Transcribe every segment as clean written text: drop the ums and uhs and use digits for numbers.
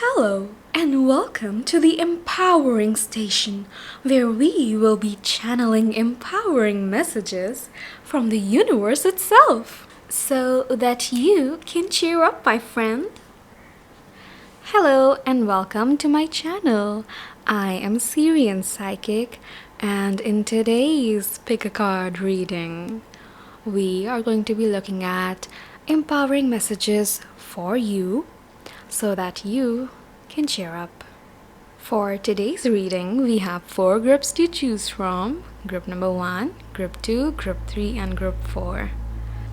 Hello, and welcome to the Empowering Station, where we will be channeling empowering messages from the universe itself, so that you can cheer up, my friend. Hello, and welcome to my channel. I am Sirian Psychic, and in today's Pick a Card reading, we are going to be looking at empowering messages for you so that you can cheer up. For today's reading, we have 4 groups to choose from: group number 1, group 2, group 3, and group 4.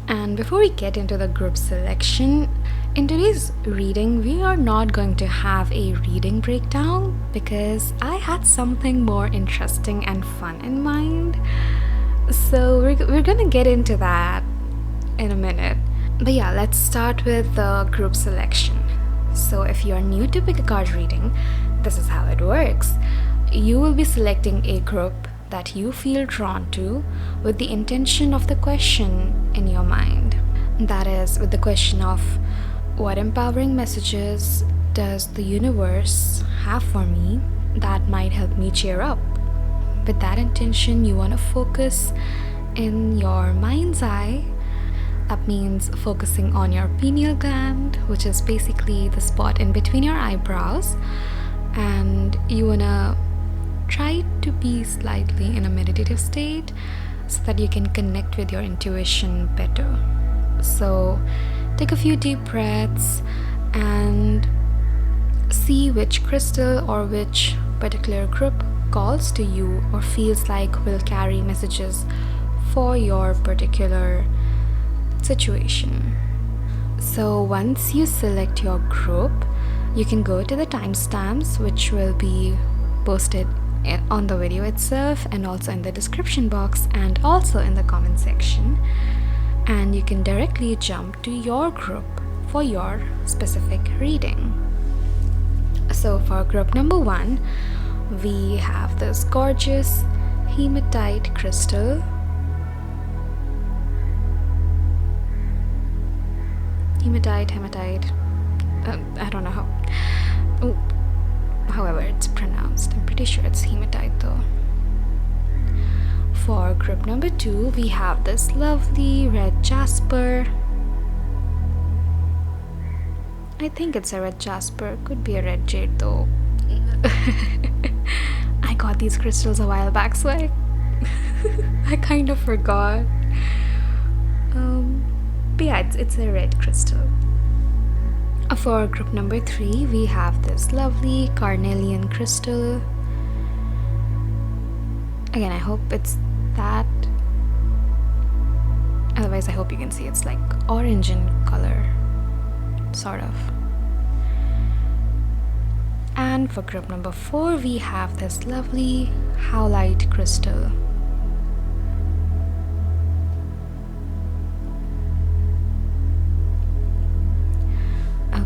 And before we get into the group selection, in today's reading, we are not going to have a reading breakdown because I had something more interesting and fun in mind. So we're gonna get into that in a minute. But yeah, let's start with the group selection. So if you're new to Pick a Card reading, this is how it works. You will be selecting a group that you feel drawn to with the intention of the question in your mind. That is, with the question of what empowering messages does the universe have for me that might help me cheer up. With that intention, you want to focus in your mind's eye. That means focusing on your pineal gland, which is basically the spot in between your eyebrows, and you wanna try to be slightly in a meditative state so that you can connect with your intuition better. So take a few deep breaths and see which crystal or which particular group calls to you or feels like will carry messages for your particular situation. So once you select your group, you can go to the timestamps, which will be posted on the video itself and also in the description box and also in the comment section, and you can directly jump to your group for your specific reading. So for group number 1, we have this gorgeous hematite crystal. Hematite, I don't know however it's pronounced. I'm pretty sure it's hematite though. For group number 2, we have this lovely red jasper. I think it's a red jasper, could be a red jade though. I got these crystals a while back, so I kind of forgot. But yeah, it's a red crystal. For group number 3, we have this lovely Carnelian crystal. Again, I hope it's that. Otherwise, I hope you can see it's like orange in color, sort of. And for group number 4, we have this lovely Howlite crystal.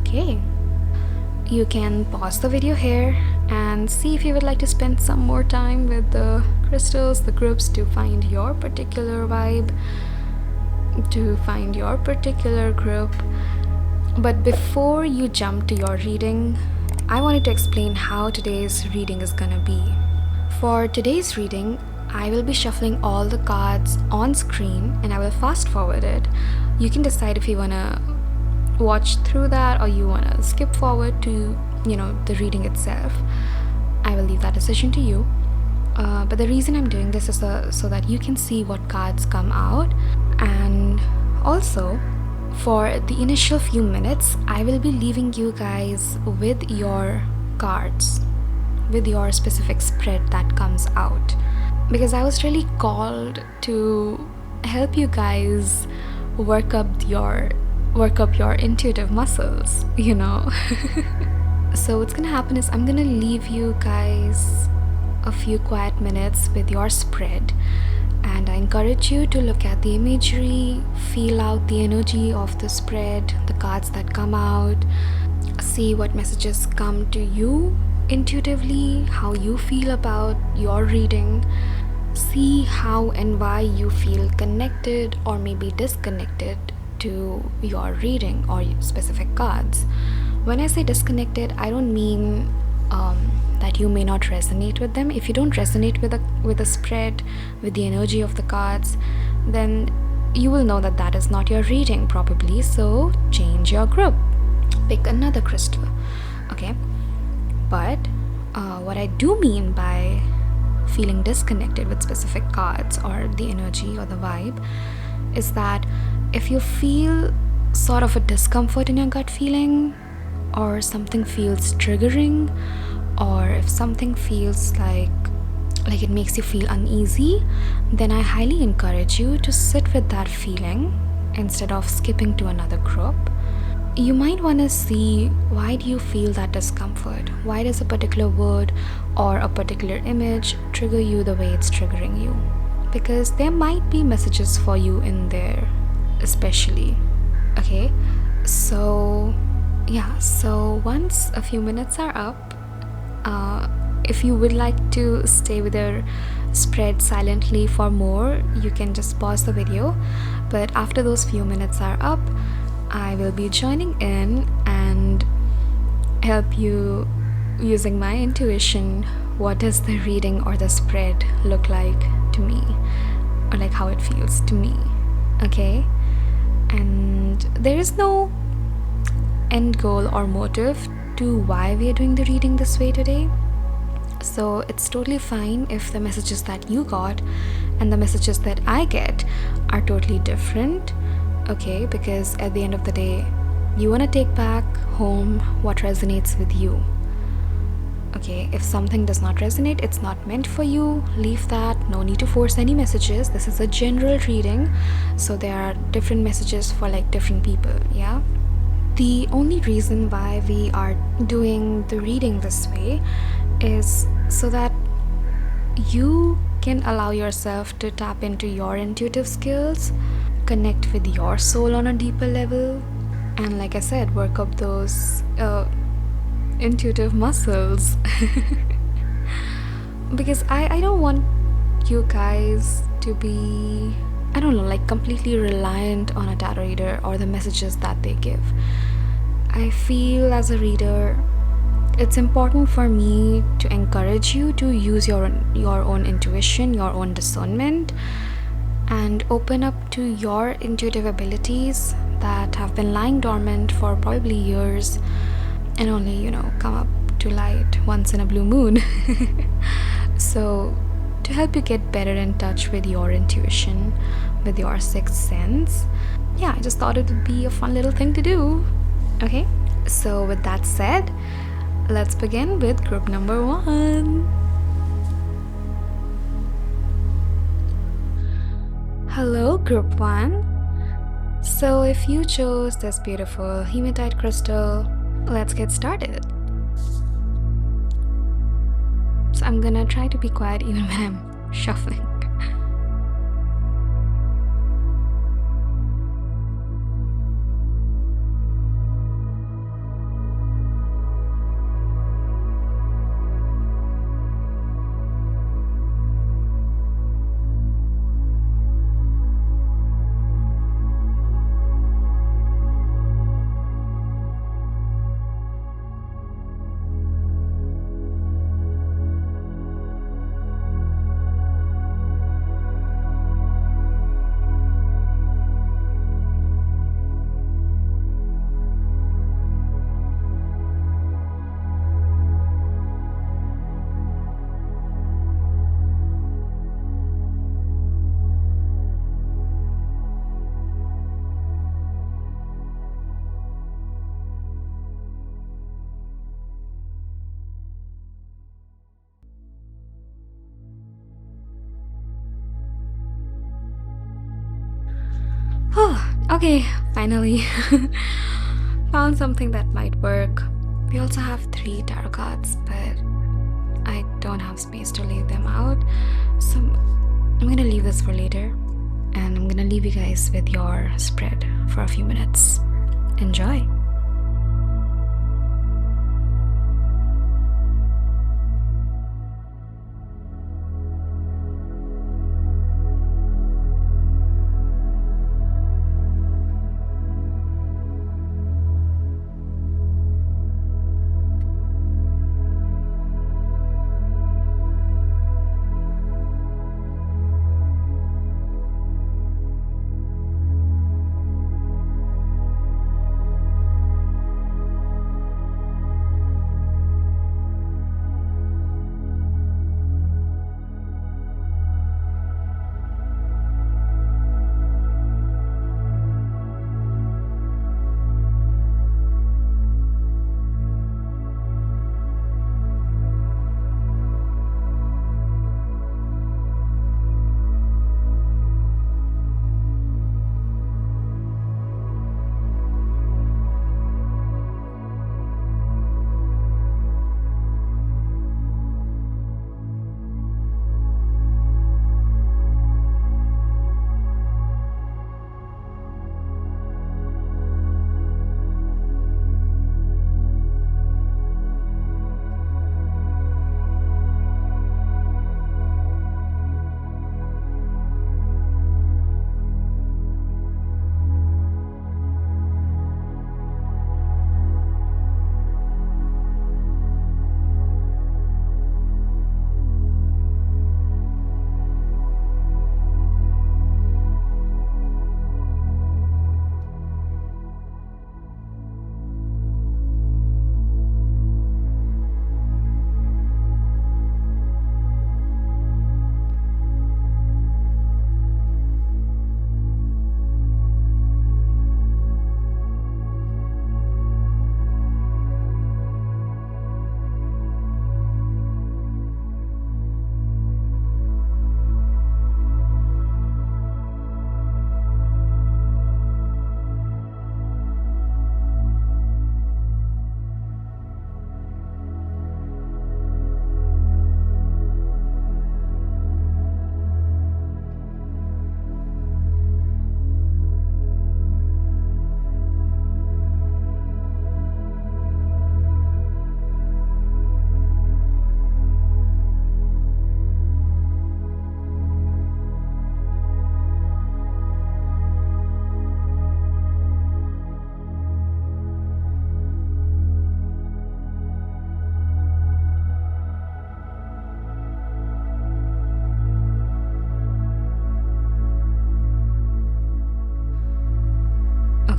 Okay, you can pause the video here and see if you would like to spend some more time with the crystals, the groups, to find your particular vibe, to find your particular group. But before you jump to your reading, I wanted to explain how today's reading is gonna be. For today's reading, I will be shuffling all the cards on screen and I will fast forward it. You can decide if you wanna watch through that or you want to skip forward to the reading itself. I will leave that decision to you, but the reason I'm doing this is so that you can see what cards come out. And also, for the initial few minutes, I will be leaving you guys with your cards, with your specific spread that comes out, because I was really called to help you guys work up your intuitive muscles, So what's gonna happen is I'm gonna leave you guys a few quiet minutes with your spread, and I encourage you to look at the imagery, feel out the energy of the spread, the cards that come out, see what messages come to you intuitively, how you feel about your reading, see how and why you feel connected or maybe disconnected to your reading or specific cards. When I say disconnected, I don't mean that you may not resonate with them. If you don't resonate with a spread, with the energy of the cards, then you will know that that is not your reading probably. So change your group, pick another crystal. Okay, but what I do mean by feeling disconnected with specific cards or the energy or the vibe is that if you feel sort of a discomfort in your gut feeling, or something feels triggering, or if something feels like it makes you feel uneasy, then I highly encourage you to sit with that feeling instead of skipping to another group. You might want to see, why do you feel that discomfort? Why does a particular word or a particular image trigger you the way it's triggering you? Because there might be messages for you in there, especially. Okay, so yeah, so once a few minutes are up, if you would like to stay with your spread silently for more, you can just pause the video. But after those few minutes are up, I will be joining in and help you using my intuition. What does the reading or the spread look like to me, or like how it feels to me? Okay, and there is no end goal or motive to why we are doing the reading this way today. So it's totally fine if the messages that you got and the messages that I get are totally different. Okay, because at the end of the day, you want to take back home what resonates with you. Okay, if something does not resonate, it's not meant for you, leave that. No need to force any messages. This is a general reading, so there are different messages for like different people. Yeah, the only reason why we are doing the reading this way is so that you can allow yourself to tap into your intuitive skills, connect with your soul on a deeper level, and like I said, work up those intuitive muscles. Because I don't want you guys to be, I don't know, like completely reliant on a tarot reader or the messages that they give. I feel as a reader, it's important for me to encourage you to use your own intuition, your own discernment, and open up to your intuitive abilities that have been lying dormant for probably years and only, come up to light once in a blue moon. So, to help you get better in touch with your intuition, with your sixth sense, yeah, I just thought it would be a fun little thing to do. Okay, so with that said, let's begin with group number 1. Hello, group 1. So if you chose this beautiful hematite crystal, let's get started. So I'm gonna try to be quiet even when I'm shuffling. Oh, okay, finally. Found something that might work. We also have 3 tarot cards, but I don't have space to lay them out. So I'm gonna leave this for later. And I'm gonna leave you guys with your spread for a few minutes. Enjoy!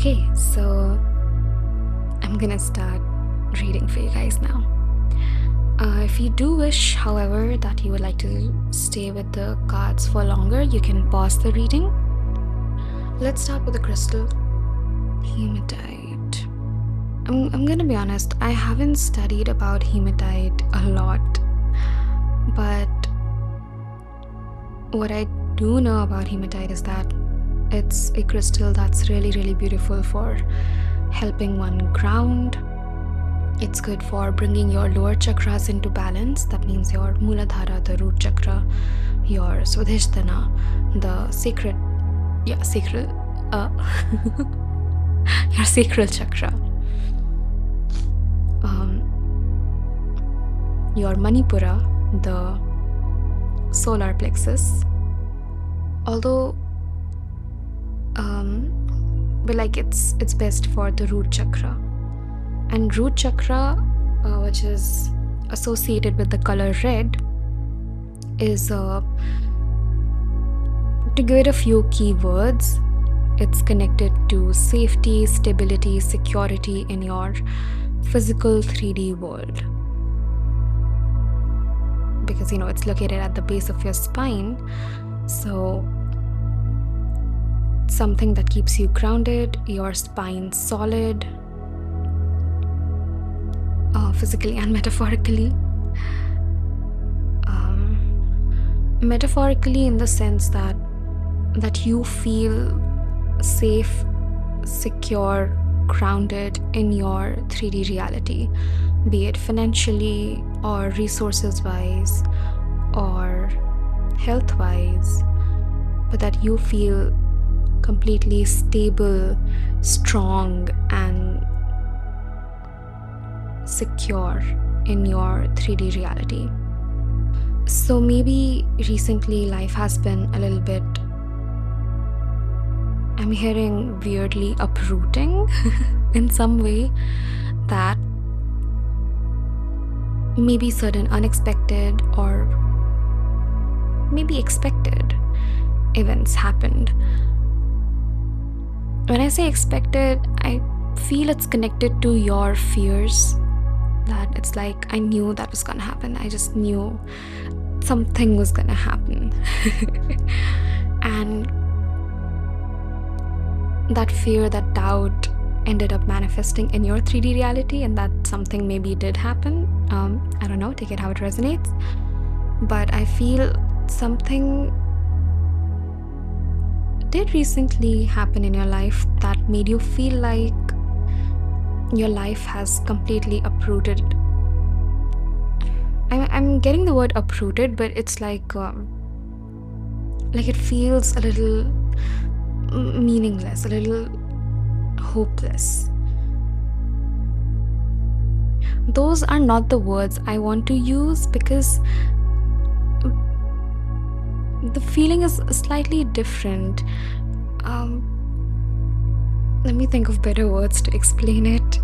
Okay, so I'm gonna start reading for you guys now. If you do wish, however, that you would like to stay with the cards for longer, you can pause the reading. Let's start with the crystal Hematite. I'm gonna be honest, I haven't studied about Hematite a lot, but what I do know about Hematite is that it's a crystal that's really, really beautiful for helping one ground. It's good for bringing your lower chakras into balance. That means your Muladhara, the root chakra, your Swadhisthana, the sacred, your sacral chakra, your Manipura, the solar plexus. Although, but like it's best for the root chakra. And root chakra, which is associated with the color red, is to give it a few keywords. It's connected to safety, stability, security in your physical 3D world. Because it's located at the base of your spine. So something that keeps you grounded, your spine solid, physically and metaphorically. Metaphorically in the sense that you feel safe, secure, grounded in your 3D reality, be it financially or resources wise or health wise, but that you feel completely stable, strong, and secure in your 3D reality. So maybe recently life has been a little bit, I'm hearing weirdly uprooting in some way, that maybe certain unexpected or maybe expected events happened. When I say expected, I feel it's connected to your fears. That it's like, I knew that was gonna happen. I just knew something was gonna happen. And that fear, that doubt ended up manifesting in your 3D reality, and that something maybe did happen. I don't know, take it how it resonates. But I feel something did recently happen in your life that made you feel like your life has completely uprooted. I'm getting the word uprooted, but it's like it feels a little meaningless, a little hopeless. Those are not the words I want to use, because the feeling is slightly different. Let me think of better words to explain it.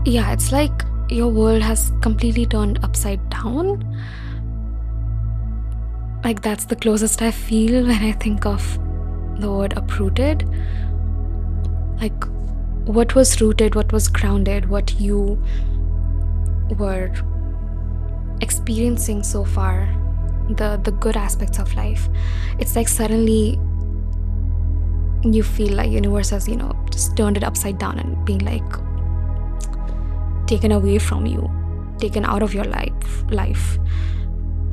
Yeah, it's like your world has completely turned upside down. Like, that's the closest I feel when I think of the word uprooted. Like, what was rooted, what was grounded, what you were experiencing so far, the good aspects of life, it's like suddenly you feel like universe has just turned it upside down and being like taken away from you, taken out of your life.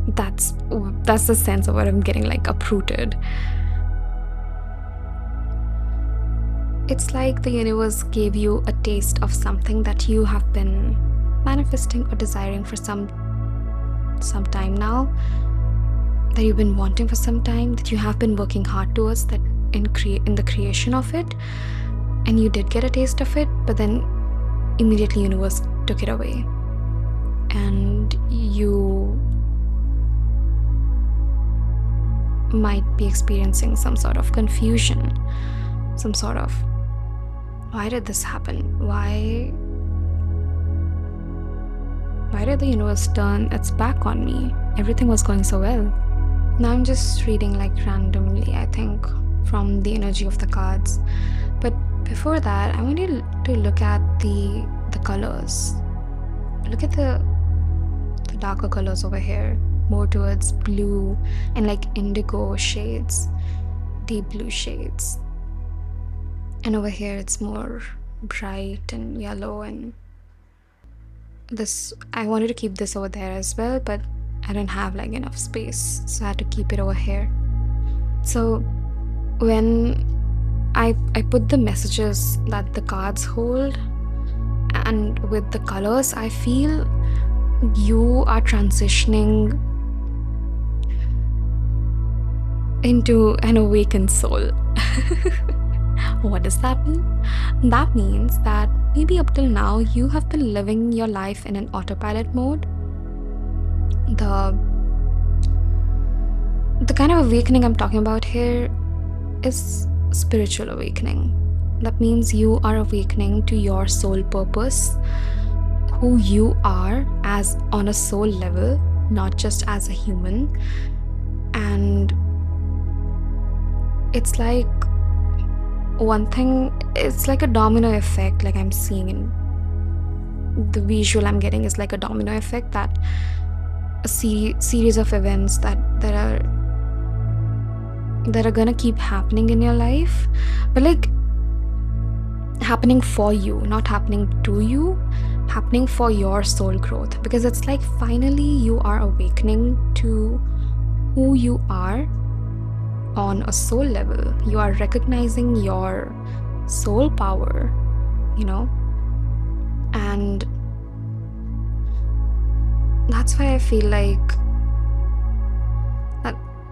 That's the sense of what I'm getting, like uprooted. It's like the universe gave you a taste of something that you have been manifesting or desiring for some time now, that you've been wanting for some time, that you have been working hard towards, that in the creation of it, and you did get a taste of it, but then immediately universe took it away, and you might be experiencing some sort of confusion, some sort of, why did this happen? Why did the universe turn its back on me? Everything was going so well. Now I'm just reading like randomly, I think. from the energy of the cards. But before that, I want you to look at the colors. Look at the darker colors over here, more towards blue and like indigo shades, deep blue shades. And over here it's more bright and yellow, and this, I wanted to keep this over there as well, but I didn't have like enough space, so I had to keep it over here. So when I put the messages that the cards hold, and with the colors, I feel you are transitioning into an awakened soul. What does that mean? That means that maybe up till now you have been living your life in an autopilot mode. The kind of awakening I'm talking about here is spiritual awakening. That means you are awakening to your soul purpose, who you are as on a soul level, not just as a human. And it's like one thing, it's like a domino effect, like I'm seeing in the visual I'm getting is like a domino effect, that a series of events that are gonna keep happening in your life, but like happening for you, not happening to you, happening for your soul growth. Because it's like finally you are awakening to who you are on a soul level. You are recognizing your soul power, and that's why I feel like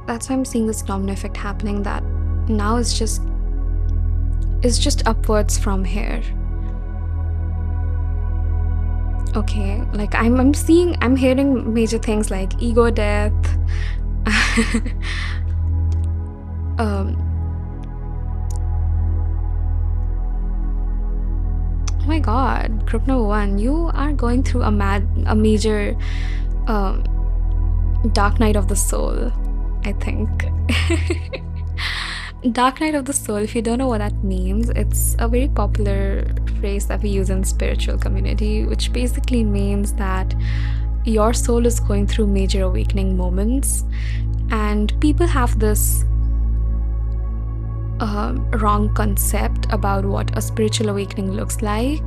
that's why I'm seeing this domino effect happening, that now it's just upwards from here. Okay, like I'm hearing major things like ego death. Oh my god, group number 1, you are going through a major dark night of the soul, I think. Dark night of the soul, if you don't know what that means, it's a very popular phrase that we use in spiritual community, which basically means that your soul is going through major awakening moments, and people have this wrong concept about what a spiritual awakening looks like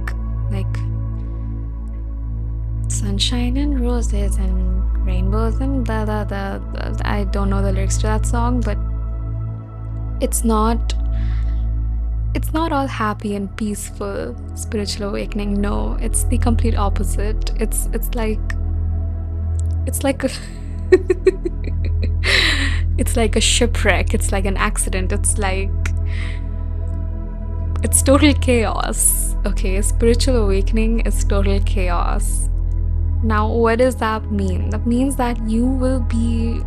sunshine and roses and rainbows and I don't know the lyrics to that song, but it's not all happy and peaceful spiritual awakening. No, it's the complete opposite. It's like a it's like a shipwreck, it's like an accident, it's total chaos. Okay, spiritual awakening is total chaos. Now, what does that mean? That means that you will be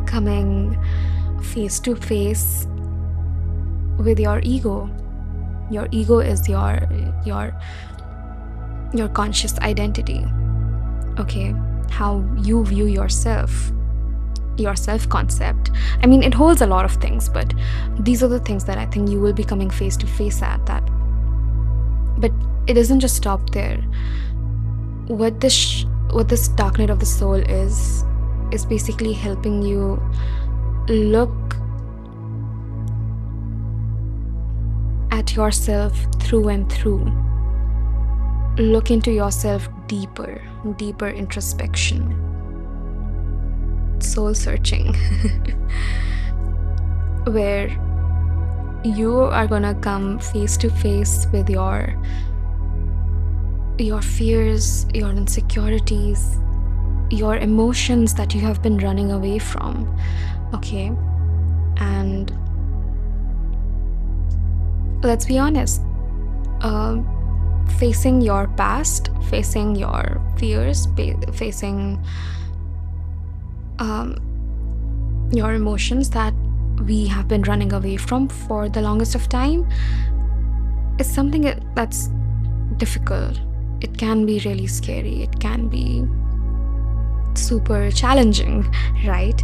coming face to face with your ego. Your ego is your conscious identity. Okay, how you view yourself, your self-concept. I mean, it holds a lot of things, but these are the things that I think you will be coming face to face at. That, but it doesn't just stop there. What this dark night of the soul is basically helping you look at yourself through and through. Look into yourself deeper introspection, soul searching, where you are gonna come face to face with your fears, your insecurities, your emotions that you have been running away from. Okay, and let's be honest, facing your past, facing your fears, facing your emotions that we have been running away from for the longest of time is something that's difficult. It can be really scary. It can be super challenging, right?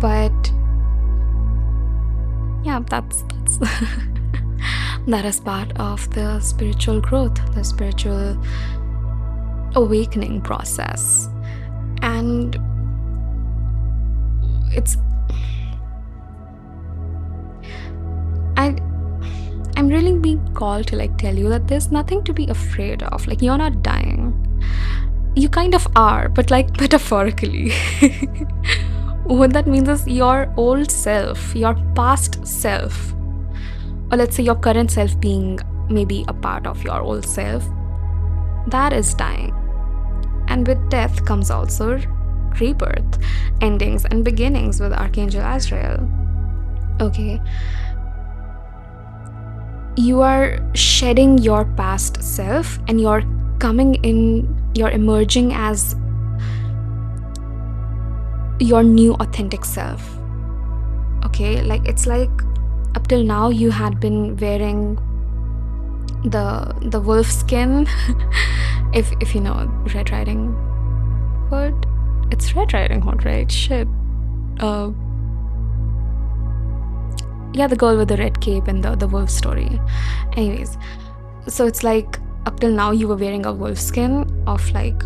But Yeah, that's that is part of the spiritual growth, the spiritual awakening process. And it's I I'm really being called to like tell you that there's nothing to be afraid of. Like, you're not dying. You kind of are, but like metaphorically. What that means is your old self, your past self, or let's say your current self being maybe a part of your old self, that is dying. And with death comes also rebirth, endings, and beginnings with Archangel Azrael. Okay, you are shedding your past self and you're emerging as your new authentic self. Okay, like it's like up till now you had been wearing the wolf skin. If you know Red Riding Hood, it's Red Riding Hood, right? Shit. Uh, yeah, the girl with the red cape in the wolf story. Anyways, so it's like up till now you were wearing a wolf skin of like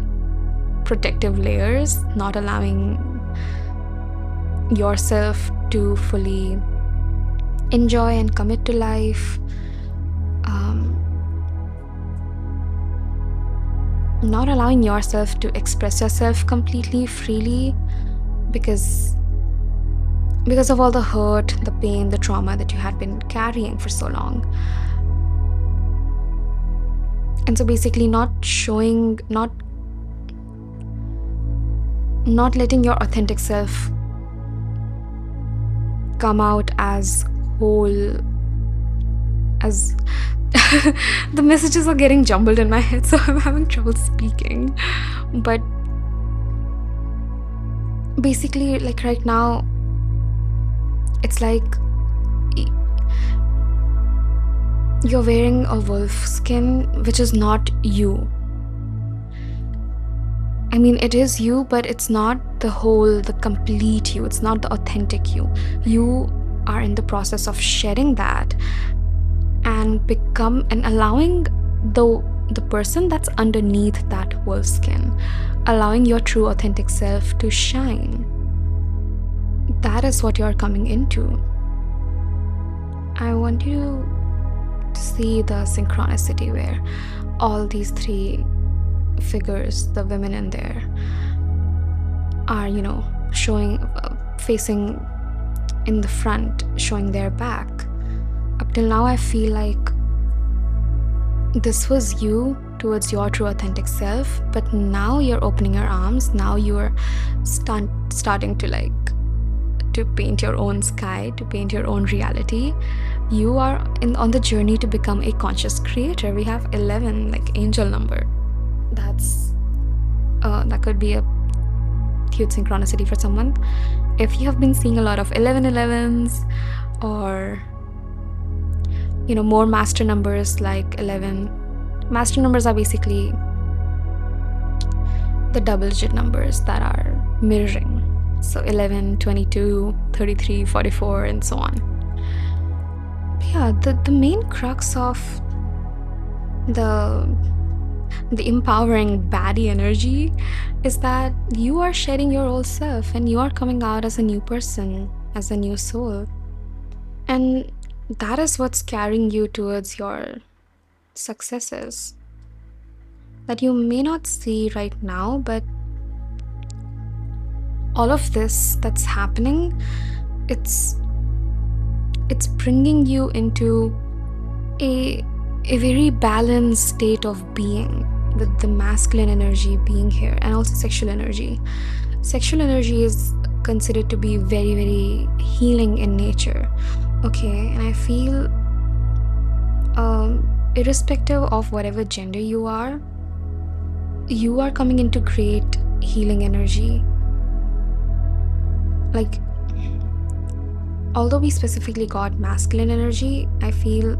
protective layers, not allowing yourself to fully enjoy and commit to life. Not allowing yourself to express yourself completely freely because of all the hurt, the pain, the trauma that you had been carrying for so long. And so basically not letting your authentic self come out as whole, as the messages are getting jumbled in my head, so I'm having trouble speaking. But basically, like right now, it's like you're wearing a wolf skin, which is not you. I mean, it is you, but it's not the complete you. It's not the authentic you. You are in the process of shedding that and allowing the person that's underneath that wolf skin, allowing your true authentic self to shine. That is what you're coming into. I want you to see the synchronicity where all these three figures, the women in there, are, showing, facing in the front, showing their back. Up till now, I feel like this was you towards your true authentic self, but now you're opening your arms. Now you're starting to paint your own sky, to paint your own reality. You are on the journey to become a conscious creator. We have 11, like angel number. That could be a huge synchronicity for someone. If you have been seeing a lot of 1111s or more master numbers like 11. Master numbers are basically the double digit numbers that are mirroring. So 11, 22, 33, 44, and so on. But yeah, the main crux of the empowering baddie energy is that you are shedding your old self and you are coming out as a new person, as a new soul. And that is what's carrying you towards your successes that you may not see right now, but all of this that's happening, it's bringing you into a very balanced state of being, with the masculine energy being here and also sexual energy. Sexual energy is considered to be very, very healing in nature. Okay, and I feel irrespective of whatever gender you are coming into great healing energy. Like, although we specifically got masculine energy, I feel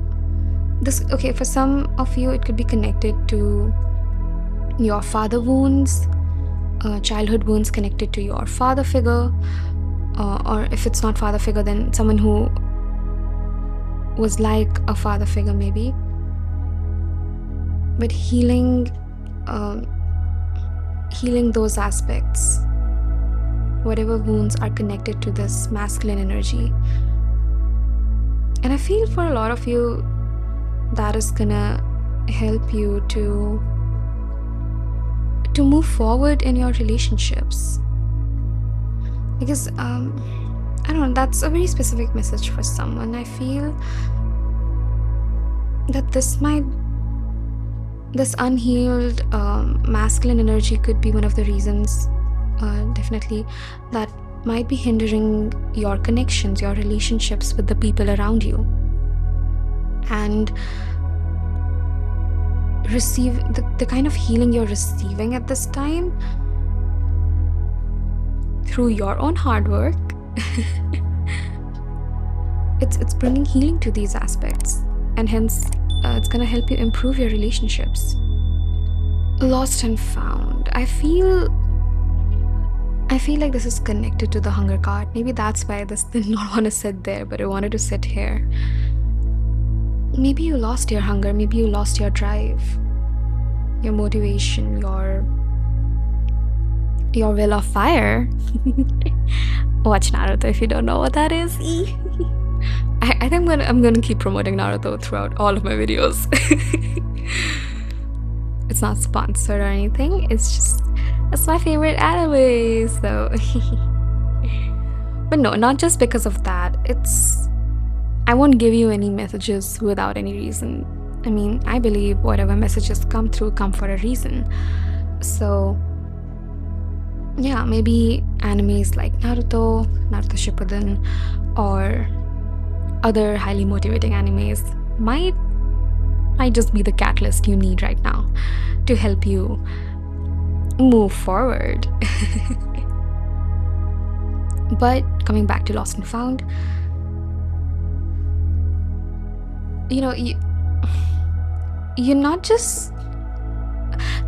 this, okay, for some of you it could be connected to your father wounds, childhood wounds connected to your father figure, or if it's not father figure, then someone who was like a father figure, maybe. But um, healing those aspects, whatever wounds are connected to this masculine energy. And I feel for a lot of you, that is gonna help you to move forward in your relationships. Because I don't know, that's a very specific message for someone. I feel that this unhealed masculine energy could be one of the reasons, definitely, that might be hindering your connections, your relationships with the people around you. And receive the kind of healing you're receiving at this time through your own hard work. it's bringing healing to these aspects, and hence it's gonna help you improve your relationships. Lost and found. I feel like this is connected to the hunger card. Maybe that's why this did not want to sit there, but it wanted to sit here. Maybe you lost your hunger, maybe you lost your drive, your motivation, your will of fire. Watch Naruto if you don't know what that is. I think I'm gonna keep promoting Naruto throughout all of my videos. It's not sponsored or anything, it's my favorite anime, so. But no, not just because of that. I won't give you any messages without any reason. I mean, I believe whatever messages come through come for a reason. So yeah, maybe animes like Naruto Shippuden, or other highly motivating animes might just be the catalyst you need right now to help you move forward. But coming back to Lost and Found, you're not just,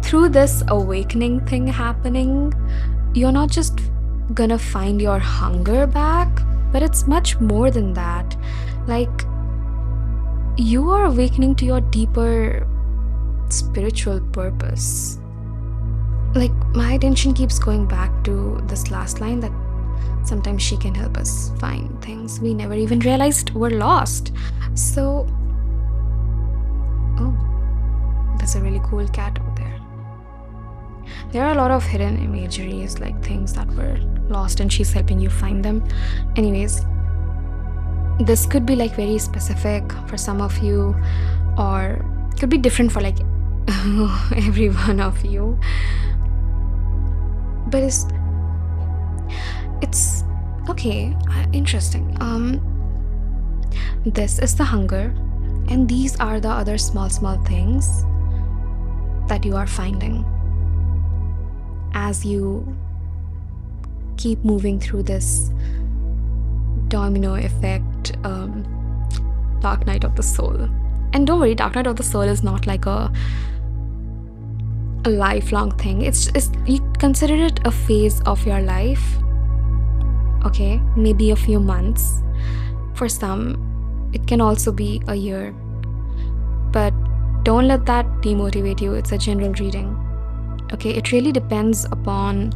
through this awakening thing happening, you're not just gonna find your hunger back, but it's much more than that. Like, you are awakening to your deeper spiritual purpose. Like, my attention keeps going back to this last line, that sometimes she can help us find things we never even realized were lost. So, oh, there's a really cool cat over there. There are a lot of hidden imageries, like things that were lost, and she's helping you find them. Anyways, this could be like very specific for some of you, or could be different for like every one of you. But it's okay, interesting. This is the hunger, and these are the other small things that you are finding as you keep moving through this domino effect, dark night of the soul. And don't worry, dark night of the soul is not like a lifelong thing. It's you consider it a phase of your life, okay? Maybe a few months. For some, it can also be a year. But don't let that demotivate you. It's a general reading, okay? It really depends upon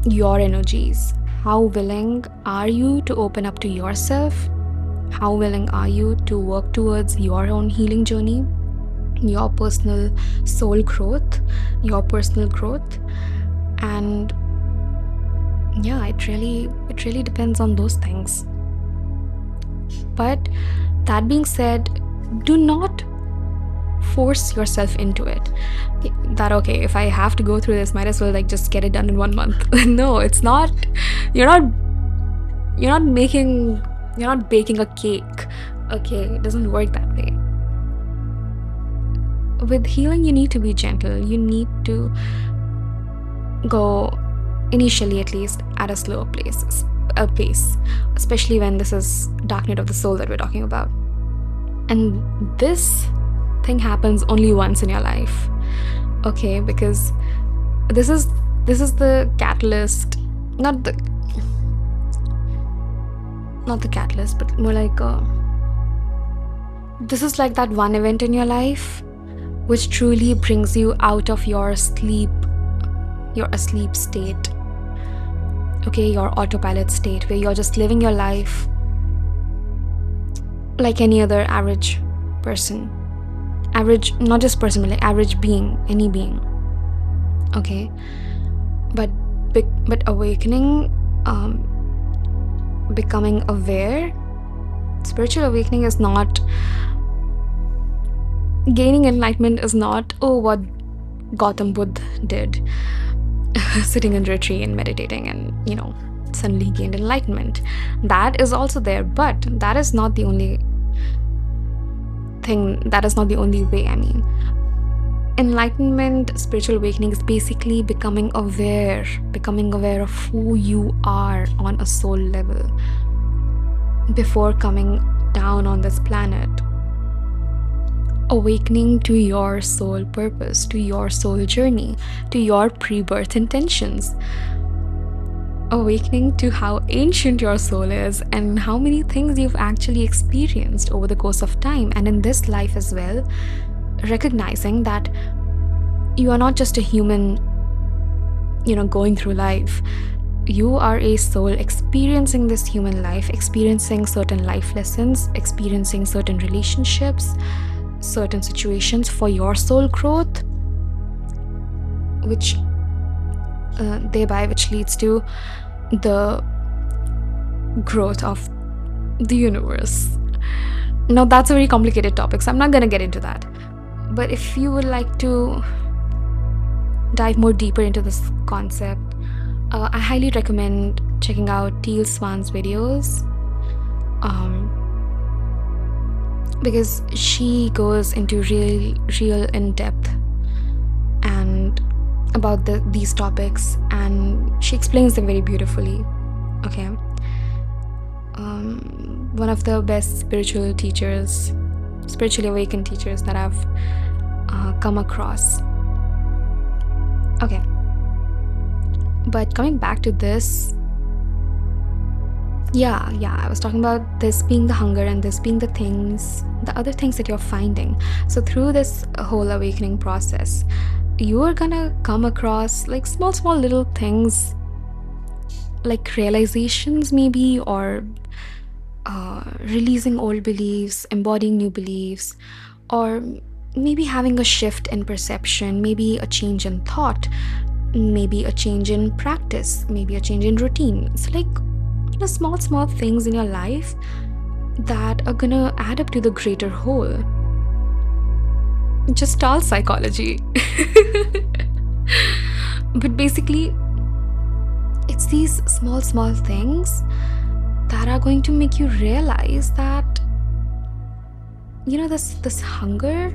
your energies. How willing are you to open up to yourself? How willing are you to work towards your own healing journey, your personal soul growth, your personal growth? And yeah, it really depends on those things. But that being said, do not force yourself into it. That, okay, if I have to go through this, might as well like just get it done in 1 month. No, it's not. You're not baking a cake, okay? It doesn't work that way. With healing, you need to be gentle. You need to go, initially at least, at a slower pace, especially when this is dark night of the soul that we're talking about. And this thing happens only once in your life, okay? Because this is the catalyst, not the catalyst, but more like This is like that one event in your life which truly brings you out of your asleep state. Okay, your autopilot state, where you're just living your life like any other average person. Average, not just person, but like average being, any being. Okay, but awakening, becoming aware, spiritual awakening is not, gaining enlightenment is not, oh, what Gautam Buddha did, sitting in retreat and meditating and, suddenly gained enlightenment. That is also there, but that is not the only thing, that is not the only way. I mean, enlightenment, spiritual awakening is basically becoming aware of who you are on a soul level before coming down on this planet. Awakening to your soul purpose, to your soul journey, to your pre-birth intentions. Awakening to how ancient your soul is and how many things you've actually experienced over the course of time and in this life as well. Recognizing that you are not just a human, going through life. You are a soul experiencing this human life, experiencing certain life lessons, experiencing certain relationships, certain situations for your soul growth, which leads to the growth of the universe. Now, that's a very complicated topic, so I'm not going to get into that. But if you would like to dive more deeper into this concept, I highly recommend checking out Teal Swan's videos, because she goes into real in-depth and about these topics, and she explains them very beautifully. Okay, one of the best spiritually awakened teachers that I've come across. Okay, but coming back to this, I was talking about this being the hunger and this being the other things that you're finding. So through this whole awakening process, you are gonna come across like small little things, like realizations maybe, or releasing old beliefs, embodying new beliefs, or maybe having a shift in perception, maybe a change in thought, maybe a change in practice, maybe a change in routine. It's like small things in your life that are gonna add up to the greater whole. Just all psychology. But basically, it's these small things that are going to make you realize that this hunger,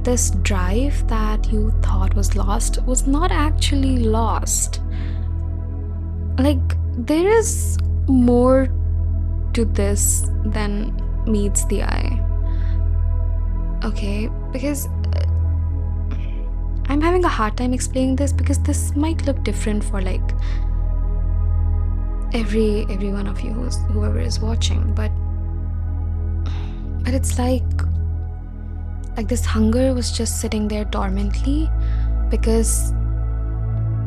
this drive that you thought was lost was not actually lost. Like, there is more to this than meets the eye. Okay, because I'm having a hard time explaining this, because this might look different for like every one of you, whoever is watching, but it's like this hunger was just sitting there dormantly because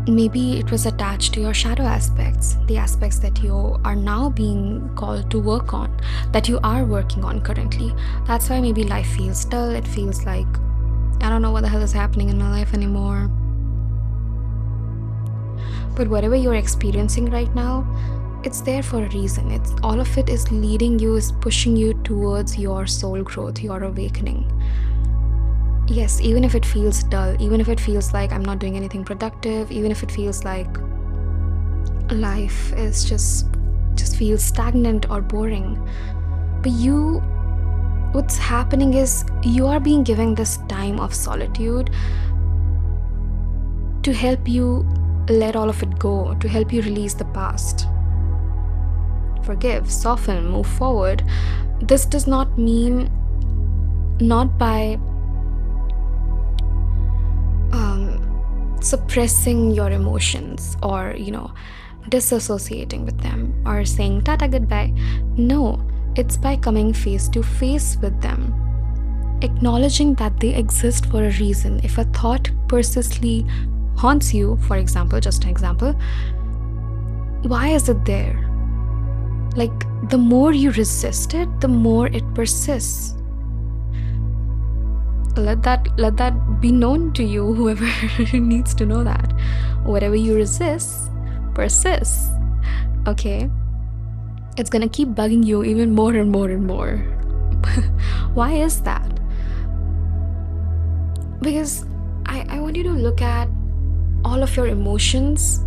maybe it was attached to your shadow aspects, the aspects that you are now being called to work on, that you are working on currently. That's why maybe life feels dull. It feels like, I don't know what the hell is happening in my life anymore. But whatever you're experiencing right now, it's there for a reason. It's all of it is leading you, is pushing you towards your soul growth, your awakening. Yes, even if it feels dull, even if it feels like I'm not doing anything productive, even if it feels like life is just feels stagnant or boring, but what's happening is you are being given this time of solitude to help you let all of it go, to help you release the past, forgive, soften, move forward. This does not mean not by suppressing your emotions or disassociating with them or saying tata goodbye. No, it's by coming face to face with them. acknowledging that they exist for a reason. If a thought persistently haunts you, for example, just an example, why is it there? Like, the more you resist it, the more it persists. Let that be known to you, whoever needs to know that. Whatever you resist persists. Okay? It's gonna keep bugging you even more and more and more. Why is that? Because I want you to look at all of your emotions,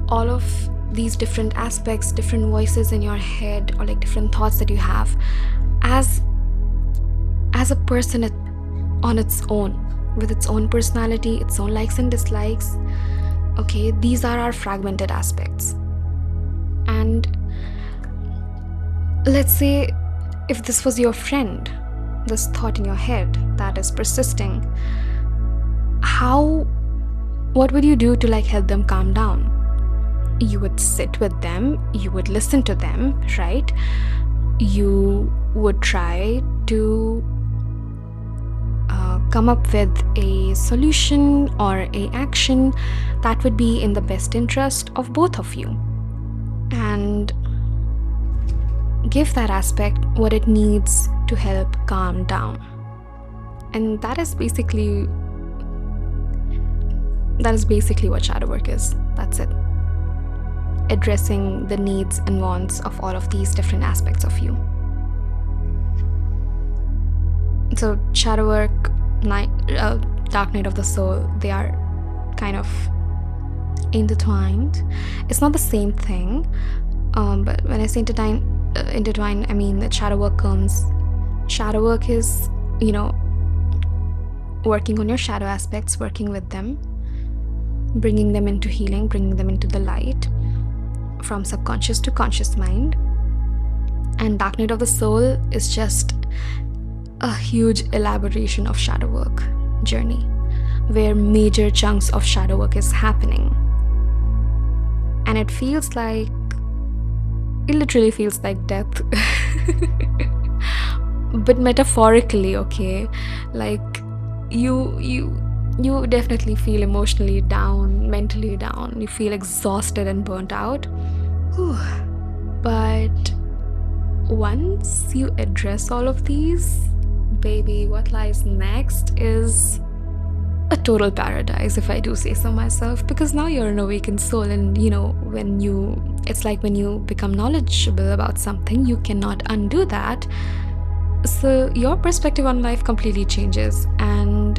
all of these different aspects, different voices in your head, or like different thoughts that you have, as a person on its own, with its own personality, its own likes and dislikes. Okay, these are our fragmented aspects. And let's say if this was your friend, this thought in your head that is persisting, what would you do to like help them calm down? You would sit with them, you would listen to them, right? You would try to come up with a solution or a action that would be in the best interest of both of you, and give that aspect what it needs to help calm down. And that is basically what shadow work is. That's it. Addressing the needs and wants of all of these different aspects of you. So shadow work, dark night of the soul, they are kind of intertwined. It's not the same thing, but when I say intertwine, I mean that shadow work is, working on your shadow aspects, working with them, bringing them into healing, bringing them into the light, from subconscious to conscious mind. And dark night of the soul is just a huge elaboration of shadow work journey, where major chunks of shadow work is happening. And it literally feels like death. But metaphorically, okay? Like, you definitely feel emotionally down, mentally down. You feel exhausted and burnt out. Whew. But once you address all of these, baby, what lies next is a total paradise, if I do say so myself, because now you're an awakened soul, and it's like when you become knowledgeable about something, you cannot undo that. So your perspective on life completely changes, and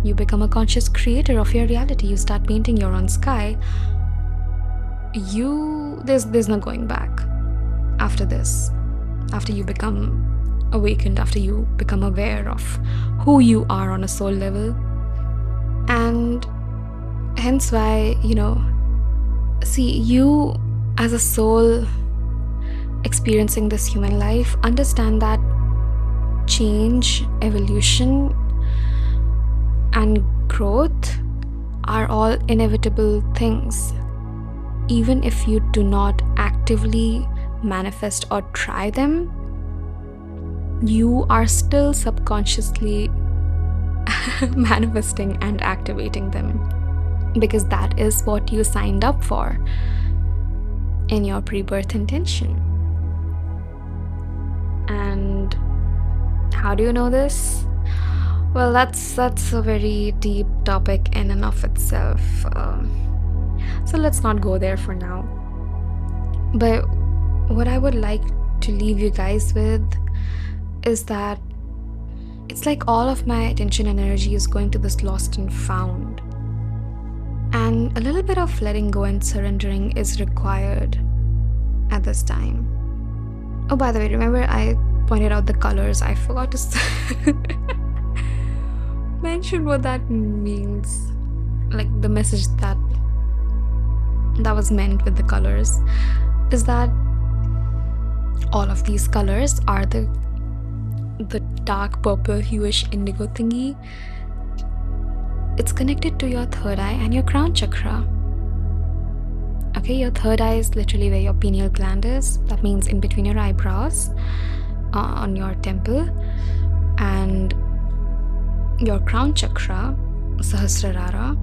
you become a conscious creator of your reality. You start painting your own sky. There's no going back after this. After you become awakened, after you become aware of who you are on a soul level. And hence why, see, you as a soul experiencing this human life, understand that change, evolution, and growth are all inevitable things. Even if you do not actively manifest or try them, you are still subconsciously manifesting and activating them, because that is what you signed up for in your pre-birth intention. And how do you know this? Well, that's a very deep topic in and of itself. So let's not go there for now. But what I would like to leave you guys with is that it's like all of my attention and energy is going to this lost and found. And a little bit of letting go and surrendering is required at this time. Oh, by the way, remember I pointed out the colors. I forgot to mention what that means. Like, the message that was meant with the colors is that all of these colors are the dark purple hueish indigo thingy. It's connected to your third eye and your crown chakra. Okay, your third eye is literally where your pineal gland is. That means in between your eyebrows. on your temple, and your crown chakra, Sahasrara,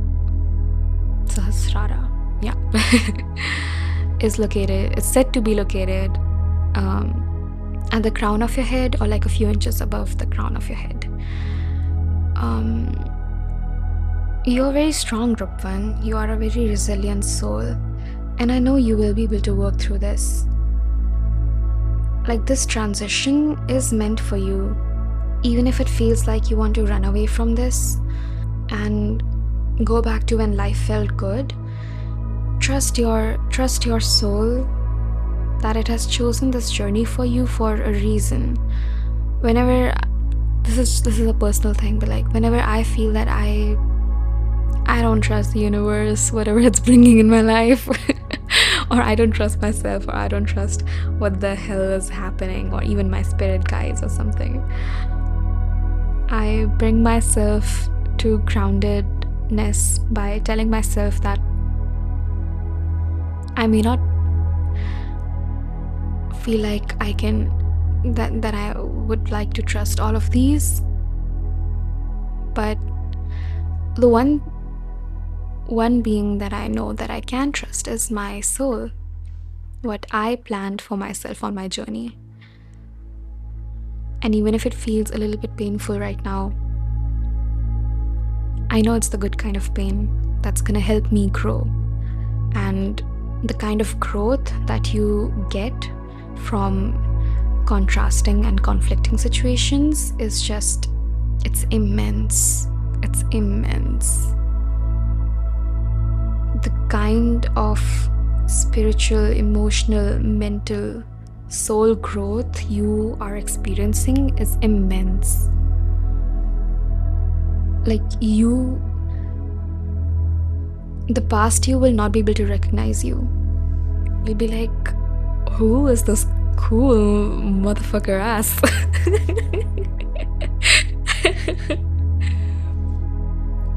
yeah, it's said to be located at the crown of your head, or like a few inches above the crown of your head. You're very strong, Rupvan. You are a very resilient soul, and I know you will be able to work through this. Like, this transition is meant for you, even if it feels like you want to run away from this and go back to when life felt good. Trust your soul that it has chosen this journey for you for a reason. Whenever this is a personal thing, but like whenever I feel that I don't trust the universe, whatever it's bringing in my life, or I don't trust myself, or I don't trust what the hell is happening, or even my spirit guides or something, I bring myself to groundedness by telling myself that I may not feel like I can, that I would like to trust all of these, but the one being that I know that I can trust is my soul, what I planned for myself on my journey. And even if it feels a little bit painful right now, I know it's the good kind of pain that's gonna help me grow. And the kind of growth that you get from contrasting and conflicting situations is just, it's immense. It's immense. The kind of spiritual, emotional, mental, soul growth you are experiencing is immense. Like, the past you will not be able to recognize you. You'll be like, who is this cool motherfucker ass?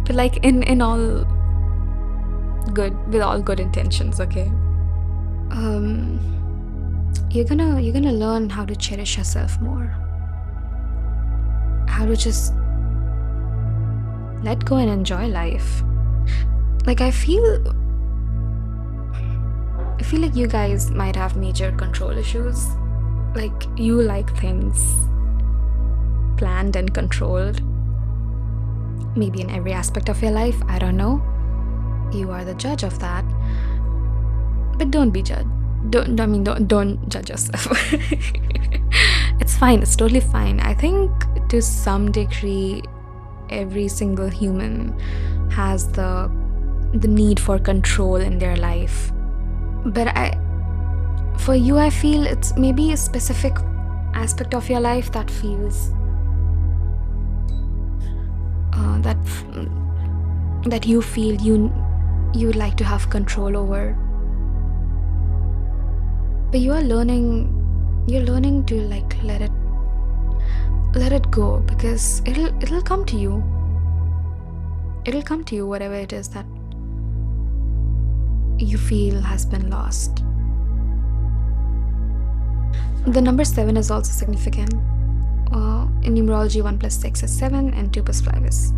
But like in all good, with all good intentions, okay? You're gonna learn how to cherish yourself more, how to just let go and enjoy life. Like, I feel like you guys might have major control issues. Like, you like things planned and controlled, maybe in every aspect of your life. I don't know. You are the judge of that. But don't be judged. Don't judge yourself. It's fine. It's totally fine. I think to some degree, every single human has the need for control in their life. But for you, I feel it's maybe a specific aspect of your life that feels that you feel you would like to have control over. But you're learning to like let it go, because it'll come to you. It'll come to you, whatever it is that you feel has been lost. The number 7 is also significant. In numerology, 1 plus 6 is 7, and 2 plus 5 is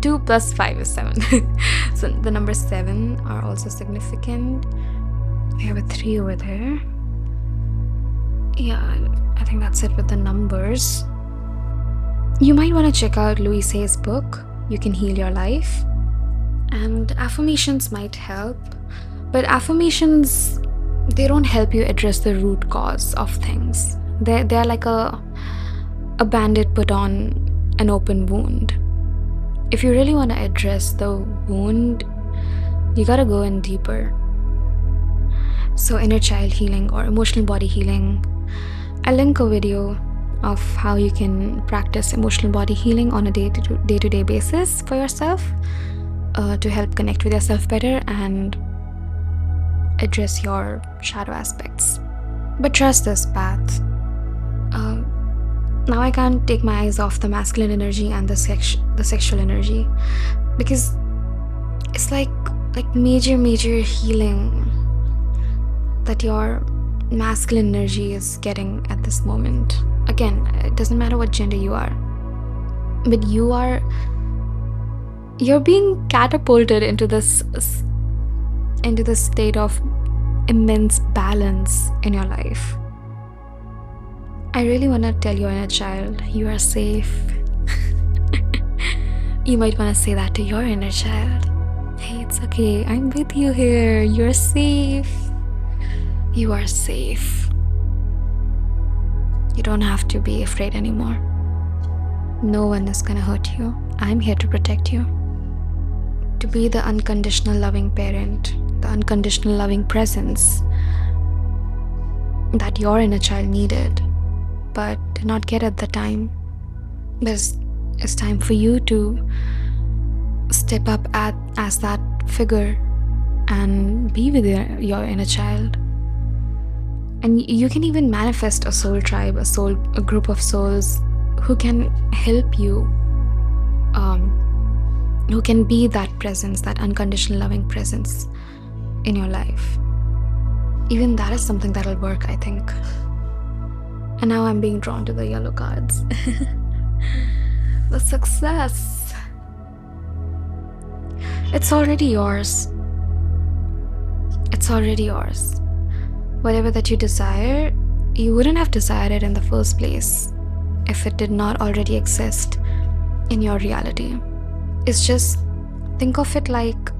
2 plus 5 is 7. So the number 7 are also significant. We have a 3 over there. Yeah, I think that's it with the numbers. You might want to check out Louise Hay's book, You Can Heal Your Life. And affirmations might help, but affirmations, they don't help you address the root cause of things. They're like a band-aid put on an open wound. If you really want to address the wound, you gotta go in deeper. So inner child healing or emotional body healing, I'll link a video of how you can practice emotional body healing on a day-to-day basis for yourself, to help connect with yourself better and address your shadow aspects. But trust this path. Now I can't take my eyes off the masculine energy and the sexual energy, because it's like major healing that you're masculine energy is getting at this moment. Again, it doesn't matter what gender you are, but you're being catapulted into this state of immense balance in your life. I really want to tell your inner child, you are safe. You might want to say that to your inner child. Hey, it's okay, I'm with you here, you're safe. You are safe. You don't have to be afraid anymore. No one is gonna hurt you. I'm here to protect you. To be the unconditional loving parent, the unconditional loving presence that your inner child needed, but did not get at the time. It's time for you to step up as that figure and be with your inner child. And you can even manifest a soul tribe, a group of souls who can help you, who can be that presence, that unconditional loving presence in your life. Even that is something that'll work, I think. And now I'm being drawn to the yellow cards. The success. It's already yours. It's already yours. Whatever that you desire, you wouldn't have desired it in the first place if it did not already exist in your reality. It's just, think of it like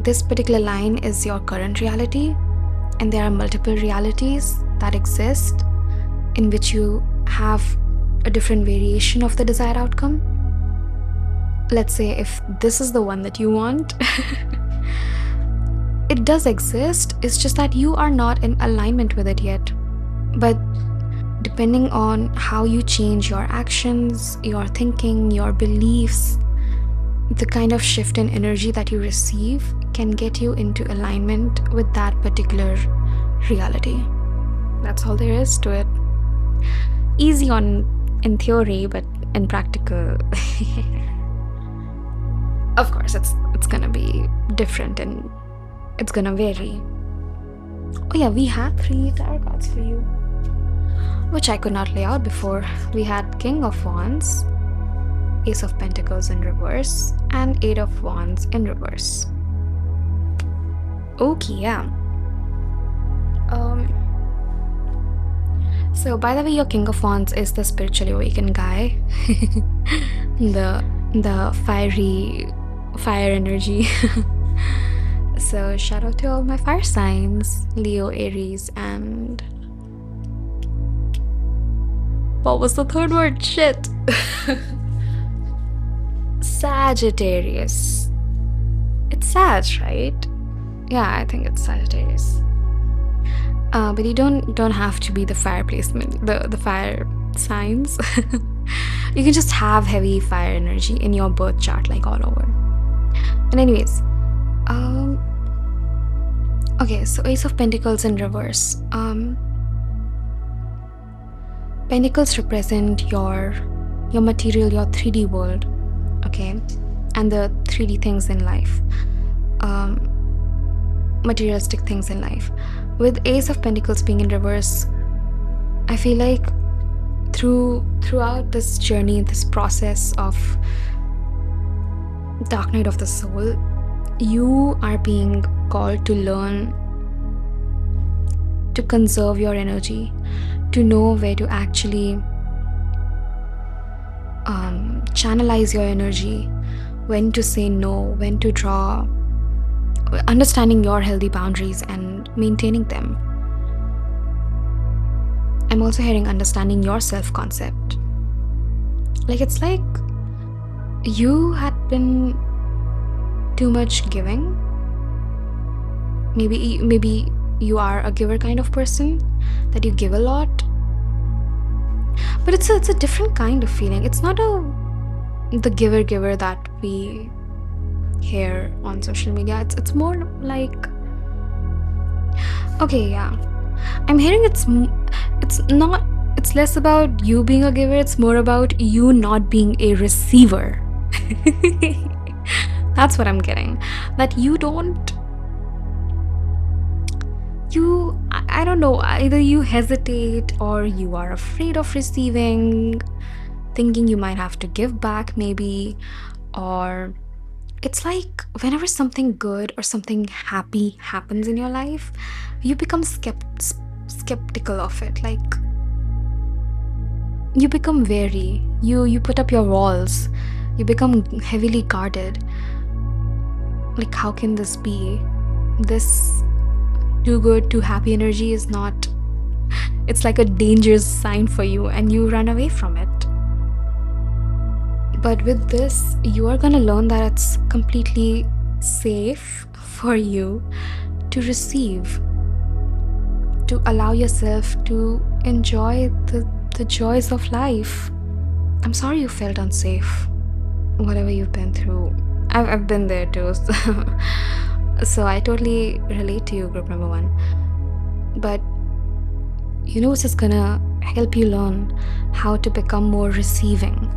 this particular line is your current reality, and there are multiple realities that exist in which you have a different variation of the desired outcome. Let's say if this is the one that you want, it does exist, it's just that you are not in alignment with it yet. But depending on how you change your actions, your thinking, your beliefs, the kind of shift in energy that you receive can get you into alignment with that particular reality. That's all there is to it. Easy in theory, but in practical, of course, it's gonna be different and it's gonna vary. Oh yeah, we had 3 tarot cards for you, which I could not lay out before. We had King of Wands, Ace of Pentacles in reverse, and 8 of Wands in reverse. Okay, yeah. So by the way, your King of Wands is the spiritually awakened guy. the fire energy. So shout out to all my fire signs, Leo, Aries, and what was the third word? Shit. Sagittarius. It's Sag, right? Yeah, I think it's Sagittarius. But you don't have to be the fire placement, the fire signs. You can just have heavy fire energy in your birth chart, like all over. And anyways, okay, so Ace of Pentacles in reverse. Pentacles represent your material, your 3D world, okay, and the 3D things in life, materialistic things in life. With Ace of Pentacles being in reverse, I feel like throughout this journey, this process of Dark Night of the Soul, you are being called to learn to conserve your energy, to know where to actually channelize your energy, when to say no, when to draw, understanding your healthy boundaries and maintaining them. I'm also hearing understanding your self-concept. Like, it's like you had been too much giving. Maybe you are a giver kind of person, that you give a lot, but it's a different kind of feeling. It's not the giver that we hear on social media. It's more like, okay, yeah, I'm hearing it's less about you being a giver, it's more about you not being a receiver. That's what I'm getting. That you I don't know, either you hesitate or you are afraid of receiving, thinking you might have to give back, maybe. Or it's like whenever something good or something happy happens in your life, you become skeptical of it. Like, you become wary, you put up your walls, you become heavily guarded. Like, how can this be? This too good, too happy energy is not, it's like a dangerous sign for you, and you run away from it. But with this, you are gonna learn that it's completely safe for you to receive, to allow yourself to enjoy the joys of life. I'm sorry you felt unsafe, whatever you've been through. I've been there too. So I totally relate to you, group number 1. But you know, it's just gonna help you learn how to become more receiving,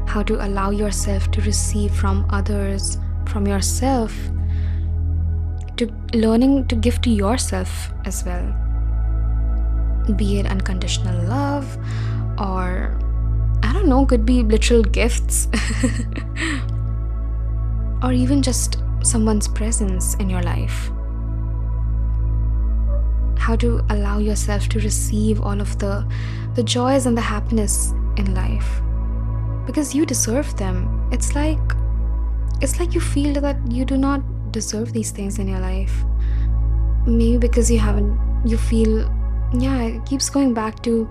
how to allow yourself to receive from others, from yourself, to learning to give to yourself as well, be it unconditional love, or I don't know, could be literal gifts or even just someone's presence in your life. How to allow yourself to receive all of the joys and the happiness in life, because you deserve them. It's like you feel that you do not deserve these things in your life, maybe because you feel, yeah, it keeps going back to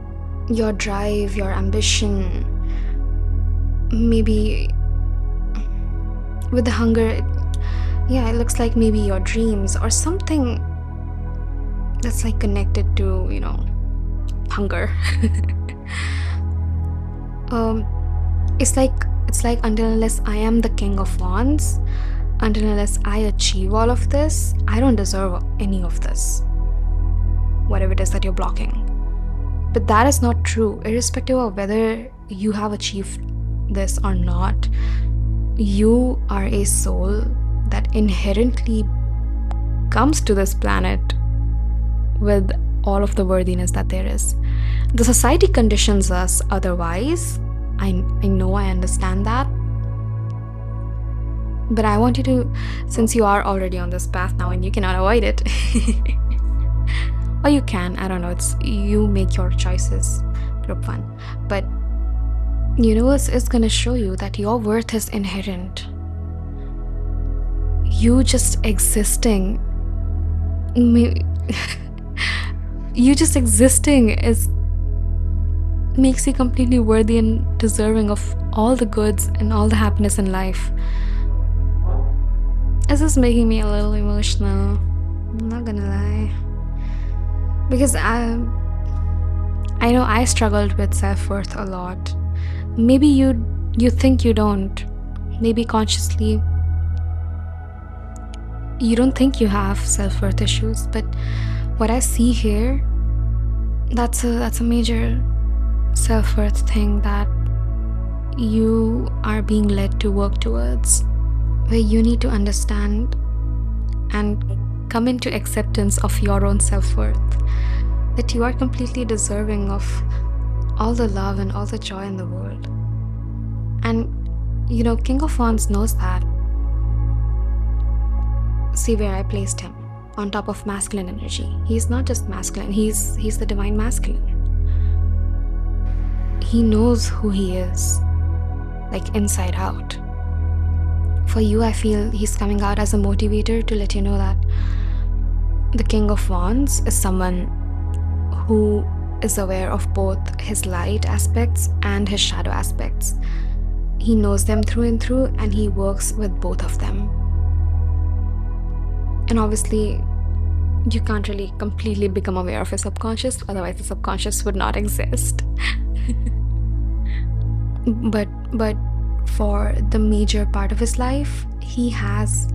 your drive, your ambition. Maybe with the hunger, it looks like maybe your dreams or something that's like connected to, hunger. It's like until unless I am the King of Wands, until unless I achieve all of this, I don't deserve any of this, whatever it is that you're blocking. But that is not true. Irrespective of whether you have achieved this or not, you are a soul that inherently comes to this planet with all of the worthiness that there is. The society conditions us otherwise. I know, I understand that. But I want you to, since you are already on this path now and you cannot avoid it, or you can, I don't know, it's you make your choices, group 1. But universe is gonna show you that your worth is inherent. You just existing makes you completely worthy and deserving of all the goods and all the happiness in life. This is making me a little emotional, I'm not gonna lie, because I know I struggled with self-worth a lot. Maybe you think you don't. Maybe consciously you don't think you have self-worth issues, but what I see here, that's a major self-worth thing that you are being led to work towards, where you need to understand and come into acceptance of your own self-worth, that you are completely deserving of all the love and all the joy in the world. And King of Wands knows that. See where I placed him, on top of masculine energy. He's not just masculine, he's the divine masculine. He knows who he is, like inside out. For you, I feel he's coming out as a motivator to let you know that the King of Wands is someone who is aware of both his light aspects and his shadow aspects. He knows them through and through, and he works with both of them. And obviously, you can't really completely become aware of your subconscious, otherwise the subconscious would not exist. But for the major part of his life, he has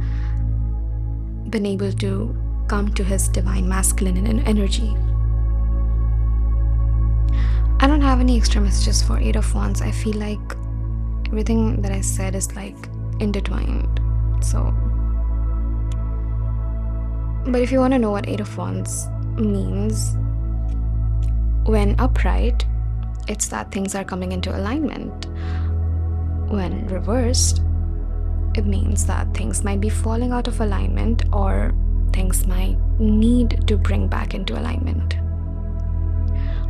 been able to come to his divine masculine energy. I don't have any extra messages for Eight of Wands. I feel like everything that I said is like intertwined. So, but if you want to know what Eight of Wands means when upright, it's that things are coming into alignment. When reversed, it means that things might be falling out of alignment or things might need to bring back into alignment,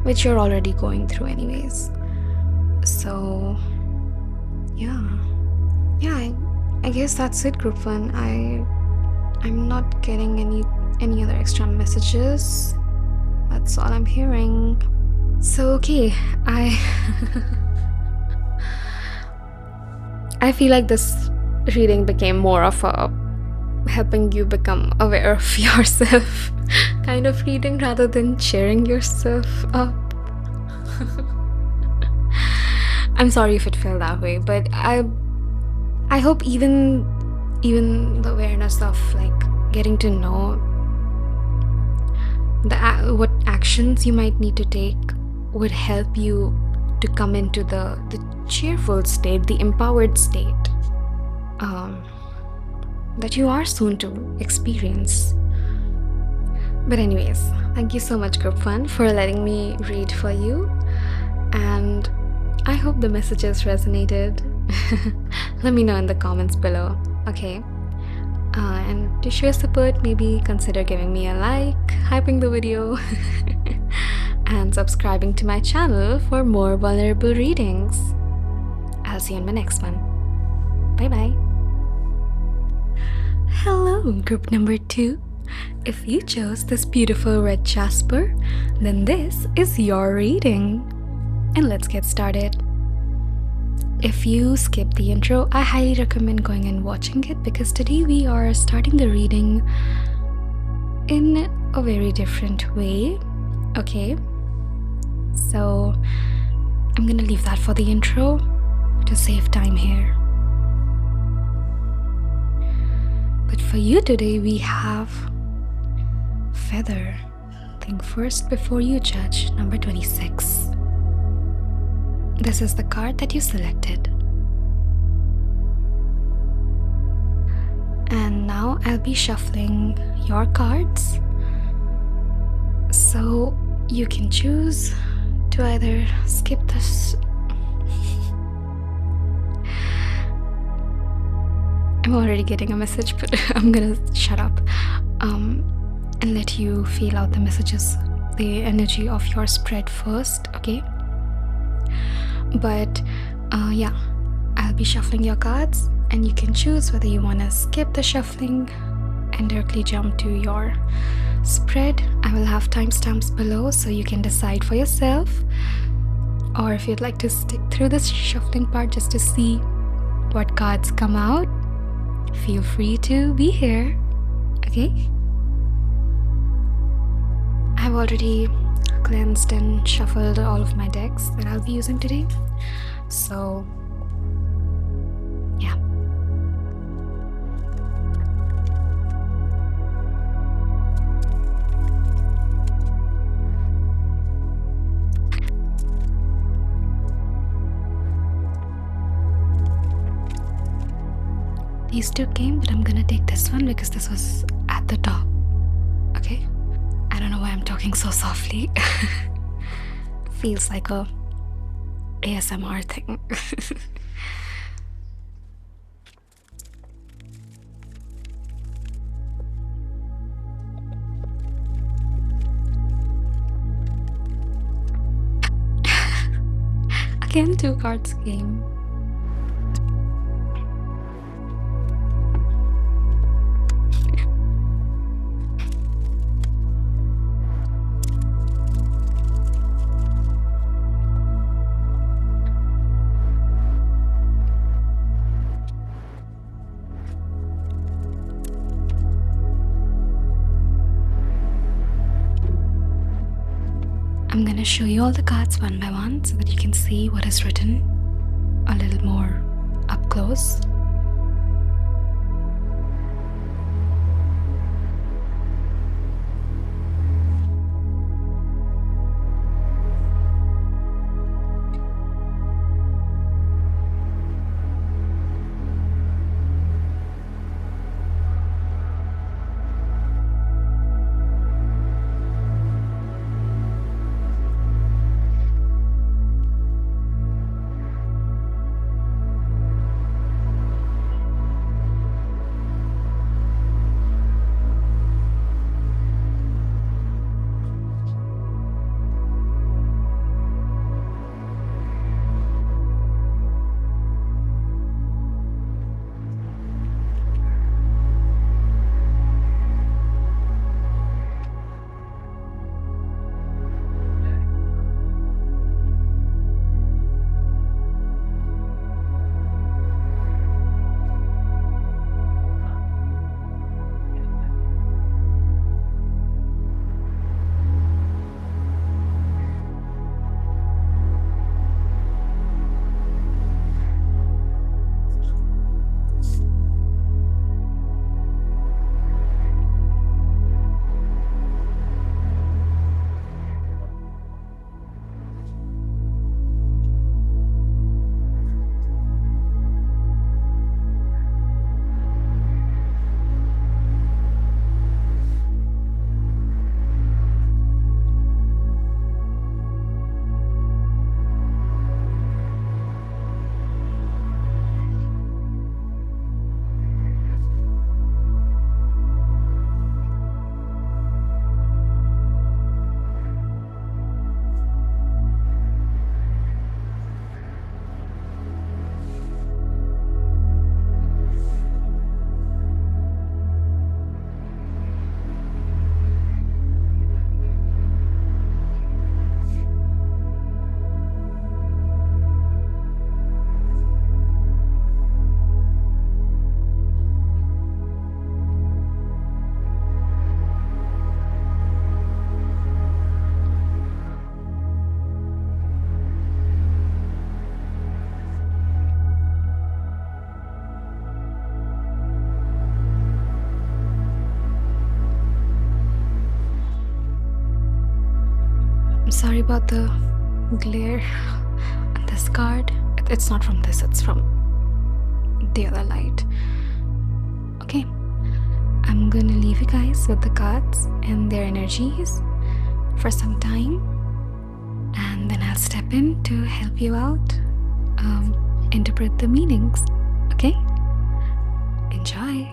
which you're already going through anyways. So yeah, I guess that's it, group one. I'm not getting any other extra messages. That's all I'm hearing. So okay, I feel like this reading became more of a helping you become aware of yourself kind of reading rather than cheering yourself up. I'm sorry if it felt that way, but I hope even the awareness of like getting to know what actions you might need to take would help you to come into the cheerful state, the empowered state that you are soon to experience. But anyways, thank you so much, Group 1, for letting me read for you, and I hope the messages resonated. Let me know in the comments below, okay? And to show support, maybe consider giving me a like, hyping the video, and subscribing to my channel for more vulnerable readings. I'll see you in my next one. Bye bye. Hello, group number 2. If you chose this beautiful red Jasper, then this is your reading. And let's get started. If you skip the intro, I highly recommend going and watching it because today we are starting the reading in a very different way. Okay, so I'm gonna leave that for the intro to save time here. But for you today, we have Feather. Think first before you judge, number 26. This is the card that you selected. And now I'll be shuffling your cards. So you can choose to either skip this. I'm already getting a message, but I'm gonna shut up and let you feel out the messages, the energy of your spread first, okay? But yeah, I'll be shuffling your cards and you can choose whether you want to skip the shuffling and directly jump to your spread. I will have timestamps below so you can decide for yourself, or if you'd like to stick through this shuffling part just to see what cards come out, feel free to be here, okay? I've already cleansed and shuffled all of my decks that I'll be using today, so yeah. These two came, but I'm gonna take this one because this was at the top, okay? I don't know why I'm talking so softly. Feels like a ASMR thing. Again, 2 cards came. I'm gonna show you all the cards one by one so that you can see what is written a little more up close. Sorry about the glare on this card. It's not from this, it's from the other light. Okay, I'm gonna leave you guys with the cards and their energies for some time, and then I'll step in to help you out interpret the meanings. Okay? Enjoy.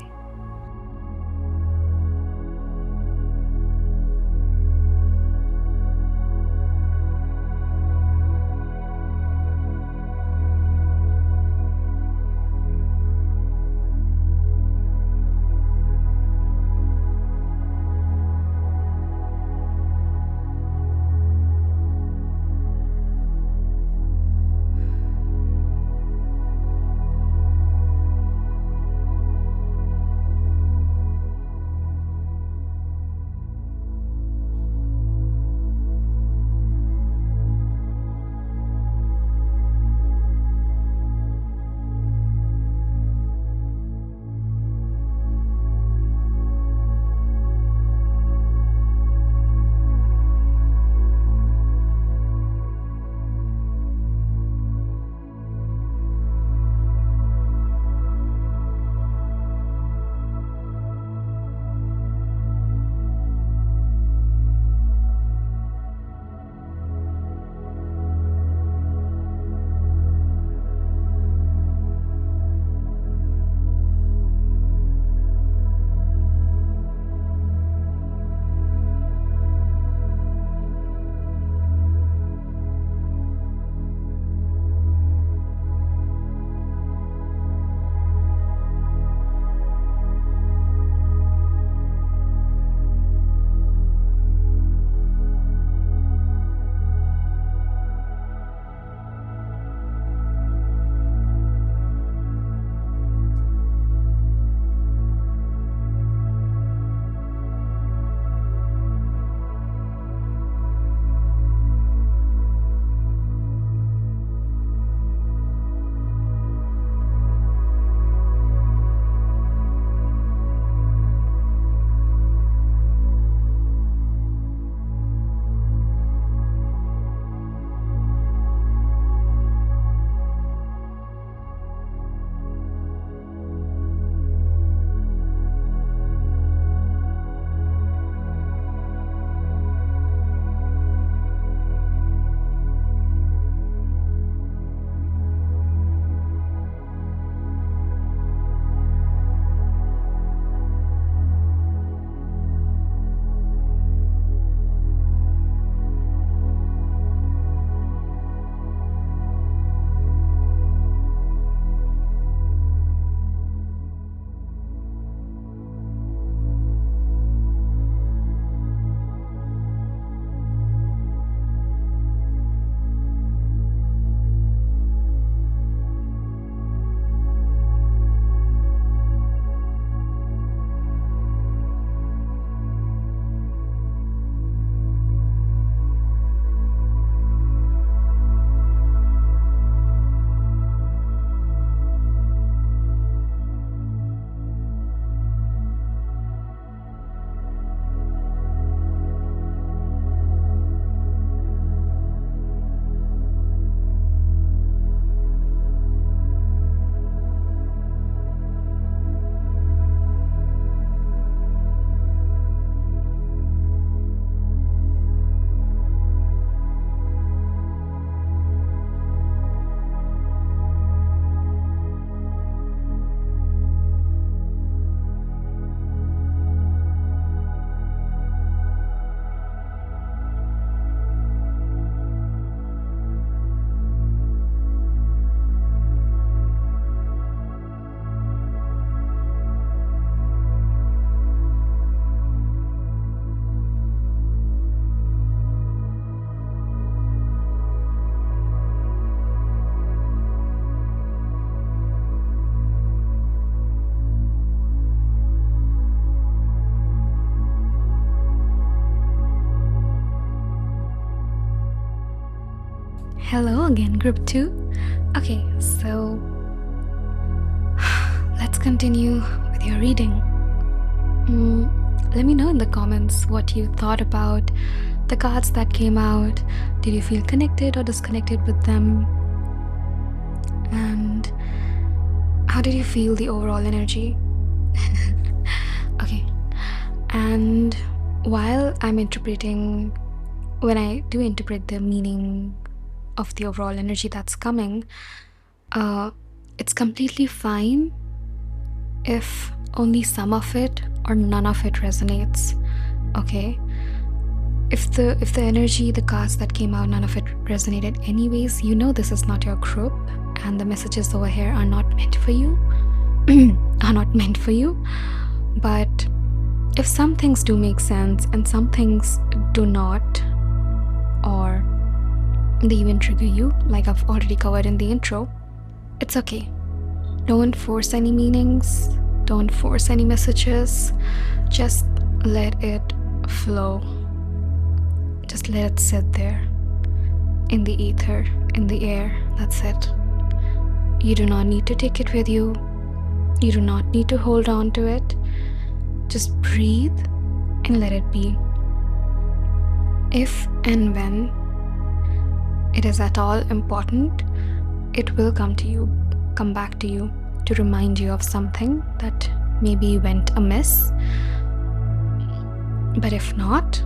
Hello again, group 2. Okay, so let's continue with your reading. Let me know in the comments what you thought about The cards that came out, did you feel connected or disconnected with them? And how did you feel the overall energy? Okay. And while I'm interpreting, when I do interpret the meaning of the overall energy that's coming, it's completely fine if only some of it or none of it resonates. Okay, if the energy, the cards that came out, none of it resonated anyways, you know this is not your group, and the messages over here are not meant for you. Are not meant for you. But if some things do make sense and some things do not, or they even trigger you, like I've already covered in the intro, it's okay. Don't force any meanings, don't force any messages, just let it flow. Just let it sit there in the ether, in the air. That's it. You do not need to take it with you. You do not need to hold on to it. Just breathe and let it be. If and when it is at all important, it will come back to you to remind you of something that maybe went amiss. But if not,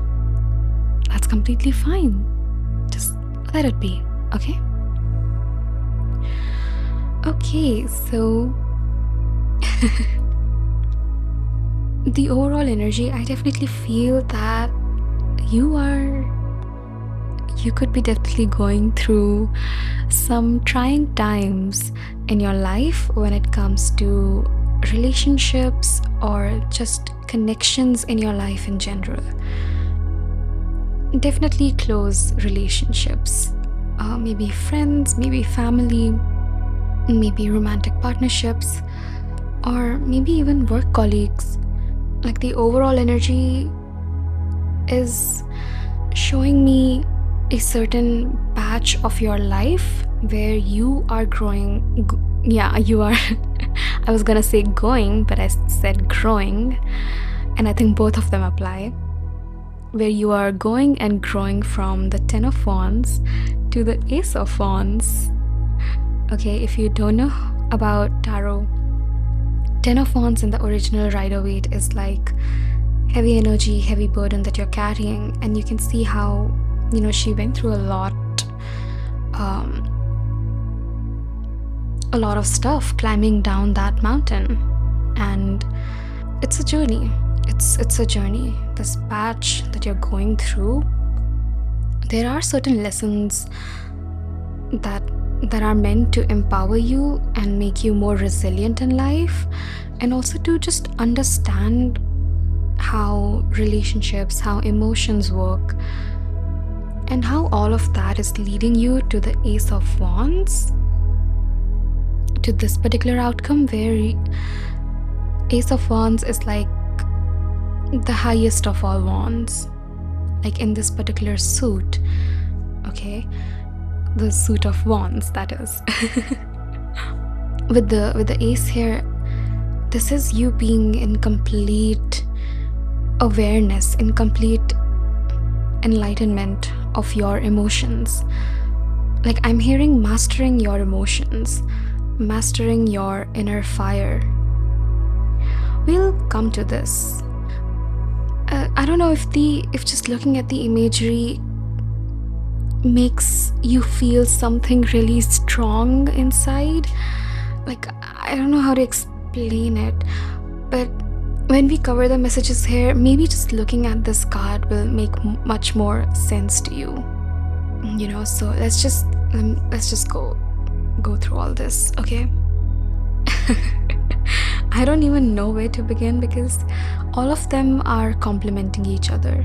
that's completely fine. Just let it be, okay? Okay, so the overall energy, I definitely feel that you could be definitely going through some trying times in your life when it comes to relationships or just connections in your life in general. Definitely close relationships, maybe friends, maybe family, maybe romantic partnerships, or maybe even work colleagues. Like the overall energy is showing me a certain patch of your life where you are growing. You are. I was gonna say going, but I said growing, and I think both of them apply. Where you are going and growing from the 10 of Wands to the Ace of Wands. Okay, if you don't know about tarot, 10 of Wands in the original Rider-Waite is like heavy energy, heavy burden that you're carrying, and you can see how, she went through a lot of stuff climbing down that mountain, and it's a journey. It's a journey. This patch that you're going through, there are certain lessons that are meant to empower you and make you more resilient in life, and also to just understand how relationships, how emotions work, and how all of that is leading you to the Ace of Wands, to this particular outcome where Ace of Wands is like the highest of all wands, like in this particular suit. Okay, the suit of wands, that is. with the ace here, this is you being in complete awareness, in complete enlightenment of your emotions. Like I'm hearing mastering your emotions, mastering your inner fire. We'll come to this. I don't know if just looking at the imagery makes you feel something really strong inside. Like, I don't know how to explain it, but when we cover the messages here, maybe just looking at this card will make much more sense to you. So let's just go through all this, okay? I don't even know where to begin because all of them are complementing each other.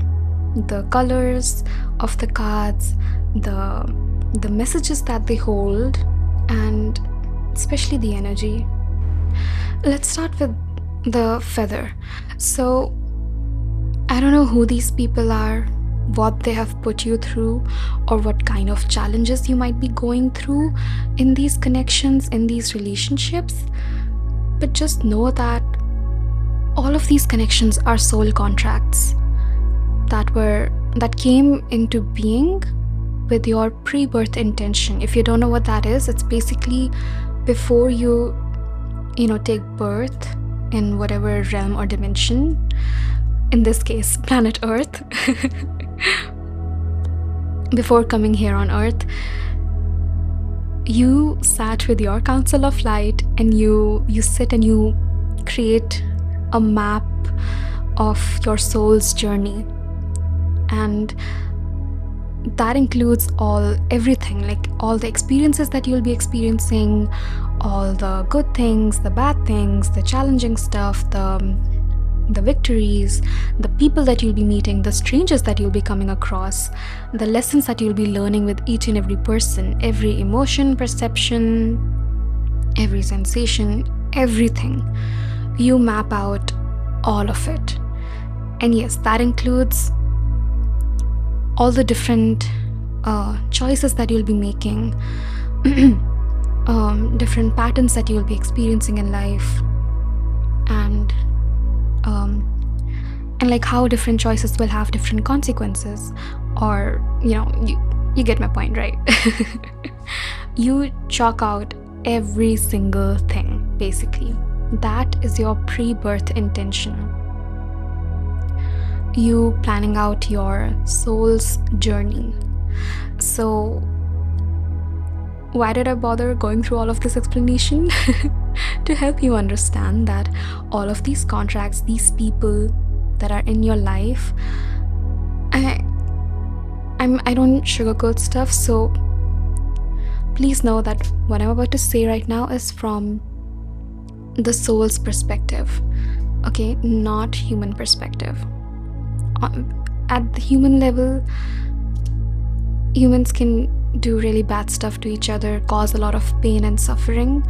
The colors of the cards, the messages that they hold, and especially the energy. Let's start with the feather. So I don't know who these people are, what they have put you through, or what kind of challenges you might be going through in these connections, in these relationships. But just know that all of these connections are soul contracts that were that came into being with your pre-birth intention. If you don't know what that is, it's basically before you take birth in whatever realm or dimension, in this case planet Earth. Before coming here on Earth, you sat with your council of light, and you sit and you create a map of your soul's journey. And that includes everything, like all the experiences that you'll be experiencing, all the good things, the bad things, the challenging stuff, the victories, the people that you'll be meeting, the strangers that you'll be coming across, the lessons that you'll be learning with each and every person, every emotion, perception, every sensation, everything. You map out all of it. And yes, that includes all the different choices that you'll be making, different patterns that you'll be experiencing in life, and like how different choices will have different consequences, or you get my point, right? You chalk out every single thing, basically. That is your pre-birth intention. You planning out your soul's journey. So why did I bother going through all of this explanation? To help you understand that all of these contracts, these people that are in your life, I don't sugarcoat stuff, so please know that what I'm about to say right now is from the soul's perspective, okay? Not human perspective. At the human level, humans can do really bad stuff to each other, cause a lot of pain and suffering.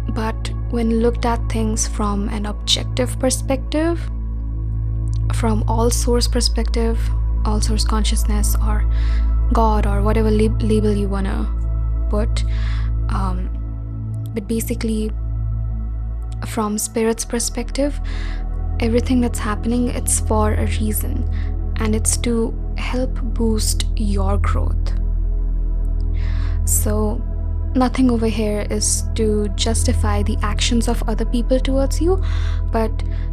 But when looked at things from an objective perspective, from all source perspective, all source consciousness, or God, or whatever label you wanna put, but basically from spirit's perspective, everything that's happening, it's for a reason, and it's to help boost your growth. So nothing over here is to justify the actions of other people towards you, but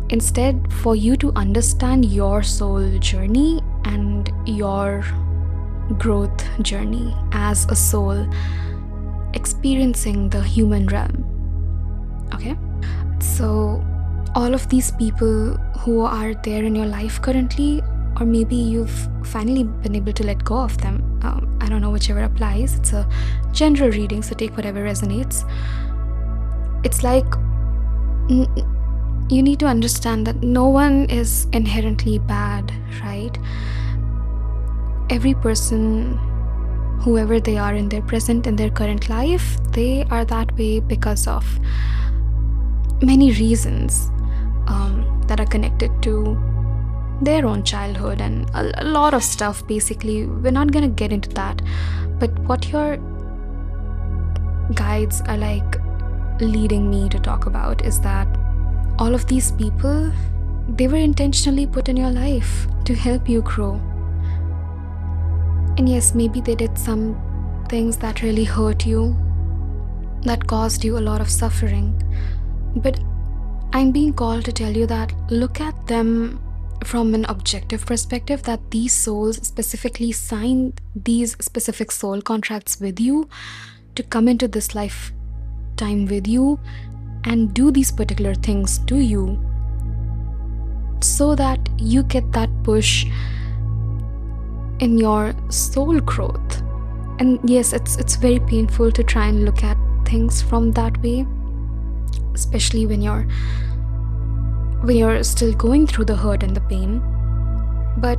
instead for you to understand your soul journey and your growth journey as a soul experiencing the human realm. Okay? So all of these people who are there in your life currently, or maybe you've finally been able to let go of them, I don't know, whichever applies. It's a general reading, so take whatever resonates. It's like you need to understand that no one is inherently bad, right? Every person, whoever they are in their present, in their current life, they are that way because of many reasons that are connected to their own childhood and a lot of stuff. Basically, we're not gonna get into that, but what your guides are like leading me to talk about is that all of these people, they were intentionally put in your life to help you grow. And yes, maybe they did some things that really hurt you, that caused you a lot of suffering, but I'm being called to tell you that look at them from an objective perspective, that these souls specifically signed these specific soul contracts with you to come into this lifetime with you and do these particular things to you, so that you get that push in your soul growth. And yes, it's very painful to try and look at things from that way, especially when you're still going through the hurt and the pain. But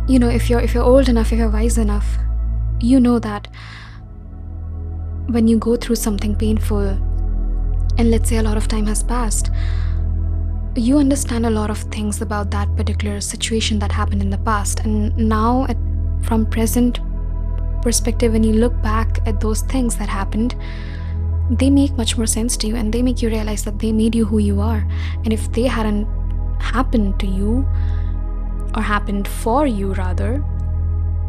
if you're old enough, if you're wise enough, you know that when you go through something painful, and let's say a lot of time has passed, you understand a lot of things about that particular situation that happened in the past, and now from present perspective, when you look back at those things that happened, they make much more sense to you, and they make you realize that they made you who you are. And if they hadn't happened to you, or happened for you rather,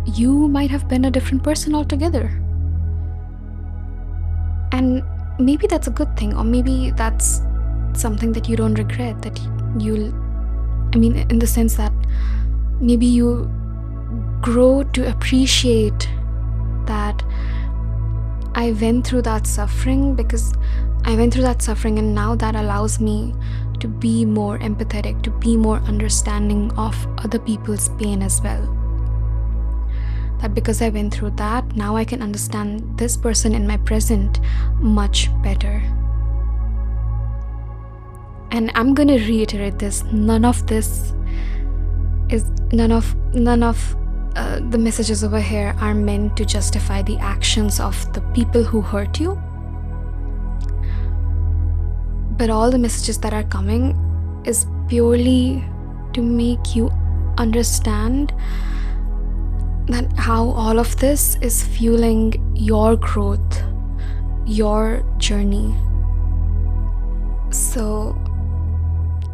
you might have been a different person altogether. And maybe that's a good thing, or maybe that's something that you don't regret, that in the sense that maybe you grow to appreciate that I went through that suffering, because I went through that suffering, and now that allows me to be more empathetic, to be more understanding of other people's pain as well. That because I went through that, now I can understand this person in my present much better. And I'm gonna reiterate this: none of the messages over here are meant to justify the actions of the people who hurt you. But all the messages that are coming is purely to make you understand that how all of this is fueling your growth, your journey. So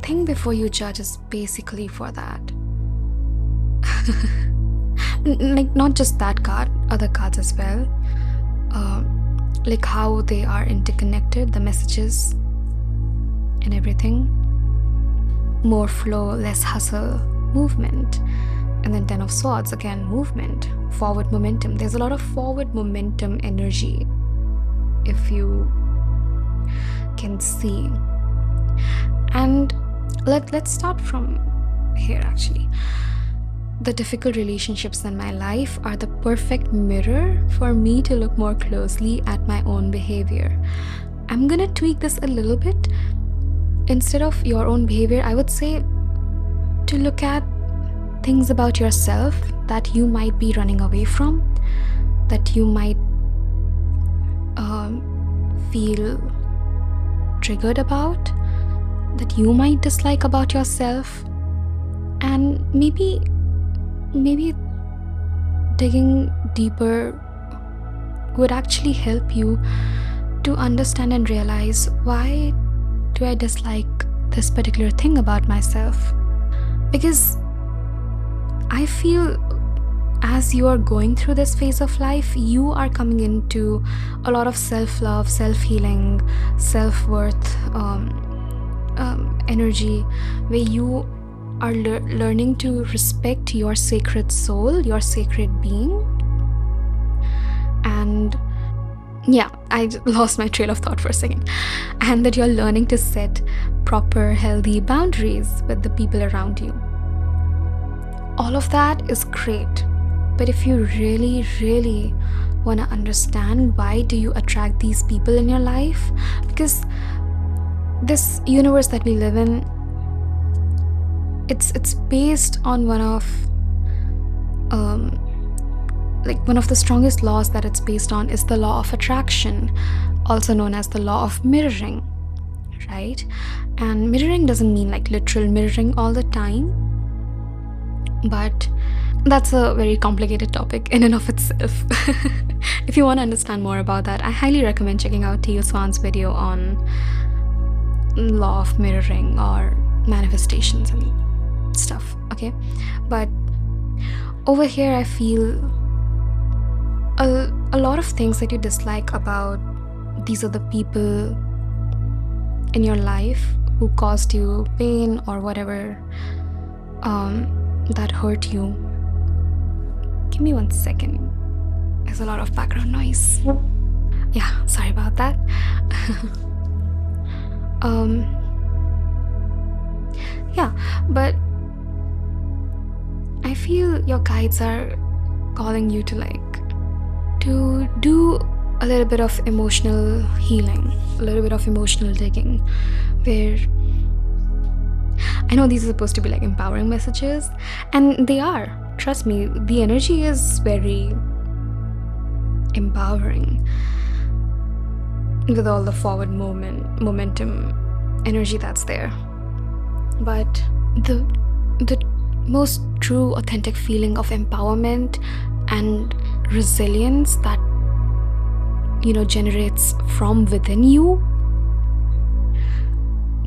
think before you judge is basically for that. Like, not just that card, other cards as well. Like how they are interconnected, the messages and everything. More flow, less hustle, movement. And then 10 of Swords, again, movement, forward momentum. There's a lot of forward momentum energy, if you can see. And let's start from here, actually. The difficult relationships in my life are the perfect mirror for me to look more closely at my own behavior. I'm gonna tweak this a little bit. Instead of your own behavior, I would say to look at things about yourself that you might be running away from, that you might feel triggered about, that you might dislike about yourself. And maybe digging deeper would actually help you to understand and realize, why do I dislike this particular thing about myself? Because I feel as you are going through this phase of life, you are coming into a lot of self-love, self-healing, self-worth energy, where you are learning to respect your sacred soul, your sacred being. And yeah, I lost my trail of thought for a second. And that you're learning to set proper, healthy boundaries with the people around you. All of that is great. But if you really, really want to understand why do you attract these people in your life, because this universe that we live in, it's based on one of the strongest laws that it's based on is the law of attraction, also known as the law of mirroring, right? And mirroring doesn't mean like literal mirroring all the time, but that's a very complicated topic in and of itself. If you want to understand more about that, I highly recommend checking out Teal Swan's video on law of mirroring or manifestations and stuff, okay? But over here, I feel a lot of things that you dislike about these are the people in your life who caused you pain or whatever, that hurt you. Give me 1 second. There's a lot of background noise. Yeah, sorry about that. Yeah, but I feel your guides are calling you to do a little bit of emotional healing, a little bit of emotional digging, where I know these are supposed to be like empowering messages, and they are. Trust me, the energy is very empowering with all the forward momentum energy that's there. But the most true, authentic feeling of empowerment and resilience that generates from within you,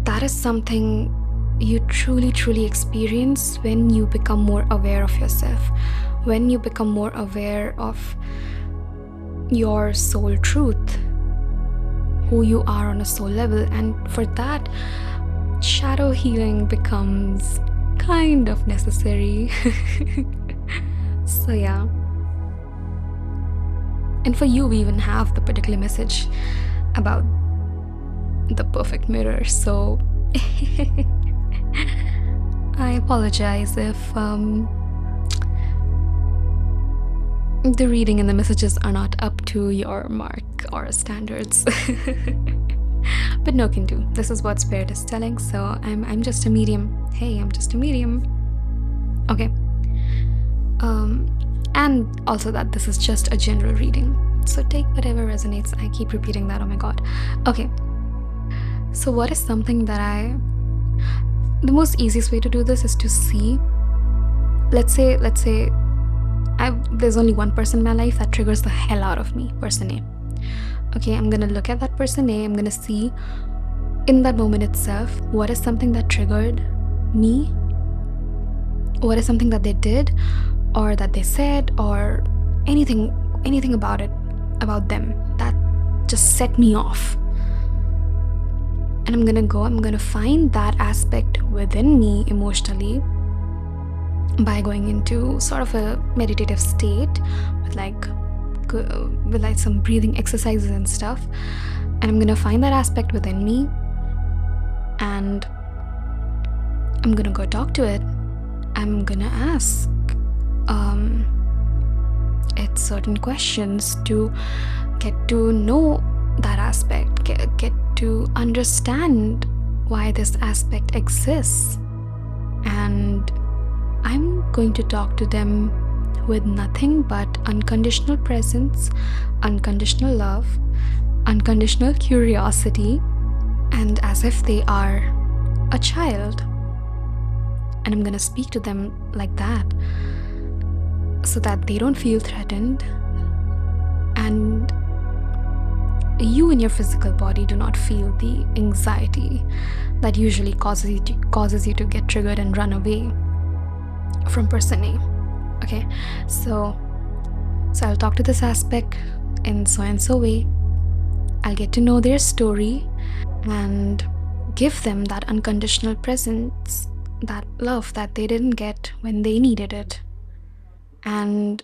that is something you truly experience when you become more aware of yourself, when you become more aware of your soul truth, who you are on a soul level. And for that, shadow healing becomes kind of necessary. So yeah. And for you, we even have the particular message about the perfect mirror. So I apologize if the reading and the messages are not up to your mark or standards. But no can do. This is what Spirit is telling, so I'm just a medium. Hey, I'm just a medium. Okay. And also that this is just a general reading. So take whatever resonates. I keep repeating that, oh my god. Okay. So what is something that the most easiest way to do this is to see, let's say there's only one person in my life that triggers the hell out of me, person A. Okay, I'm gonna look at that person A, I'm gonna see in that moment itself, what is something that triggered me? What is something that they did or that they said or anything about it, about them that just set me off? And I'm gonna find that aspect within me emotionally by going into sort of a meditative state with like some breathing exercises and stuff. And I'm gonna find that aspect within me and I'm gonna go talk to it. I'm gonna ask it certain questions to get to know that aspect, get to understand why this aspect exists. And I'm going to talk to them with nothing but unconditional presence, unconditional love, unconditional curiosity, and as if they are a child. And I'm gonna speak to them like that so that they don't feel threatened and you in your physical body do not feel the anxiety that usually causes you to get triggered and run away from person A. Okay, so I'll talk to this aspect in so and so way. I'll get to know their story and give them that unconditional presence, that love that they didn't get when they needed it. And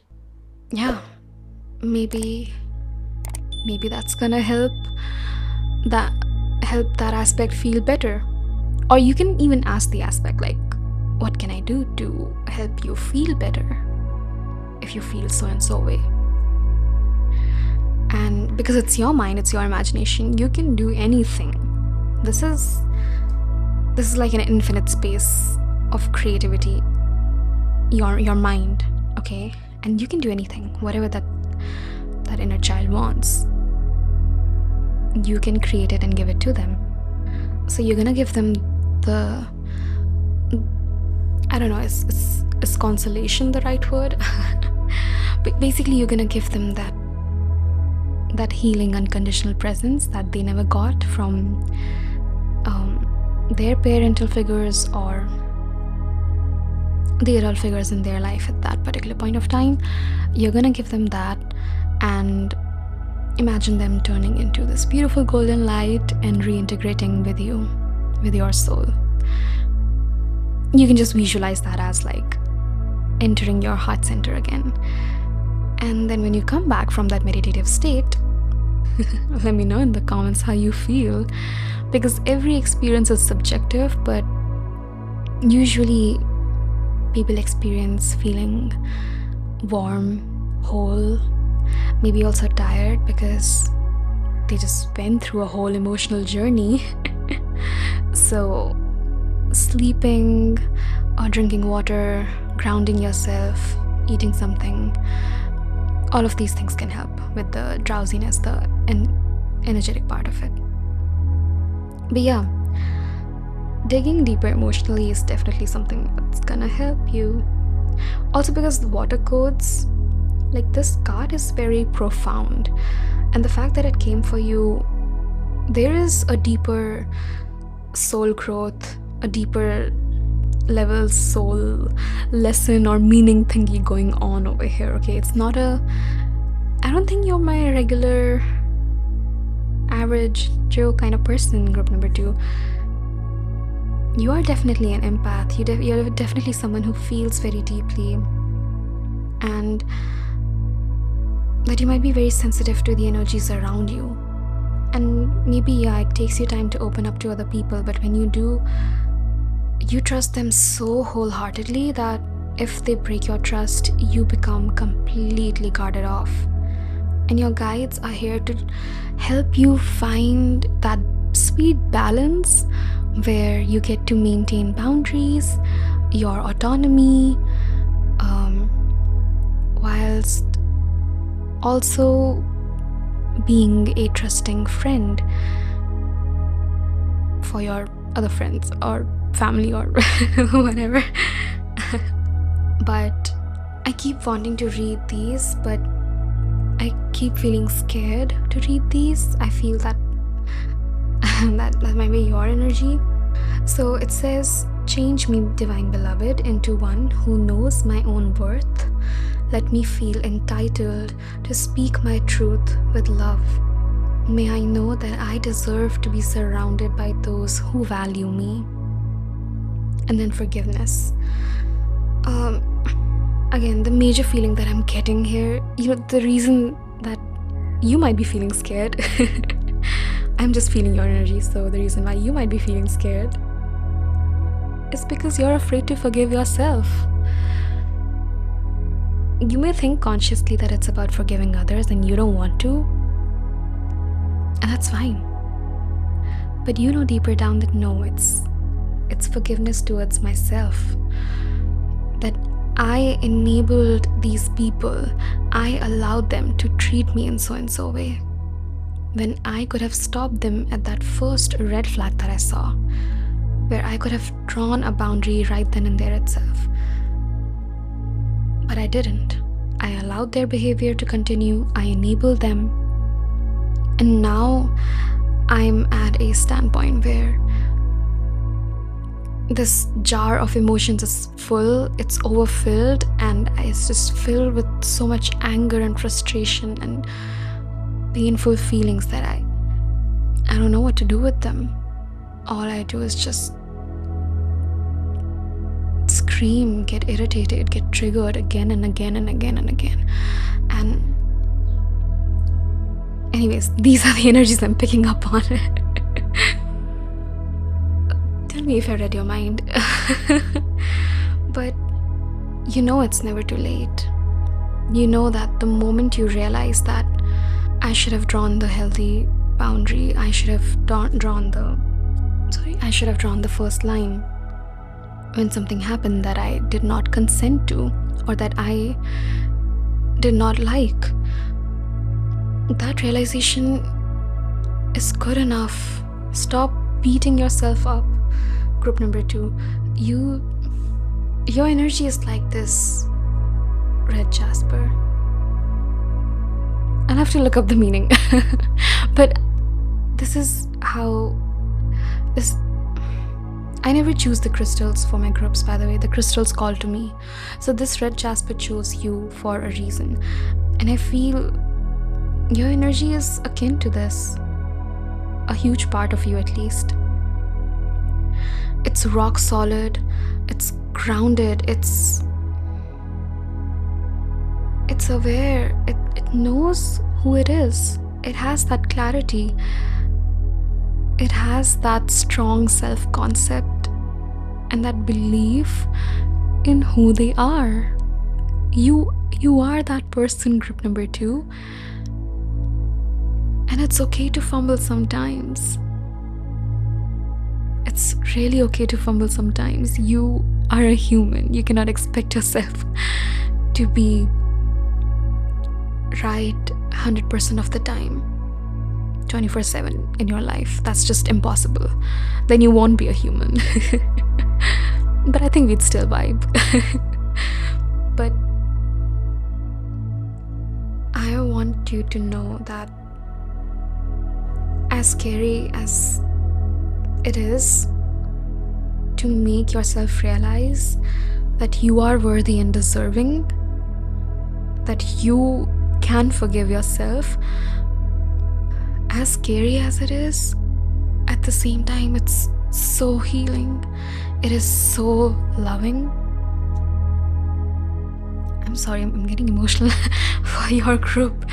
yeah, maybe that's gonna help that aspect feel better. Or you can even ask the aspect like, what can I do to help you feel better if you feel so and so way? And because it's your mind, it's your imagination, you can do anything. This is like an infinite space of creativity, your mind, okay? And you can do anything, whatever that inner child wants. You can create it and give it to them. So you're gonna give them the, I don't know, is consolation the right word? But basically you're gonna give them that healing unconditional presence that they never got from their parental figures or the adult figures in their life at that particular point of time. You're gonna give them that and imagine them turning into this beautiful golden light and reintegrating with you, with your soul. You can just visualize that as like entering your heart center again. And then when you come back from that meditative state, let me know in the comments how you feel, because every experience is subjective, but usually people experience feeling warm, whole, maybe also tired because they just went through a whole emotional journey. So sleeping or drinking water, grounding yourself, eating something, all of these things can help with the drowsiness, the energetic part of it. But yeah, digging deeper emotionally is definitely something that's gonna help you. Also because the water codes, like this card is very profound, and the fact that it came for you, there is a deeper soul growth a deeper level soul lesson or meaning thingy going on over here, okay? It's not I don't think you're my regular average Joe kind of person, group number 2. You are definitely an empath. You're definitely someone who feels very deeply, and that you might be very sensitive to the energies around you. And maybe, yeah, it takes you time to open up to other people, but when you do, you trust them so wholeheartedly that if they break your trust, you become completely guarded off. And your guides are here to help you find that sweet balance where you get to maintain boundaries, your autonomy, whilst also being a trusting friend for your other friends or family or whatever. But I keep wanting to read these, but I keep feeling scared to read these. I feel that that might be your energy. So it says, change me, divine beloved, into one who knows my own worth. Let me feel entitled to speak my truth with love. May I know that I deserve to be surrounded by those who value me. And then forgiveness. Again, the major feeling that I'm getting here, the reason that you might be feeling scared, I'm just feeling your energy, so the reason why you might be feeling scared is because you're afraid to forgive yourself. You may think consciously that it's about forgiving others and you don't want to, and that's fine. But you know deeper down that no, it's forgiveness towards myself. That I enabled these people, I allowed them to treat me in so and so way, when I could have stopped them at that first red flag that I saw, where I could have drawn a boundary right then and there itself. But I didn't. I allowed their behavior to continue, I enabled them, and now I'm at a standpoint where this jar of emotions is full, it's overfilled, and it's just filled with so much anger and frustration and painful feelings that I don't know what to do with them. All I do is just scream, get irritated, get triggered again and again and again and again. And anyways, these are the energies I'm picking up on. Tell me if I read your mind. But it's never too late. You know that the moment you realize that I should have drawn the healthy boundary, I should have drawn the first line when something happened that I did not consent to or that I did not like. That realization is good enough. Stop beating yourself up. Group number 2, your energy is like this red Jasper. I'll have to look up the meaning. But this is how this. I never choose the crystals for my groups, by the way. The crystals call to me. So this red Jasper chose you for a reason. And I feel your energy is akin to this. A huge part of you, at least. It's rock solid. It's grounded. It's aware. It knows who it is. It has that clarity. It has that strong self-concept and that belief in who they are. You are that person, group number 2. And it's okay to fumble sometimes. It's really okay to fumble sometimes. You are a human. You cannot expect yourself to be right 100% of the time, 24/7 in your life. That's just impossible. Then you won't be a human. But I think we'd still vibe. But I want you to know that as scary as it is to make yourself realize that you are worthy and deserving, that you can forgive yourself. As scary as it is, at the same time, it's so healing. It is so loving. I'm sorry, I'm getting emotional for your group.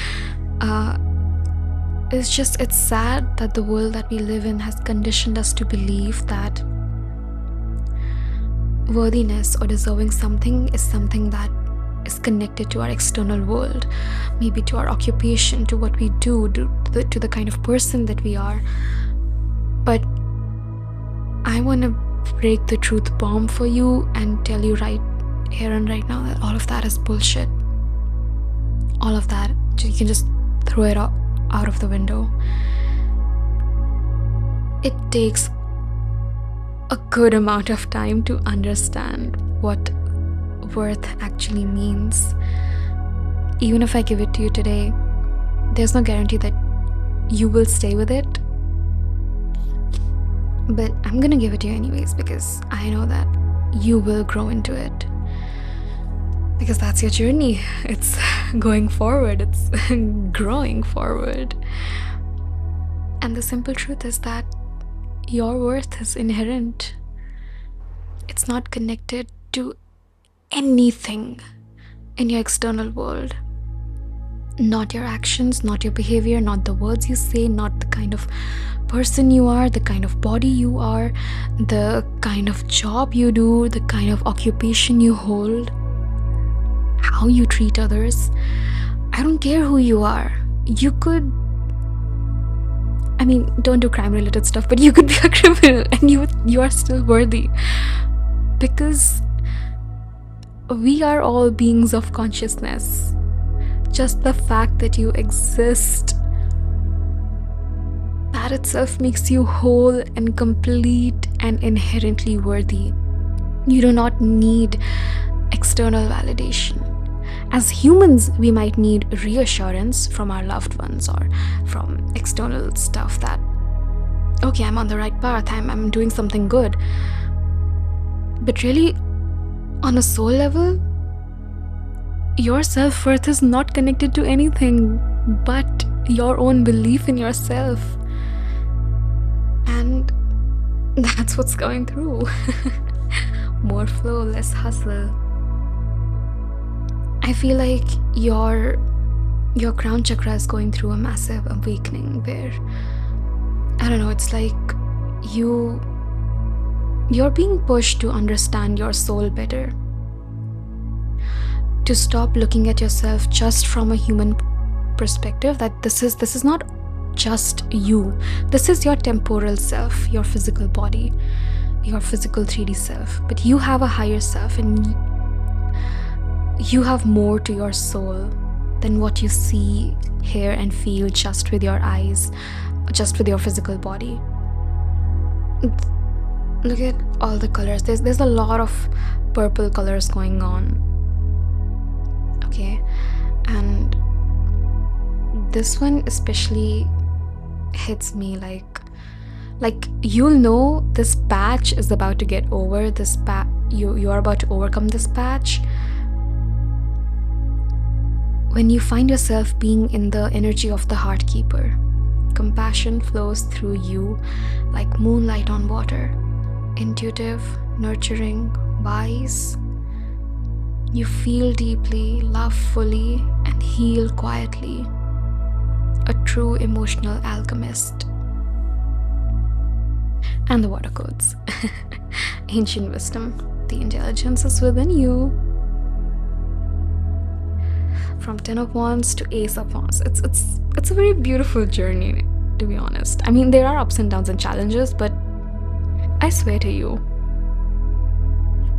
It's sad that the world that we live in has conditioned us to believe that worthiness or deserving something is something that is connected to our external world, maybe to our occupation, to what we do, to the kind of person that we are. But I want to break the truth bomb for you and tell you right here and right now that all of that is bullshit. All of that, you can just throw it out of the window. It takes a good amount of time to understand what worth actually means. Even if I give it to you today, there's no guarantee that you will stay with it. But I'm gonna give it to you anyways, because I know that you will grow into it. Because that's your journey. It's going forward, it's growing forward. And the simple truth is that your worth is inherent. It's not connected to anything in your external world. Not your actions, not your behavior, not the words you say, not the kind of person you are, the kind of body you are, the kind of job you do, the kind of occupation you hold, how you treat others. I don't care who you are. You could, don't do crime related stuff, but you could be a criminal and you are still worthy. Because we are all beings of consciousness. Just the fact that you exist, that itself makes you whole and complete and inherently worthy. You do not need external validation. As humans, we might need reassurance from our loved ones or from external stuff that, okay, I'm on the right path, I'm doing something good. But really, on a soul level, your self-worth is not connected to anything but your own belief in yourself. And that's what's going through. More flow, less hustle. I feel like your crown chakra is going through a massive awakening where, I don't know, it's like you're being pushed to understand your soul better. To stop looking at yourself just from a human perspective, that this is not just you. This is your temporal self, your physical body, your physical 3D self. But you have a higher self and you have more to your soul than what you see, hear and feel just with your eyes, just with your physical body. Look at all the colors. There's a lot of purple colors going on. Okay, and this one especially hits me like you'll know this patch is about to get over. You are about to overcome this patch when you find yourself being in the energy of the heart keeper. Compassion flows through you like moonlight on water, intuitive, nurturing, wise. You feel deeply, love fully, and heal quietly. A true emotional alchemist. And the water codes. Ancient wisdom. The intelligence is within you. From 10 of Wands to Ace of Wands. It's a very beautiful journey, to be honest. There are ups and downs and challenges, but I swear to you,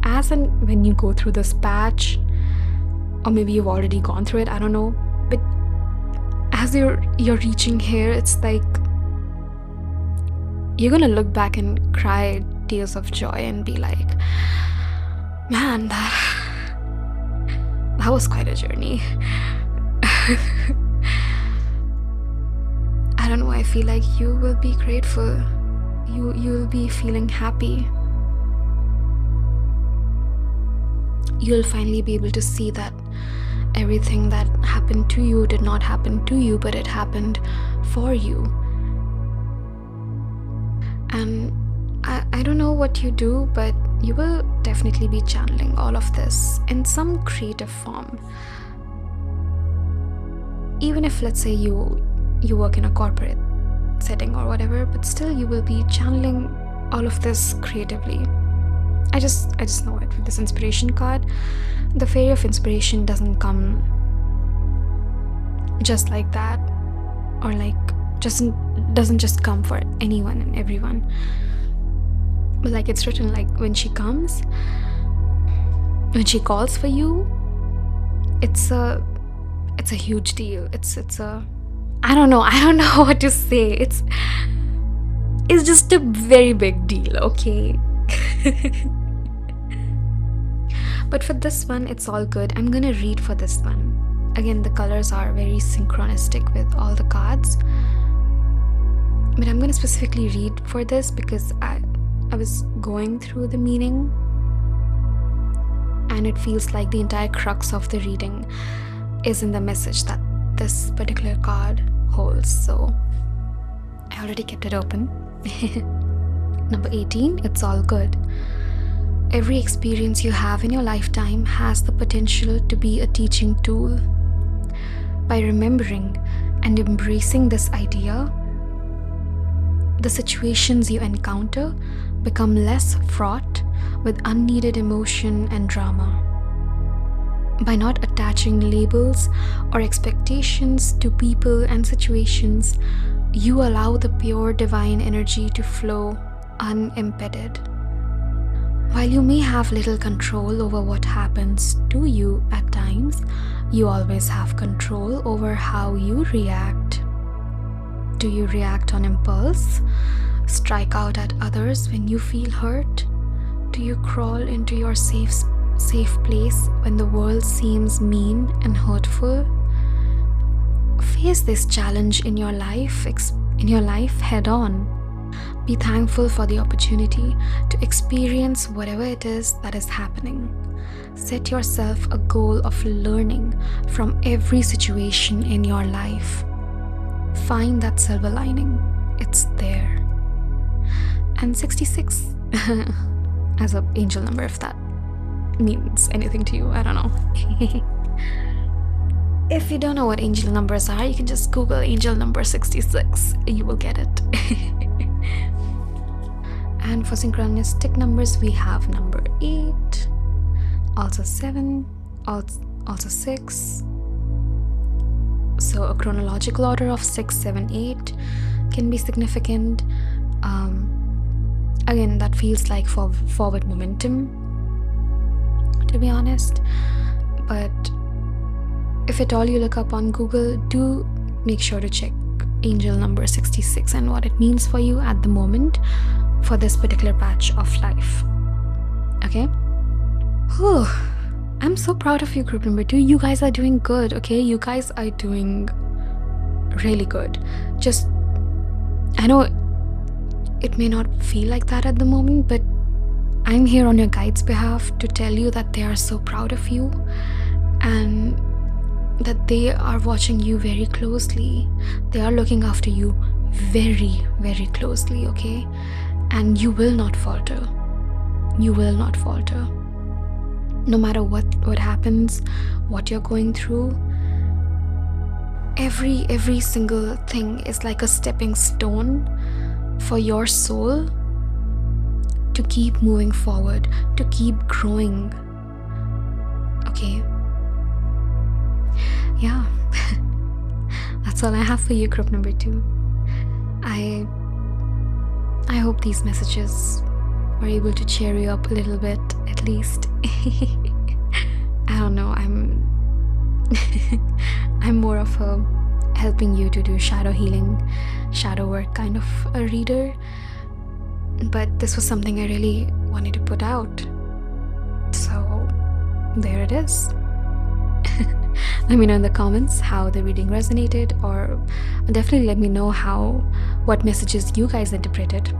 as and when you go through this patch, or maybe you've already gone through it, I don't know, but as you're reaching here, it's like you're gonna look back and cry tears of joy and be like, man, that was quite a journey. I don't know, I feel like you will be grateful. You'll be feeling happy. you'll finally be able to see that everything that happened to you did not happen to you, but it happened for you. And I don't know what you do, but you will definitely be channeling all of this in some creative form. Even if, let's say, you work in a corporate setting or whatever, but still you will be channeling all of this creatively. I just know it with this inspiration card. The fairy of inspiration doesn't come just like that, or like doesn't just come for anyone and everyone. But like it's written, like when she comes, when she calls for you, it's a huge deal. It's a I don't know what to say. It's just a very big deal, okay? But for this one, it's all good. I'm gonna read for this one. Again, the colors are very synchronistic with all the cards. But I'm gonna specifically read for this because I was going through the meaning, and it feels like the entire crux of the reading is in the message that this particular card holds. So I already kept it open. Number 18, it's all good. Every experience you have in your lifetime has the potential to be a teaching tool. By remembering and embracing this idea, the situations you encounter become less fraught with unneeded emotion and drama. By not attaching labels or expectations to people and situations, you allow the pure divine energy to flow unimpeded. While you may have little control over what happens to you at times, you always have control over how you react. Do you react on impulse? Strike out at others when you feel hurt? Do you crawl into your safe place when the world seems mean and hurtful? Face this challenge in your life head on. Be thankful for the opportunity to experience whatever it is that is happening. Set yourself a goal of learning from every situation in your life. Find that silver lining. It's there. And 66 as an angel number, if that means anything to you, I don't know. If you don't know what angel numbers are, you can just Google angel number 66. You will get it. And for synchronistic numbers, we have number 8, also 7, also 6. So a chronological order of 6, 7, 8 can be significant. Again, that feels like forward momentum, to be honest. But if at all you look up on Google, do make sure to check angel number 66 and what it means for you at the moment for this particular patch of life. Okay? Whew. I'm so proud of you, group number 2. You guys are doing good, okay? You guys are doing really good. Just, I know it may not feel like that at the moment, but I'm here on your guides' behalf to tell you that they are so proud of you and that they are watching you very closely. They are looking after you very, very closely, okay? And you will not falter. You will not falter. No matter what happens, what you're going through, every single thing is like a stepping stone for your soul to keep moving forward, to keep growing. Okay? Yeah. That's all I have for you, group number 2. I hope these messages were able to cheer you up a little bit, at least. I don't know, I'm more of a helping you to do shadow healing, shadow work kind of a reader. But this was something I really wanted to put out. So there it is. Let me know in the comments how the reading resonated, or definitely let me know what messages you guys interpreted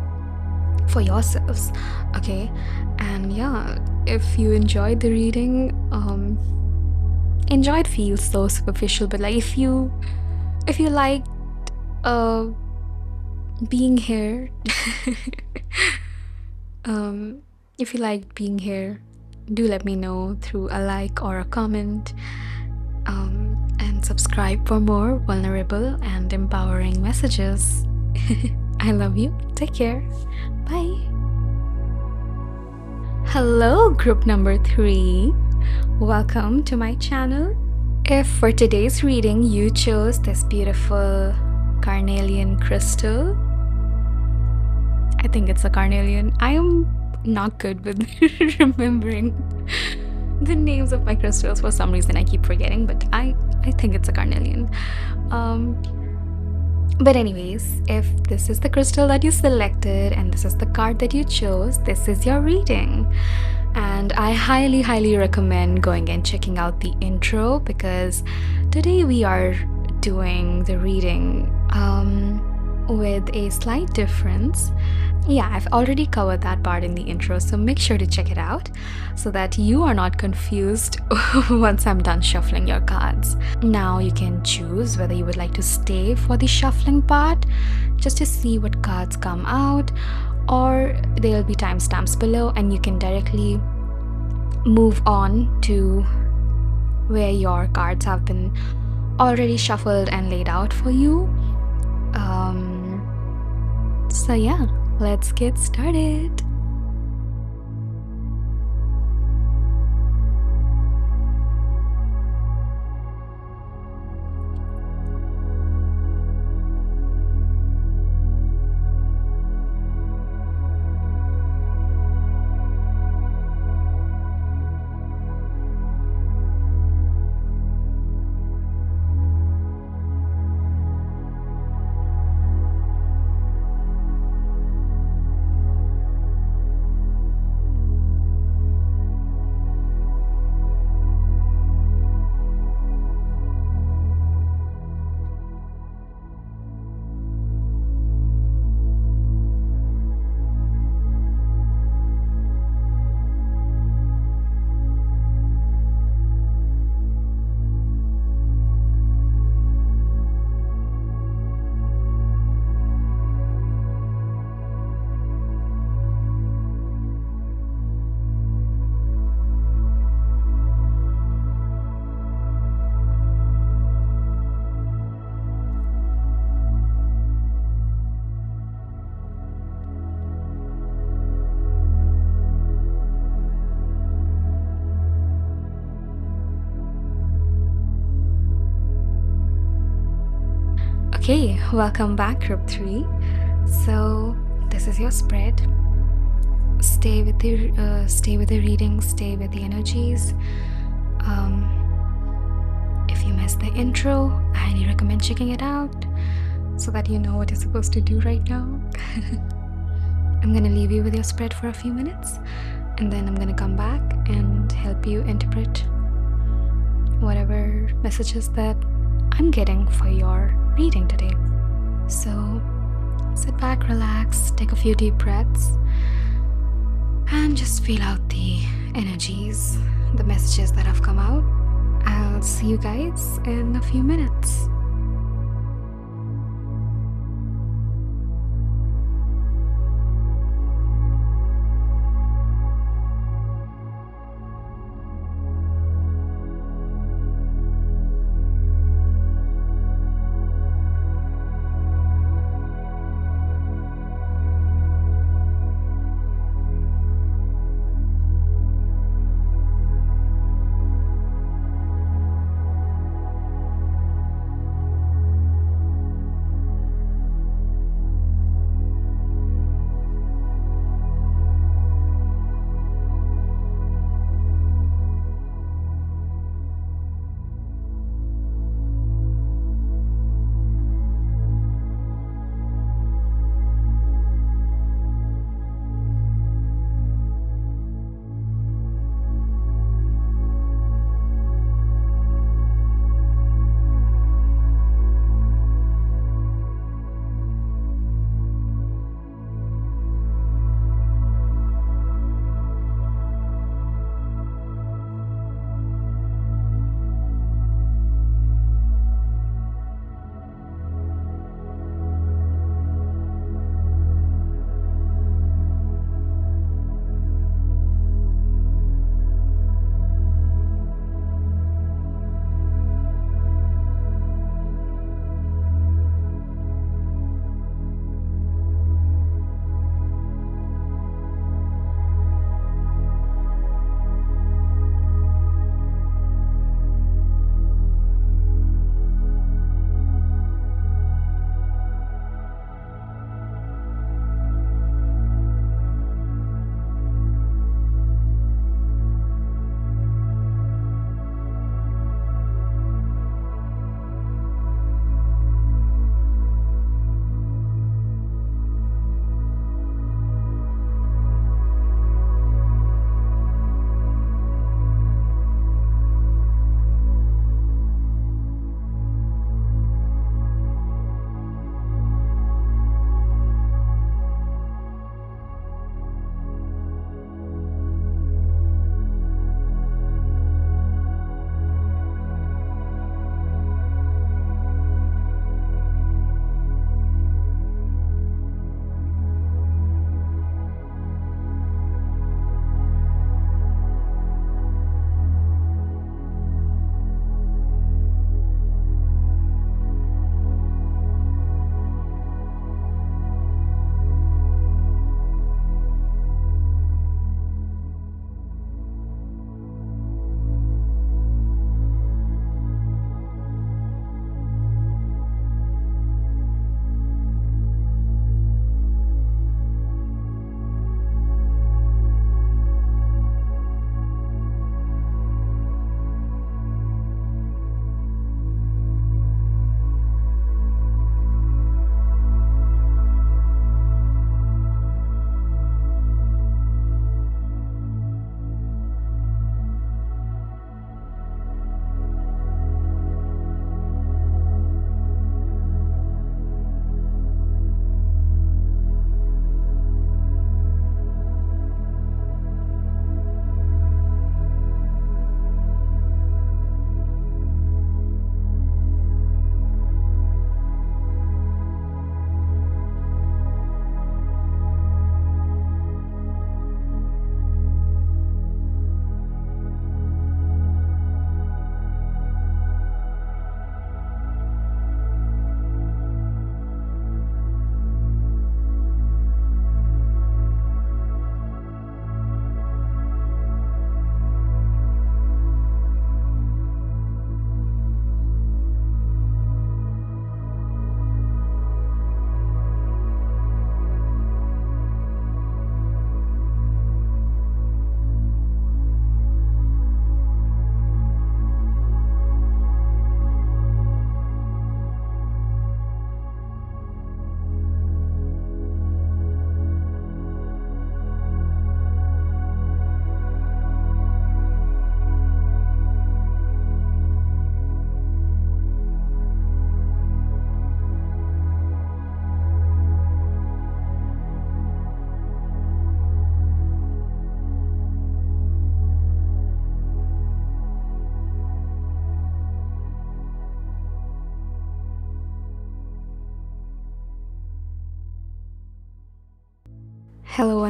for yourselves. Okay, and yeah, if you enjoyed the reading, enjoyed feels so superficial, but like if you like uh being here, um if you like being here, do let me know through a like or a comment, and subscribe for more vulnerable and empowering messages. I love you. Take care. Bye. Hello, group number 3. Welcome to my channel. If for today's reading you chose this beautiful carnelian crystal, I think it's a carnelian. I am not good with remembering the names of my crystals. For some reason I keep forgetting, but I think it's a carnelian. But anyways, if this is the crystal that you selected and this is the card that you chose, this is your reading. And I highly recommend going and checking out the intro, because today we are doing the reading with a slight difference. Yeah, I've already covered that part in the intro, so make sure to check it out so that you are not confused once I'm done shuffling your cards. Now you can choose whether you would like to stay for the shuffling part just to see what cards come out, or there'll be timestamps below and you can directly move on to where your cards have been already shuffled and laid out for you. So yeah, let's get started. Okay, welcome back, group 3. So this is your spread. Stay with the reading, stay with the energies. If you missed the intro, I highly recommend checking it out so that you know what you're supposed to do right now. I'm gonna leave you with your spread for a few minutes, and then I'm gonna come back and help you interpret whatever messages that I'm getting for your reading today. So sit back, relax, take a few deep breaths, and just feel out the energies, the messages that have come out. I'll see you guys in a few minutes.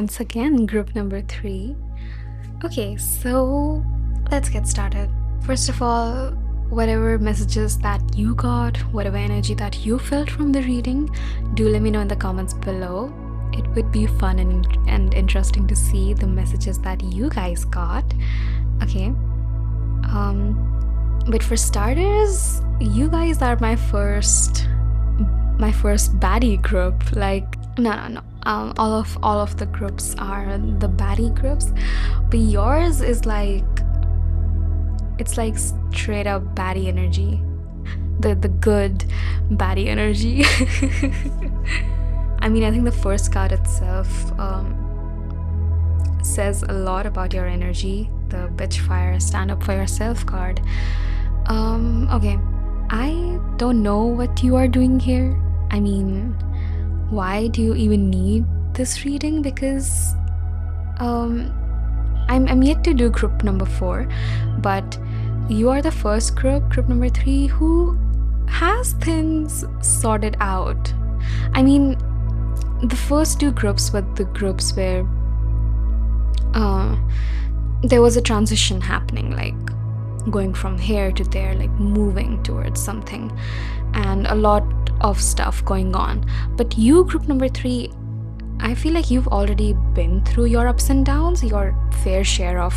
once again, group number 3. Okay, so let's get started. First of all, whatever messages that you got, whatever energy that you felt from the reading, do let me know in the comments below. It would be fun and interesting to see the messages that you guys got. Okay. But for starters, you guys are my first baddie group. Like, no. All of the groups are the baddie groups, but yours is like, it's like straight up baddie energy, the good baddie energy. I mean, I think the first card itself says a lot about your energy. The bitch fire, stand up for yourself card. Okay, I don't know what you are doing here. I mean, why do you even need this reading? Because I'm yet to do group number 4, but you are the first group number 3, who has things sorted out. I mean, the first 2 groups were the groups where there was a transition happening, like going from here to there, like moving towards something, and a lot of stuff going on. But you, group number 3, I feel like you've already been through your ups and downs, your fair share of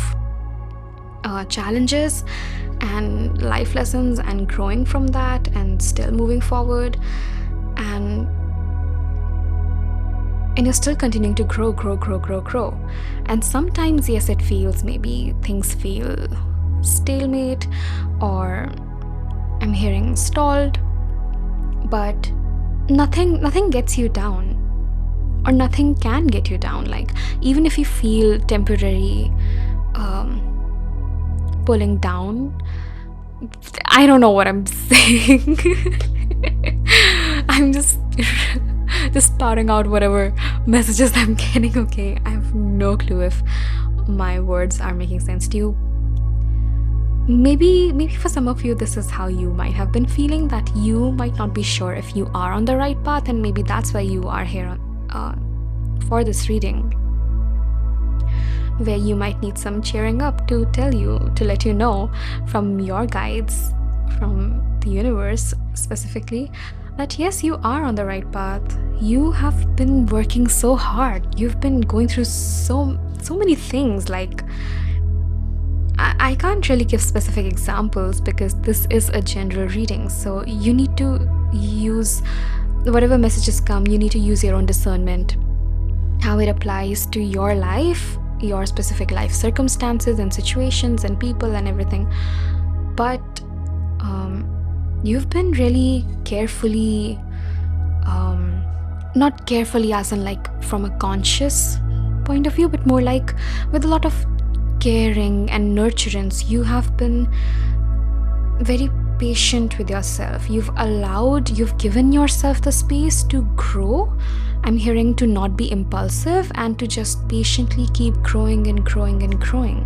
challenges and life lessons, and growing from that and still moving forward, and you're still continuing to grow. And sometimes, yes, it feels, maybe things feel stalemate, or I'm hearing stalled, but nothing gets you down, or nothing can get you down. Like, even if you feel temporary pulling down, I don't know what I'm saying. I'm just spouting out whatever messages I'm getting. Okay, I have no clue if my words are making sense to you. Maybe for some of you, this is how you might have been feeling, that you might not be sure if you are on the right path, and maybe that's why you are here for this reading, where you might need some cheering up to let you know from your guides, from the universe specifically, that yes, you are on the right path. You have been working so hard. You've been going through so many things. Like, I can't really give specific examples because this is a general reading. So you need to use whatever messages come, you need to use your own discernment, how it applies to your life, your specific life circumstances and situations and people and everything. But you've been really carefully, not carefully as in like from a conscious point of view, but more like with a lot of caring and nurturance, you have been very patient with yourself. You've given yourself the space to grow. I'm hearing to not be impulsive and to just patiently keep growing and growing and growing.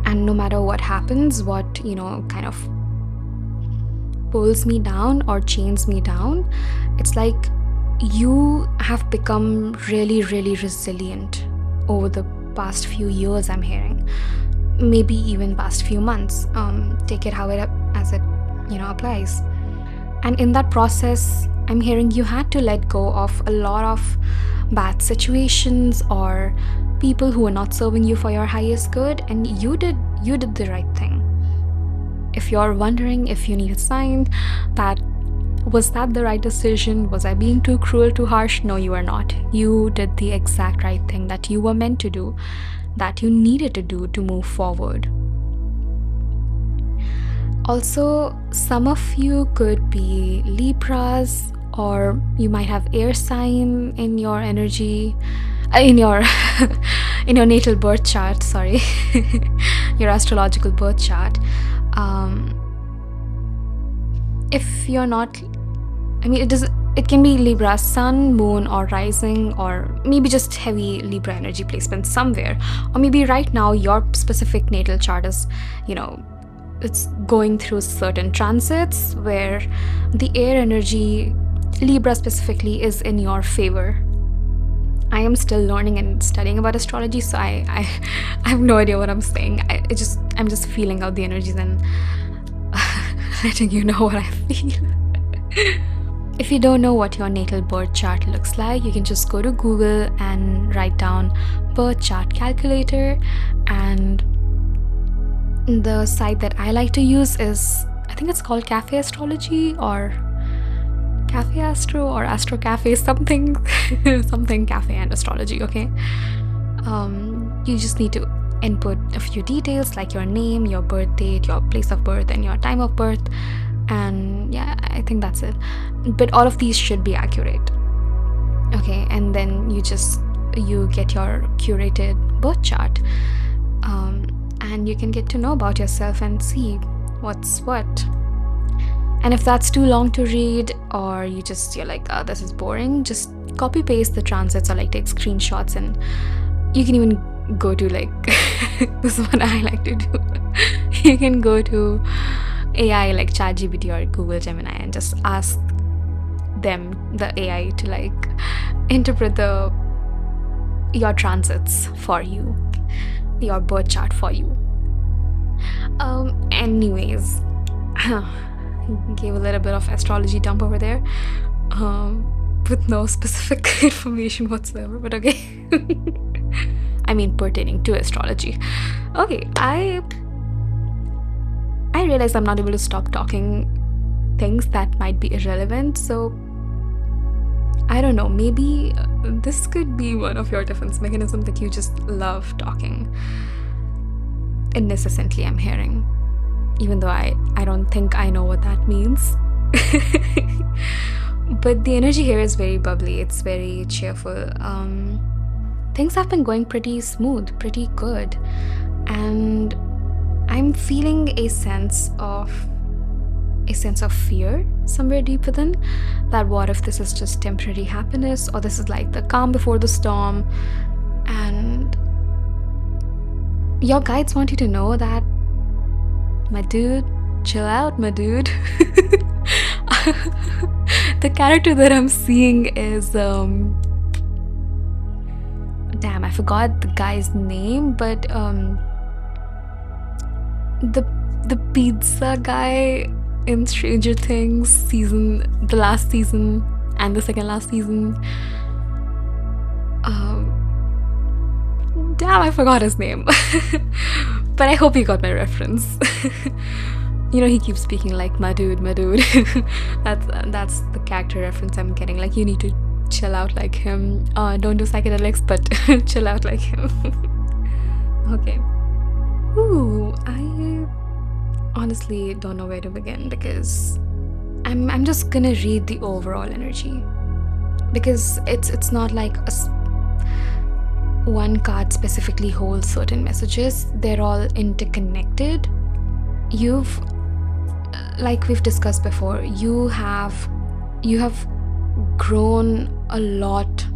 And no matter what happens, what, kind of pulls me down or chains me down, it's like you have become really, really resilient over the past few years, I'm hearing. Maybe even past few months. Take it as it applies. And in that process, I'm hearing you had to let go of a lot of bad situations or people who were not serving you for your highest good, and you did the right thing. If you're wondering, if you need a sign that was that the right decision, was I being too cruel, too harsh? No, you are not. You did the exact right thing that you were meant to do, that you needed to do to move forward. Also, some of you could be Libras, or you might have air sign in your energy, in your natal birth chart, sorry, your astrological birth chart. If you're not, it can be Libra sun, moon, or rising, or maybe just heavy Libra energy placement somewhere. Or maybe right now your specific natal chart is, it's going through certain transits where the air energy, Libra specifically, is in your favor. I am still learning and studying about astrology, so I have no idea what I'm saying. I'm just feeling out the energies and letting you know what I feel. If you don't know what your natal birth chart looks like, you can just go to Google and write down birth chart calculator. And the site that I like to use is, I think it's called Cafe Astrology or Cafe Astro or Astro Cafe, something, something cafe and astrology, okay? You just need to input a few details like your name, your birth date, your place of birth, and your time of birth. And yeah, I think that's it. But all of these should be accurate. Okay, and then you get your curated birth chart. And you can get to know about yourself and see what's what. And if that's too long to read, or you're like, oh, this is boring, just copy paste the transits or like take screenshots, and you can even go to like this is what I like to do. You can go to AI like ChatGPT or Google Gemini and just ask them, the AI, to like interpret your transits for you, your birth chart for you. Anyways, gave a little bit of astrology dump over there, with no specific information whatsoever, but okay. I mean, pertaining to astrology. Okay, I realize I'm not able to stop talking things that might be irrelevant, so I don't know, maybe this could be one of your defense mechanisms, that you just love talking incessantly, I'm hearing, even though I don't think I know what that means. But the energy here is very bubbly, it's very cheerful. Things have been going pretty smooth, pretty good, and I'm feeling a sense of fear somewhere deep within, that what if this is just temporary happiness, or this is like the calm before the storm. And your guides want you to know that, my dude, chill out, my dude. The character that I'm seeing is damn, I forgot the guy's name, but the pizza guy in Stranger Things the last season and the second last season. Damn, I forgot his name. But I hope you got my reference. You know, he keeps speaking like, my dude, my dude. That's the character reference I'm getting. Like, you need to chill out like him. Don't do psychedelics, but chill out like him. Okay. Ooh, I honestly don't know where to begin, because I'm just gonna read the overall energy, because it's not like one card specifically holds certain messages. They're all interconnected. Like we've discussed before, you have grown a lot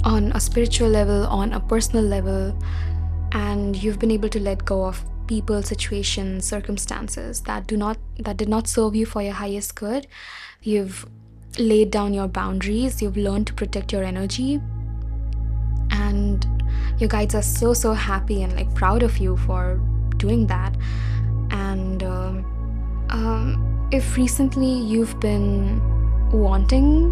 on a spiritual level, on a personal level, and you've been able to let go of people, situations, circumstances that did not serve you for your highest good. You've laid down your boundaries, you've learned to protect your energy, and your guides are so happy and like proud of you for doing that. And if recently you've been wanting,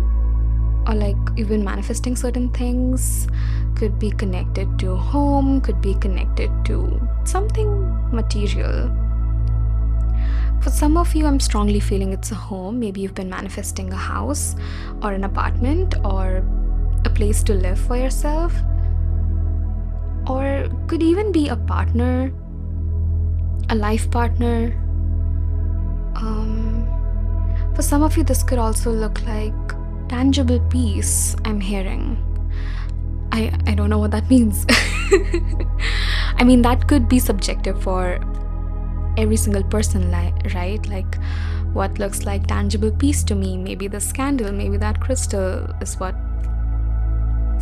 or like you've been manifesting certain things, could be connected to home, could be connected to something material. For some of you, I'm strongly feeling it's a home. Maybe you've been manifesting a house or an apartment or a place to live for yourself, or could even be a partner, a life partner. For some of you, this could also look like tangible peace, I'm hearing. I don't know what that means. I mean, that could be subjective for every single person, right? Like, what looks like tangible peace to me? Maybe this candle, maybe that crystal is what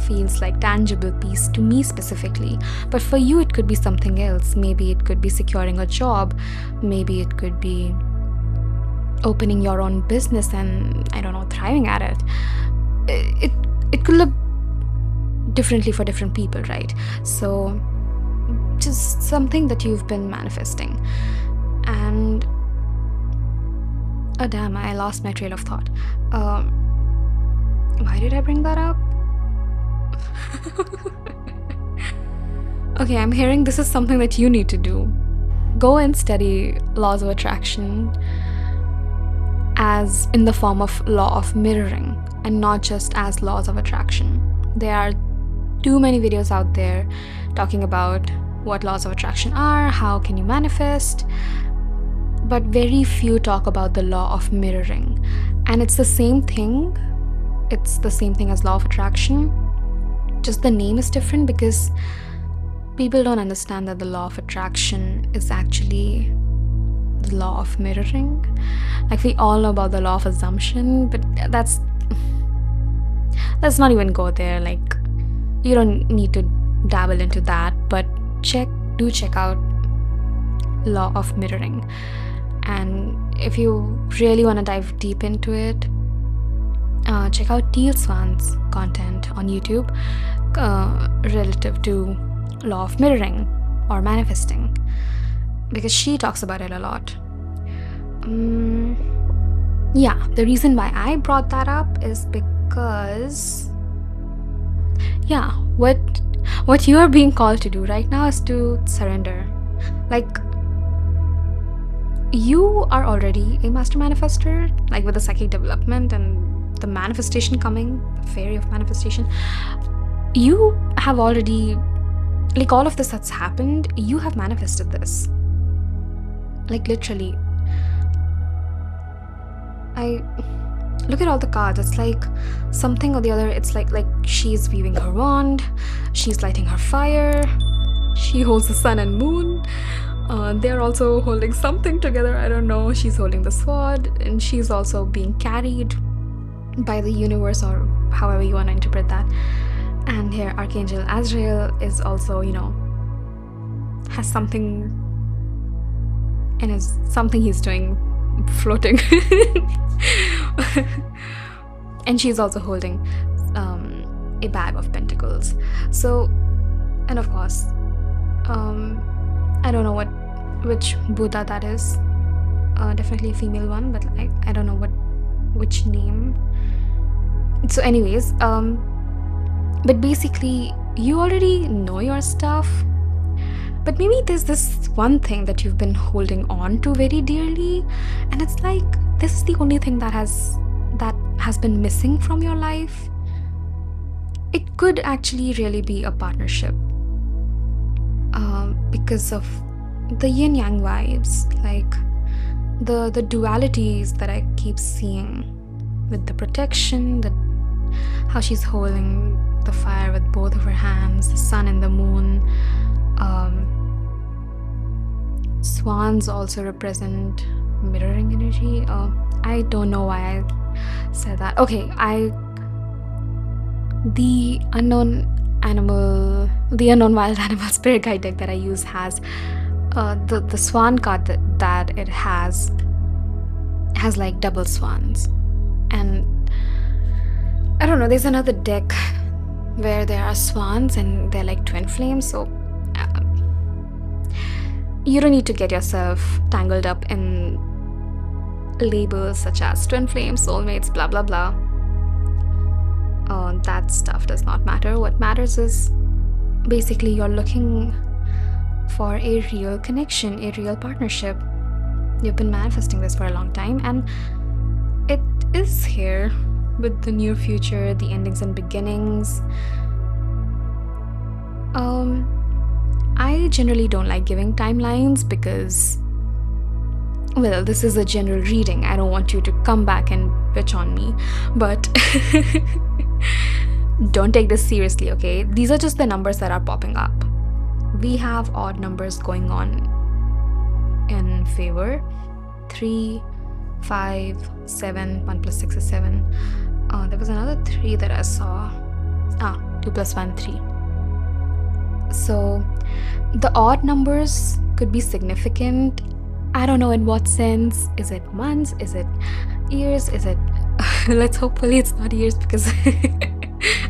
feels like tangible peace to me specifically. But for you, it could be something else. Maybe it could be securing a job. Maybe it could be opening your own business and, I don't know, thriving at it. It could look differently for different people, right? So just something that you've been manifesting. And oh damn, I lost my trail of thought. Why did I bring that up? Okay, I'm hearing this is something that you need to do. Go and study laws of attraction as in the form of law of mirroring and not just as laws of attraction. There are too many videos out there talking about what laws of attraction are, how can you manifest, but very few talk about the law of mirroring. And it's the same thing. It's the same thing as law of attraction. Just the name is different because people don't understand that the law of attraction is actually the law of mirroring. Like, we all know about the law of assumption, but let's not even go there. Like, you don't need to dabble into that, but check out law of mirroring. And if you really want to dive deep into it, check out Teal Swan's content on YouTube relative to law of mirroring or manifesting, because she talks about it a lot. Yeah, the reason why I brought that up is because, yeah, what you are being called to do right now is to surrender. Like, you are already a master manifester, like with the psychic development and the manifestation coming, the fairy of manifestation. You have already, like, all of this that's happened, you have manifested this. Like, literally. I look at all the cards. It's like something or the other. It's like she's weaving her wand, she's lighting her fire, she holds the sun and moon. They're also holding something together. I don't know. She's holding the sword, and she's also being carried by the universe, or however you want to interpret that. And here, Archangel Azrael is also, has something, and is something he's doing floating. And she's also holding a bag of pentacles. So, and of course, I don't know which Buddha that is. Definitely a female one, but I don't know which name. So anyways, but basically you already know your stuff, but maybe there's this one thing that you've been holding on to very dearly, and it's like this is the only thing that has been missing from your life. It could actually really be a partnership, because of the yin yang vibes, like the dualities that I keep seeing with the protection, how she's holding the fire with both of her hands, the sun and the moon. Swans also represent mirroring energy. I don't know why I said that. Okay, the unknown wild animal spirit guide deck that I use has the swan card that it has like double swans. And I don't know, there's another deck where there are swans and they're like twin flames. So you don't need to get yourself tangled up in labels such as twin flames, soulmates, blah blah blah. That stuff does not matter. What matters is basically you're looking for a real connection, a real partnership. You've been manifesting this for a long time, and it is here with the near future, the endings and beginnings. I generally don't like giving timelines because, well, this is a general reading. I don't want you to come back and bitch on me, but don't take this seriously, okay? These are just the numbers that are popping up. We have odd numbers going on in favor. 3, 5, 7, 1 plus 6 is 7. There was another 3 that I saw. 2 plus 1, 3. So the odd numbers could be significant. I don't know in what sense. Is it months? Is it years? Is it let's hopefully it's not years, because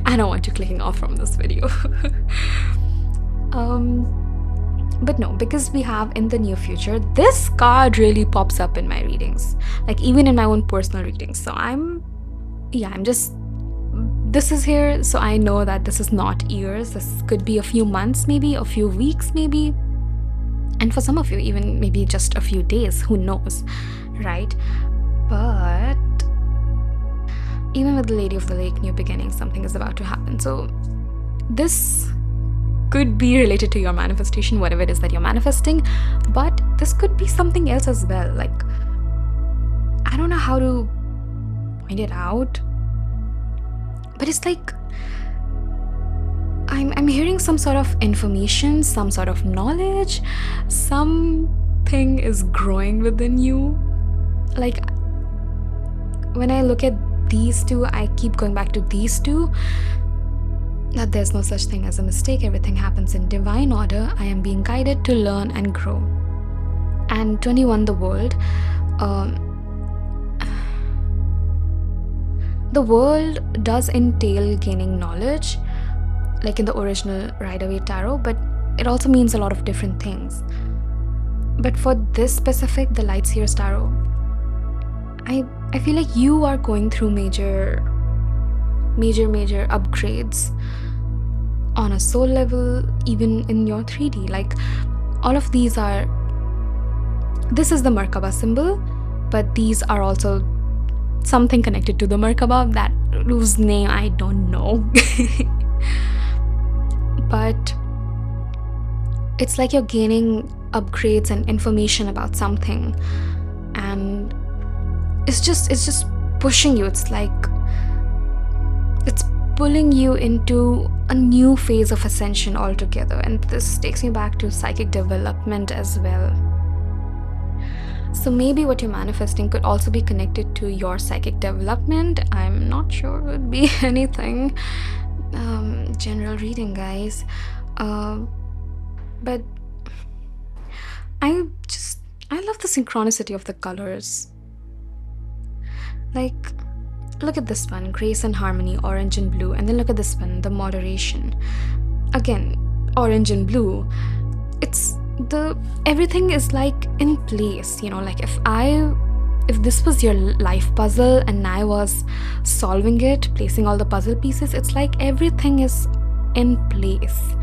I don't want you clicking off from this video. But no, because we have in the near future, this card really pops up in my readings, like even in my own personal readings. So I'm just, this is here, so I know that this is not years. This could be a few months, maybe a few weeks, maybe, and for some of you, even maybe just a few days. Who knows, right? But even with the Lady of the Lake, new beginning, something is about to happen. So this could be related to your manifestation, whatever it is that you're manifesting, but this could be something else as well. Like, I don't know how to point it out, but it's like I'm hearing some sort of information, some sort of knowledge, something is growing within you. Like, when I look at these two, I keep going back to these two, that there's no such thing as a mistake. Everything happens in divine order. I am being guided to learn and grow. And 21, the world. The world does entail gaining knowledge, like in the original Rider-Waite Tarot, but it also means a lot of different things. But for this specific, the Light Seer's Tarot, I feel like you are going through major upgrades on a soul level, even in your 3D. Like, all of these are, this is the Merkaba symbol, but these are also something connected to the Merkaba, that whose name I don't know. But it's like you're gaining upgrades and information about something, and it's just pushing you. It's like it's pulling you into a new phase of ascension altogether. And this takes me back to psychic development as well. So maybe what you're manifesting could also be connected to your psychic development. I'm not sure it would be anything. General reading, guys. But I love the synchronicity of the colors. Like, look at this one, grace and harmony, orange and blue, and then look at this one, the moderation. Again, orange and blue. It's everything is like in place, you know. Like, if this was your life puzzle and I was solving it, placing all the puzzle pieces, it's like everything is in place.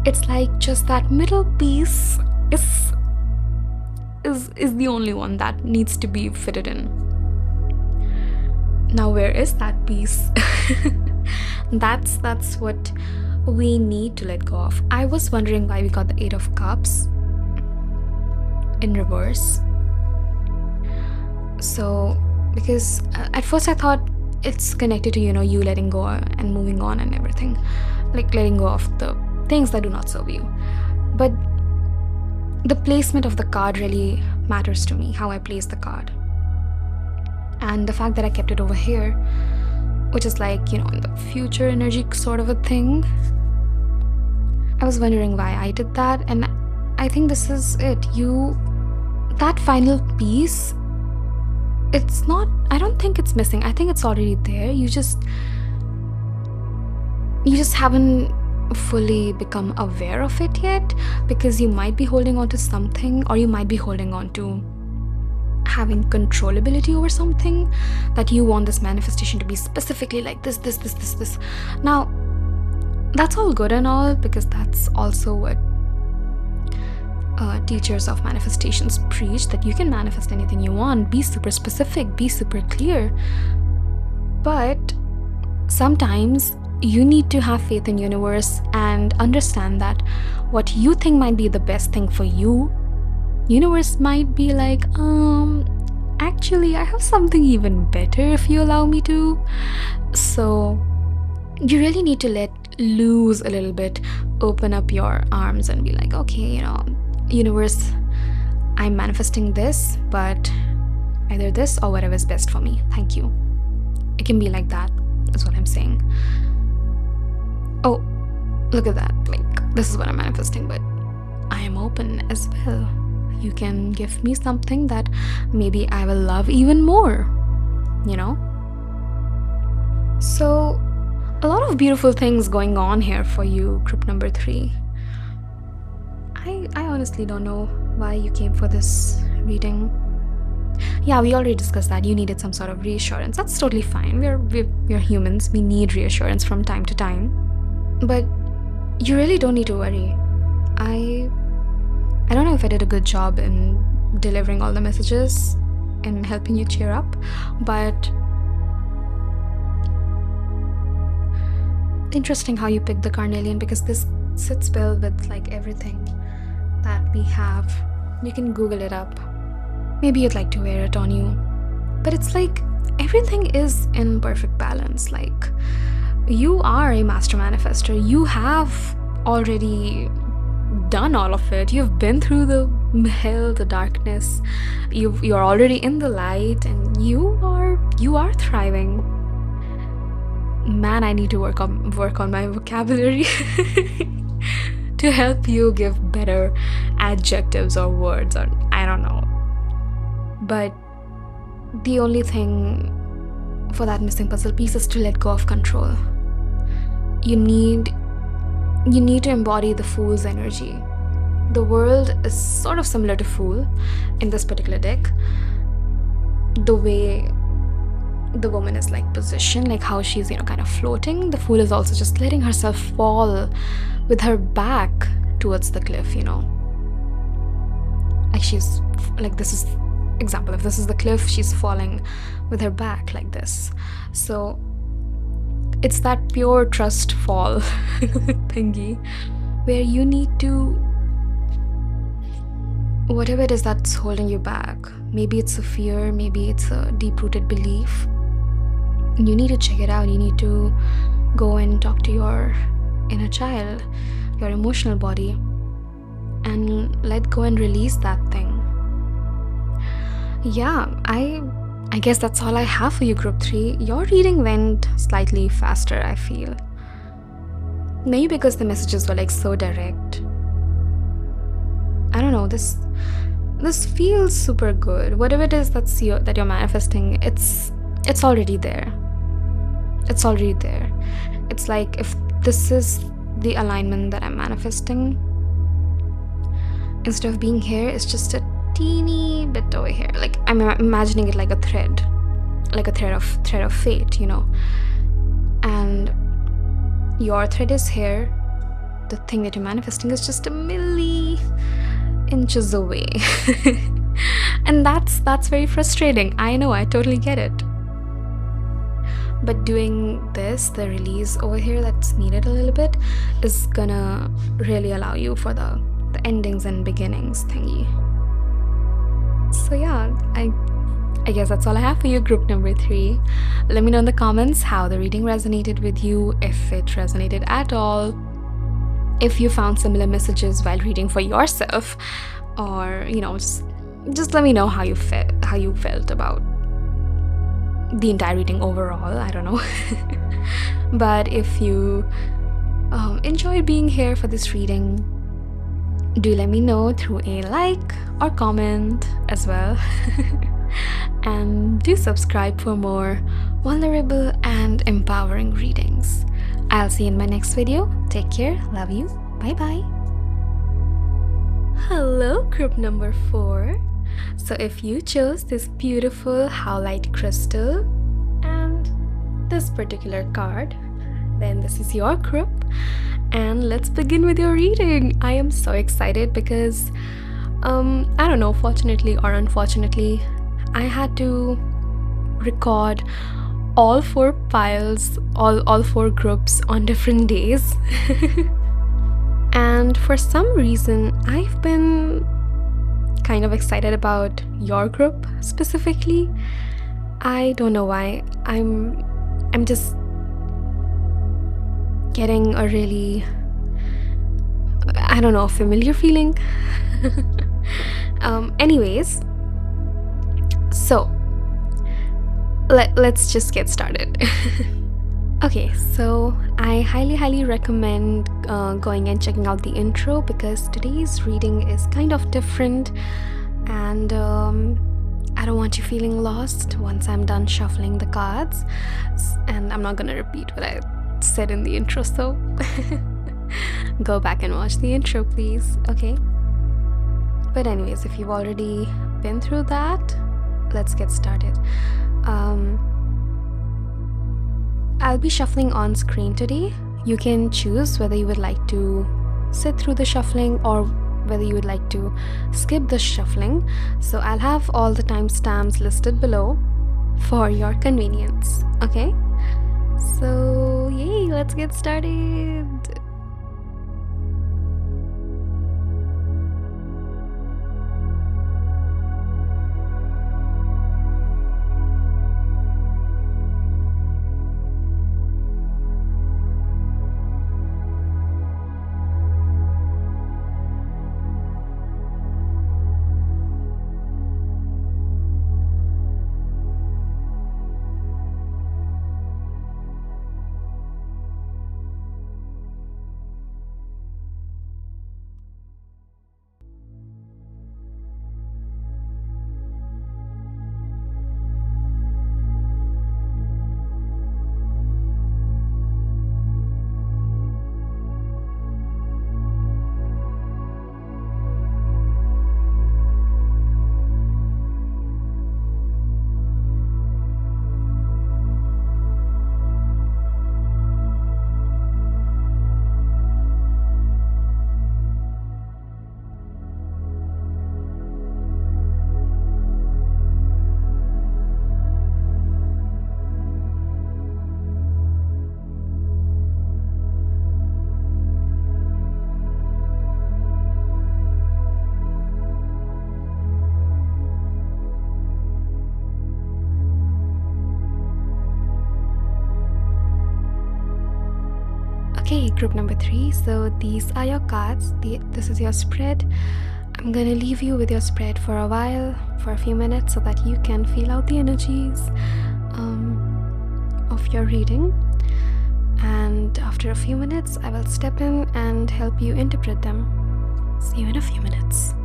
It's like just that middle piece is the only one that needs to be fitted in. Now, where is that piece? That's what we need to let go of. I was wondering why we got the 8 of Cups in reverse. So, because at first I thought it's connected to, you letting go and moving on and everything, like letting go of the things that do not serve you. But the placement of the card really matters to me, how I place the card. And the fact that I kept it over here, which is like, in the future energy sort of a thing. I was wondering why I did that, and I think this is it. That final piece, it's not, I don't think it's missing. I think it's already there. You just haven't fully become aware of it yet, because you might be holding on to something, or you might be holding on to having controllability over something, that you want this manifestation to be specifically like this. Now, that's all good and all, because that's also what teachers of manifestations preach, that you can manifest anything you want, be super specific, be super clear. But sometimes you need to have faith in universe and understand that what you think might be the best thing for you, universe might be like, actually I have something even better if you allow me to. So you really need to let loose a little bit, open up your arms and be like, okay, universe, I'm manifesting this, but either this or whatever is best for me. Thank you. It can be like that, is what I'm saying. Oh, look at that. Like, this is what I'm manifesting, but I am open as well. You can give me something that maybe I will love even more, So A lot of beautiful things going on here for you, group number 3. I honestly don't know why you came for this reading. Yeah, we already discussed that you needed some sort of reassurance. That's totally fine. We're humans. We need reassurance from time to time. But you really don't need to worry. I don't know if I did a good job in delivering all the messages and helping you cheer up, but interesting how you picked the Carnelian, because this sits well with like everything that we have. You can Google it up. Maybe you'd like to wear it on you. But it's like everything is in perfect balance. Like, you are a master manifester. You have already done all of it. You've been through the hell, the darkness. You're already in the light, and you are thriving. Man, I need to work on my vocabulary to help you give better adjectives or words, or I don't know. But the only thing for that missing puzzle piece is to let go of control. You need to embody the Fool's energy. The world is sort of similar to Fool in this particular deck. The way the woman is like positioned, like how she's, kind of floating. The Fool is also just letting herself fall with her back towards the cliff, Like she's like, this is example, if this is the cliff, she's falling with her back like this. So it's that pure trust fall thingy where you need to, whatever it is that's holding you back, maybe it's a fear, maybe it's a deep-rooted belief, you need to check it out. You need to go and talk to your inner child, your emotional body, and let go and release that thing. Yeah, I guess that's all I have for you, group 3. Your reading went slightly faster, I feel. Maybe because the messages were like so direct. I don't know, this feels super good. Whatever it is that you're manifesting, it's already there. It's already there. It's like, if this is the alignment that I'm manifesting, instead of being here, it's just a teeny bit over here. Like, I'm imagining it like a thread of fate, and your thread is here. The thing that you're manifesting is just a milli inches away. And that's very frustrating. I know, I totally get it. But doing this, the release over here that's needed a little bit, is gonna really allow you for the endings and beginnings thingy. So yeah, I guess that's all I have for you, group number 3. Let me know in the comments how the reading resonated with you, if it resonated at all, if you found similar messages while reading for yourself, or just let me know how you felt about the entire reading overall. I don't know. But if you enjoyed being here for this reading, do let me know through a like or comment as well. And do subscribe for more vulnerable and empowering readings. I'll see you in my next video. Take care. Love you. Bye bye. Hello, group number 4. So if you chose this beautiful Howlite crystal and this particular card, then this is your group, and let's begin with your reading. I am so excited because I don't know, fortunately or unfortunately, I had to record all 4 piles, all 4 groups on different days. And for some reason, I've been kind of excited about your group specifically. I don't know why. I'm just getting a really, I don't know, familiar feeling. Anyways, so let's just get started. Okay, so I highly recommend going and checking out the intro, because today's reading is kind of different, and I don't want you feeling lost once I'm done shuffling the cards, and I'm not gonna repeat what I said in the intro, so go back and watch the intro, please, okay? But anyways, if you've already been through that, let's get started. I'll be shuffling on screen today. You can choose whether you would like to sit through the shuffling or whether you would like to skip the shuffling. So I'll have all the timestamps listed below for your convenience, okay? So yay, let's get started. Okay, group number 3. So these are your cards. This is your spread. I'm gonna leave you with your spread for a while, for a few minutes, so that you can feel out the energies of your reading. And after a few minutes, I will step in and help you interpret them. See you in a few minutes.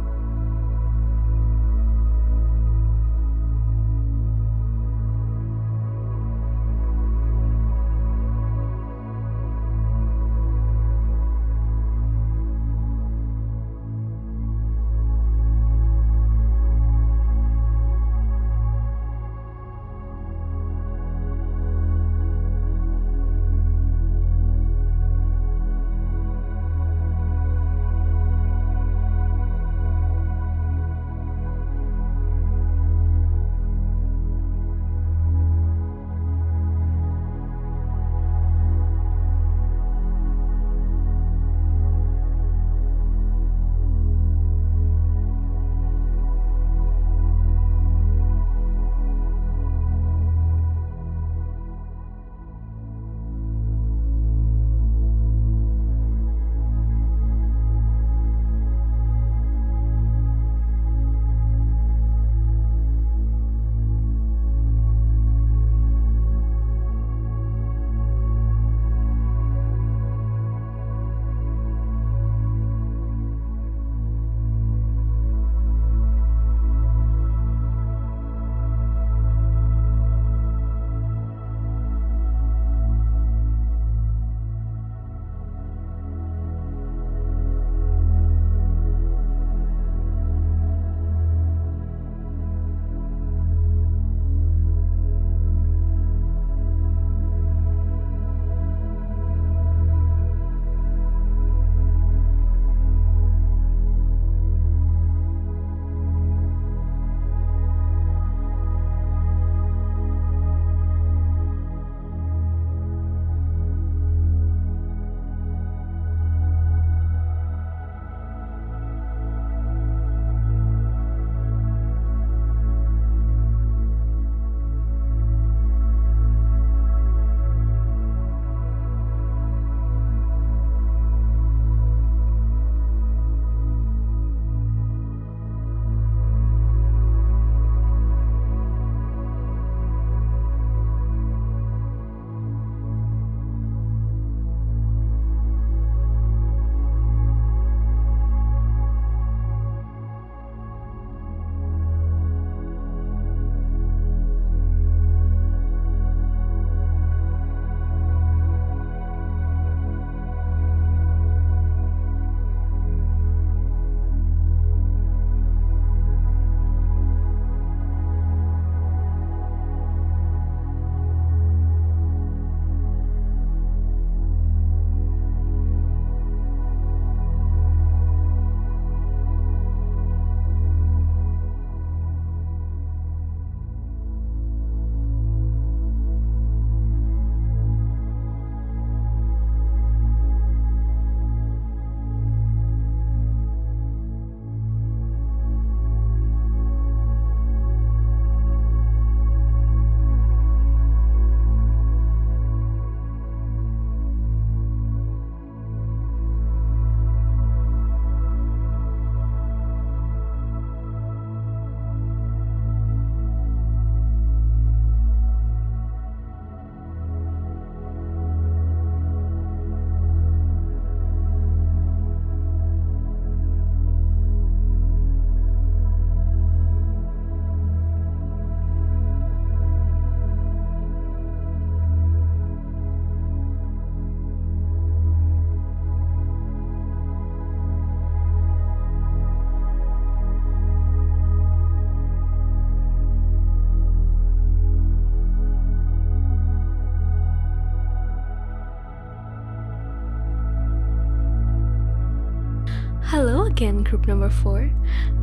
Hello again, group number 4.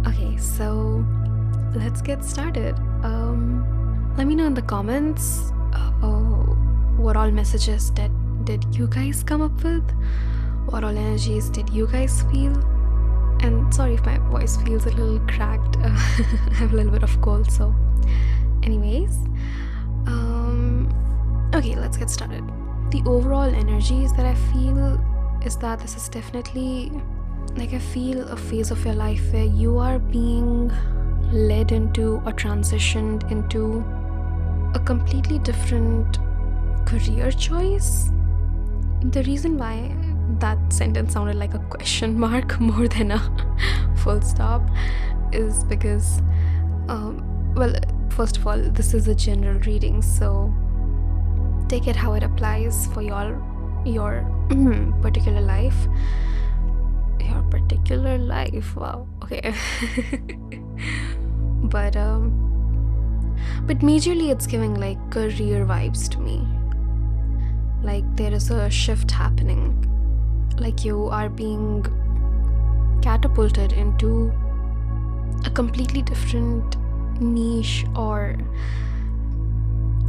Okay, so let's get started. Let me know in the comments what all messages did you guys come up with? What all energies did you guys feel? And sorry if my voice feels a little cracked. I have a little bit of cold, so anyways. Okay, let's get started. The overall energies that I feel is that this is definitely, like, I feel a phase of your life where you are being led into or transitioned into a completely different career choice. The reason why that sentence sounded like a question mark more than a full stop is because, well, first of all, this is a general reading, so take it how it applies for your particular life. Your particular life, wow, okay. but majorly it's giving like career vibes to me. Like there is a shift happening, like you are being catapulted into a completely different niche or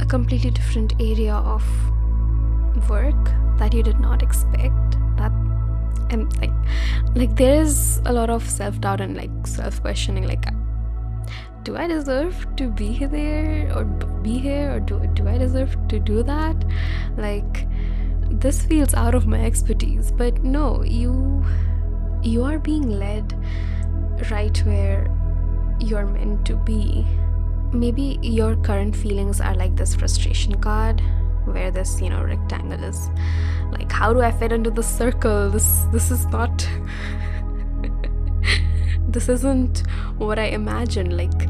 a completely different area of work that you did not expect. That, and like there is a lot of self-doubt and like self-questioning, like, do I deserve to be there or be here, or do I deserve to do that? Like, this feels out of my expertise. But no, you are being led right where you're meant to be. Maybe your current feelings are like this frustration card where this, rectangle is like, how do I fit into the circle? This is not this isn't what I imagined. Like,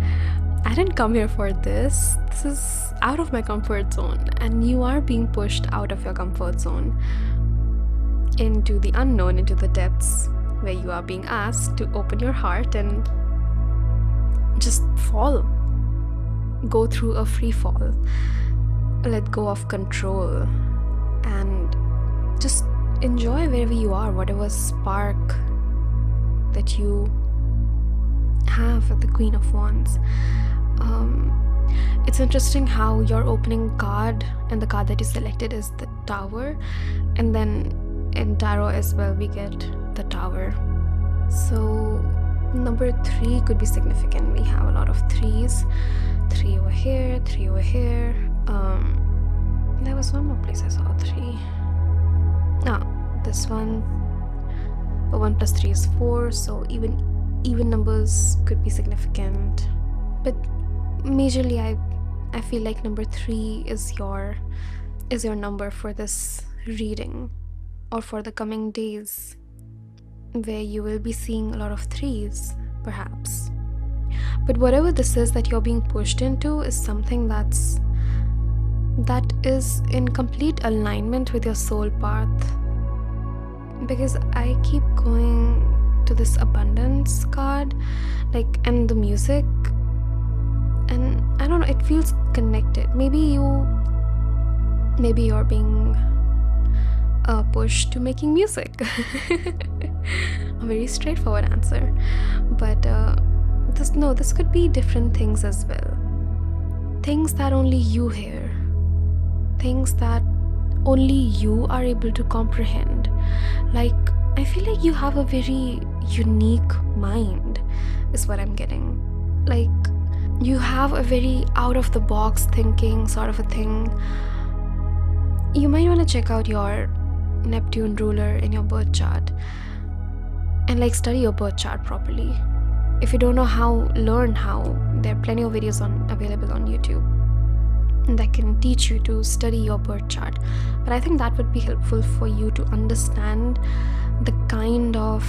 I didn't come here for this. This is out of my comfort zone. And you are being pushed out of your comfort zone into the unknown, into the depths, where you are being asked to open your heart and just fall. Go through a free fall. Let go of control and just enjoy wherever you are, whatever spark that you have at the Queen of Wands. It's interesting how your opening card and the card that you selected is the Tower, and then in tarot as well we get the Tower. So number 3 could be significant. We have a lot of 3s. 3 over here, 3 over here. There was one more place I saw 3. This one. 1 plus 3 is 4, so even numbers could be significant. But majorly I feel like number 3 is your number for this reading, or for the coming days, where you will be seeing a lot of 3s perhaps. But whatever this is that you're being pushed into is something that is in complete alignment with your soul path. Because I keep going to this abundance card, like, and the music, and I don't know, it feels connected. Maybe you're being pushed to making music. A very straightforward answer. But this could be different things as well. Things that only you hear. Things that only you are able to comprehend. Like, I feel like you have a very unique mind, is what I'm getting. Like, you have a very out-of-the-box thinking sort of a thing. You might want to check out your Neptune ruler in your birth chart and like study your birth chart properly. If you don't know how, learn how. There are plenty of videos available on YouTube that can teach you to study your birth chart. But I think that would be helpful for you to understand the kind of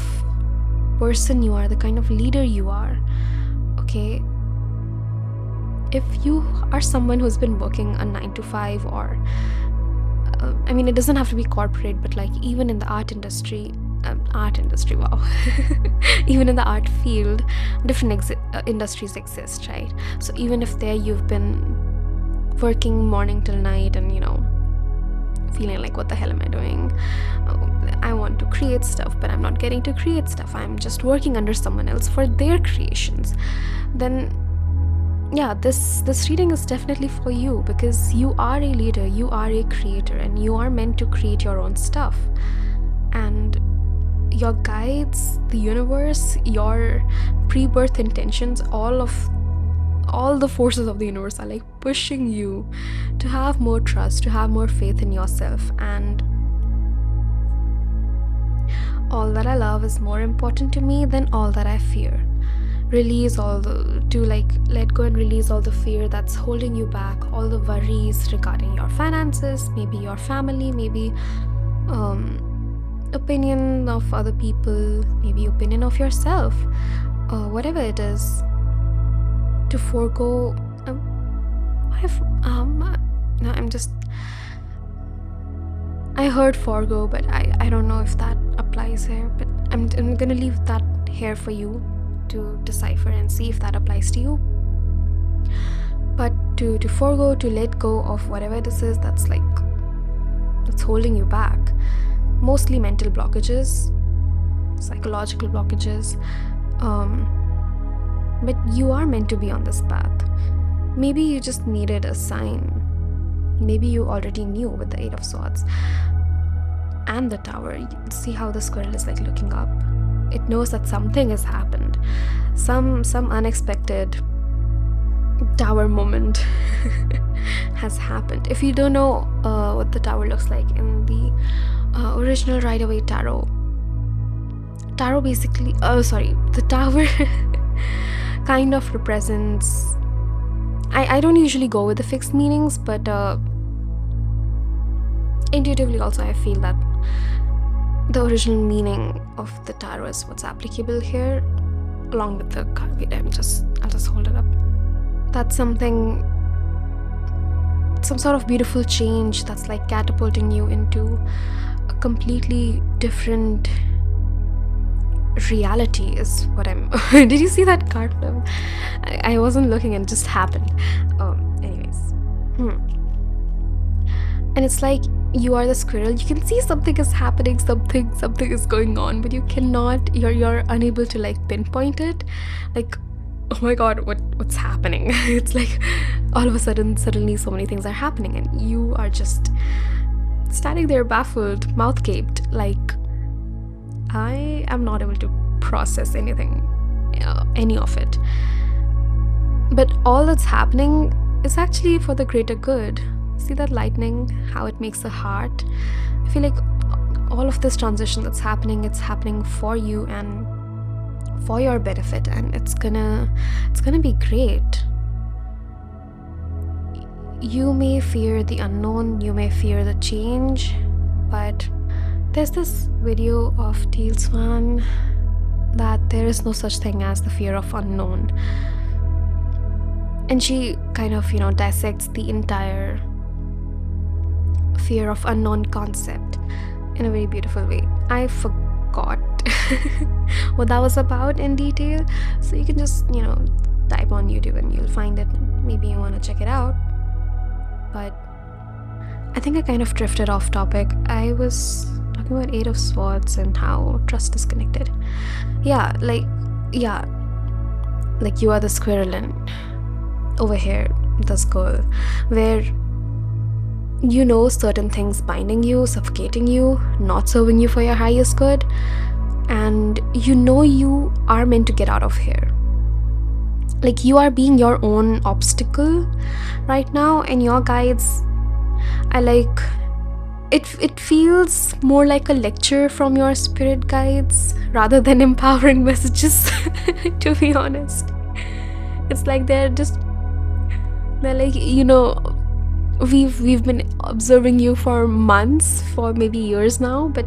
person you are, the kind of leader you are. Okay, if you are someone who's been working a 9 to 5, or it doesn't have to be corporate, but like even in the art industry, wow. Even in the art field, different industries exist, right? So even if there you've been working morning till night and feeling like, what the hell am I doing? I want to create stuff, but I'm not getting to create stuff. I'm just working under someone else for their creations. Then yeah, this reading is definitely for you, because you are a leader, you are a creator, and you are meant to create your own stuff. And your guides, the universe, your pre-birth intentions, all the forces of the universe are like pushing you to have more trust, to have more faith in yourself. And all that I love is more important to me than all that I fear. Let go and release all the fear that's holding you back, all the worries regarding your finances, maybe your family, maybe opinion of other people, maybe opinion of yourself, whatever it is, to forego. I heard forgo, but I don't know if that applies here, but I'm gonna leave that here for you to decipher and see if that applies to you. But to forego, to let go of whatever this is that's holding you back, mostly mental blockages, psychological blockages, but you are meant to be on this path. Maybe you just needed a sign. Maybe you already knew with the 8 of Swords and the Tower. You see how the squirrel is like looking up. It knows that something has happened, some unexpected Tower moment has happened. If you don't know what the Tower looks like in the original Rider-Waite Tarot basically, the Tower kind of represents, I don't usually go with the fixed meanings, but intuitively also I feel that the original meaning of the tarot is what's applicable here, along with the card. Wait, I'll just hold it up. That's some sort of beautiful change that's like catapulting you into a completely different reality is what I'm did you see that card? I wasn't looking and it just happened. Anyways, and it's like you are the squirrel. You can see something is happening, something is going on, but you cannot, you're unable to like pinpoint it. Like, oh my god, what's happening? It's like all of a sudden, suddenly so many things are happening and you are just standing there baffled, mouth gaped, like, I am not able to process anything, any of it. But all that's happening is actually for the greater good. See that lightning, how it makes a heart? I feel like all of this transition that's happening, it's happening for you and for your benefit, and it's gonna be great. You may fear the unknown, you may fear the change, but there's this video of Teal Swan that there is no such thing as the fear of unknown, and she kind of dissects the entire fear of unknown concept in a very beautiful way. I forgot what that was about in detail, so you can just type on YouTube and you'll find it. Maybe you want to check it out. But I think I kind of drifted off topic. I was talking about 8 of Swords and how trust is connected. Like you are the squirrel and over here this girl, where certain things binding you, suffocating you, not serving you for your highest good, and you are meant to get out of here. Like, you are being your own obstacle right now, and your guides, it feels more like a lecture from your spirit guides rather than empowering messages. To be honest, it's like they're like, we've been observing you for months, for maybe years now, but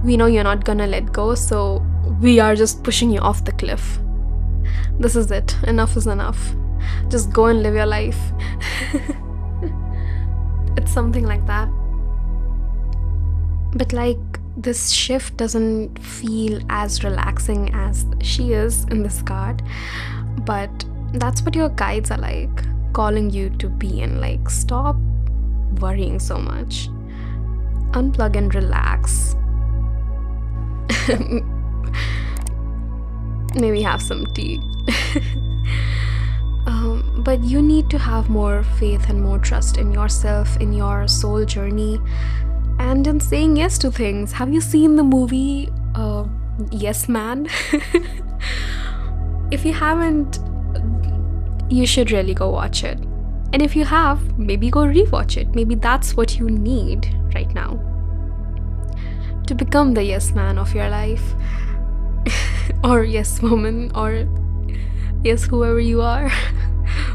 we know you're not gonna let go, so we are just pushing you off the cliff. This is it. Enough is enough. Just go and live your life. It's something like that. But like, this shift doesn't feel as relaxing as she is in this card, but that's what your guides are like calling you to be in. Like, stop worrying so much. Unplug and relax. Maybe have some tea. But you need to have more faith and more trust in yourself, in your soul journey, and in saying yes to things. Have you seen the movie Yes Man? If you haven't, you should really go watch it. And if you have, maybe go rewatch it. Maybe that's what you need right now to become the yes man of your life. Or yes woman, or yes whoever you are.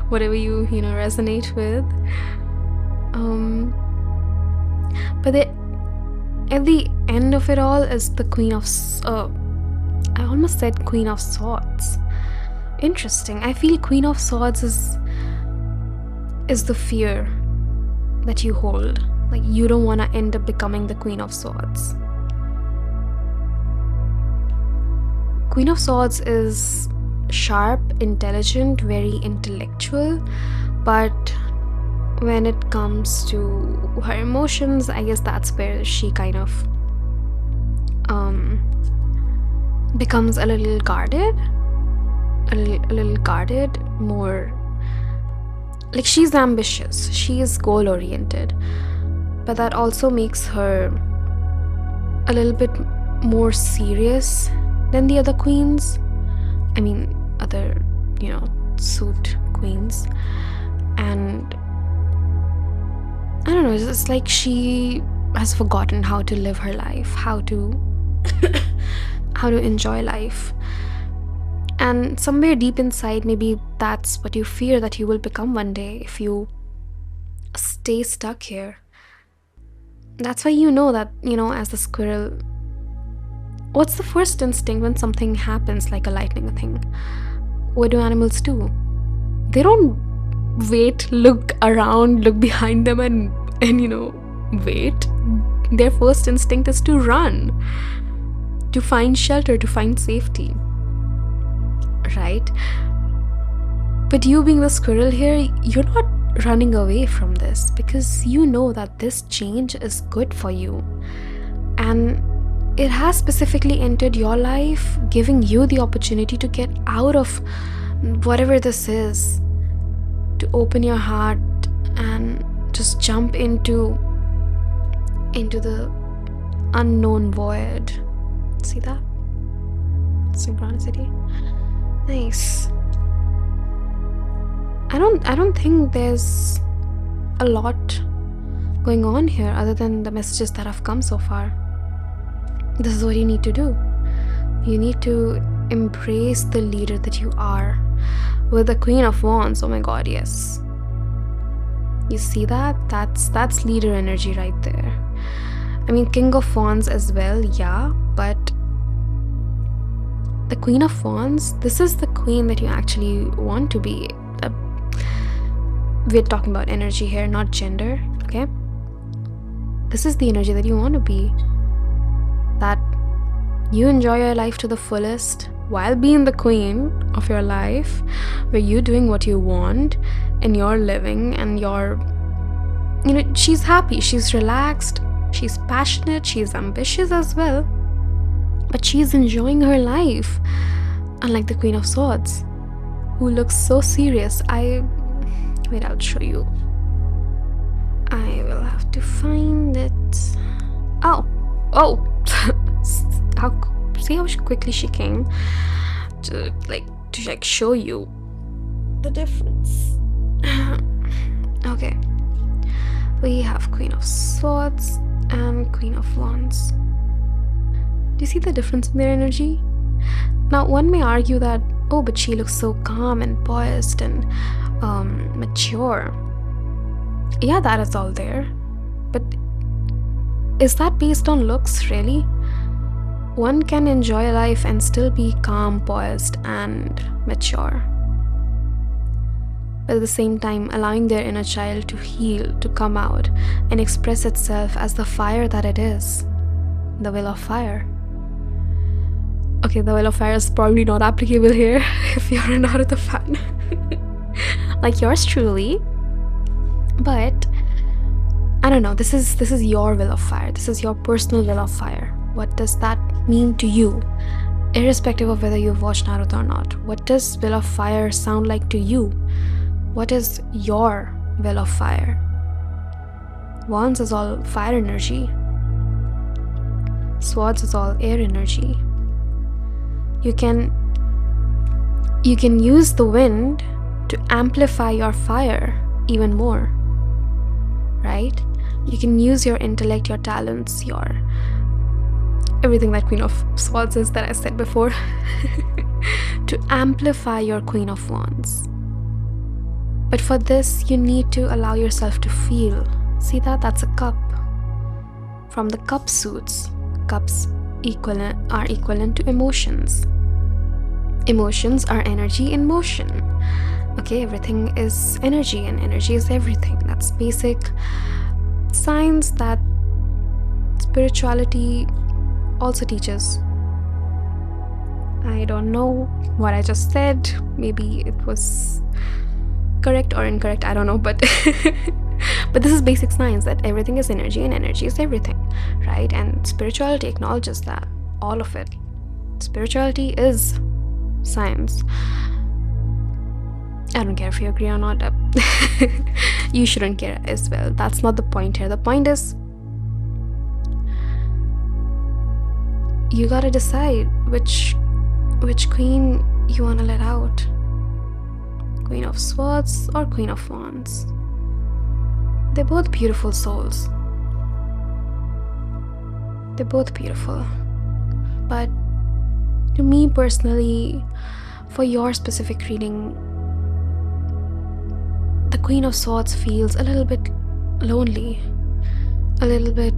Whatever you resonate with. But at the end of it all is the Queen of I almost said Queen of Swords. Interesting. I feel Queen of Swords is the fear that you hold. Like, you don't want to end up becoming the Queen of Swords. Queen of Swords is sharp, intelligent, very intellectual, but when it comes to her emotions, I guess that's where she kind of becomes a little guarded, more like she's ambitious, she is goal oriented, but that also makes her a little bit more serious than the other queens. I mean, other, suit queens. And I don't know, it's like she has forgotten how to live her life, how to enjoy life. And somewhere deep inside, maybe that's what you fear that you will become one day if you stay stuck here. That's why that, as a squirrel, what's the first instinct when something happens like a lightning thing? What do animals do? They don't wait, look around, look behind them and wait. Their first instinct is to run, to find shelter, to find safety. Right? But you being the squirrel here, you're not running away from this because you know that this change is good for you. And it has specifically entered your life, giving you the opportunity to get out of whatever this is, to open your heart and just jump into the unknown void. See that? Synchronicity. Nice. I don't think there's a lot going on here other than the messages that have come so far. This is what you need to do. You need to embrace the leader that you are. With the Queen of Wands, oh my god, yes. You see that? That's leader energy right there. I mean, King of Wands as well, yeah, but the Queen of Wands, this is the queen that you actually want to be. We're talking about energy here, not gender, okay? This is the energy that you want to be. That you enjoy your life to the fullest while being the queen of your life, where you're doing what you want and you're living and she's happy, she's relaxed, she's passionate, she's ambitious as well, but she's enjoying her life, unlike the Queen of Swords, who looks so serious. Wait, I'll show you. I will have to find it. Oh see how quickly she came to show you the difference. Okay, we have Queen of Swords and Queen of Wands. Do you see the difference in their energy? Now, one may argue that, oh, but she looks so calm and poised and mature. Yeah, that is all there. But is that based on looks, really? One can enjoy life and still be calm, poised, and mature. But at the same time, allowing their inner child to heal, to come out, and express itself as the fire that it is. The will of fire. Okay, the will of fire is probably not applicable here if you're not Naruto fan. Like yours truly. But I don't know, this is your will of fire. This is your personal will of fire. What does that mean to you? Irrespective of whether you've watched Naruto or not, what does will of fire sound like to you? What is your will of fire? Wands is all fire energy. Swords is all air energy. You can use the wind to amplify your fire even more, right? You can use your intellect, your talents, your everything that Queen of Swords is that I said before to amplify your Queen of Wands. But for this, you need to allow yourself to feel. See that? That's a cup. From the cup suits, cups are equivalent to emotions. Emotions are energy in motion. Okay, everything is energy, and energy is everything. That's basic science that spirituality also teaches. I don't know what I just said. Maybe it was correct or incorrect, I don't know, but but this is basic science, that everything is energy and energy is everything, right? And spirituality acknowledges that, all of it. Spirituality is science. I don't care if you agree or not. You shouldn't care as well. That's not the point here. The point is, you gotta decide which queen you wanna let out. Queen of Swords or Queen of Wands. They're both beautiful souls. They're both beautiful. But to me personally, for your specific reading, the Queen of Swords feels a little bit lonely. A little bit,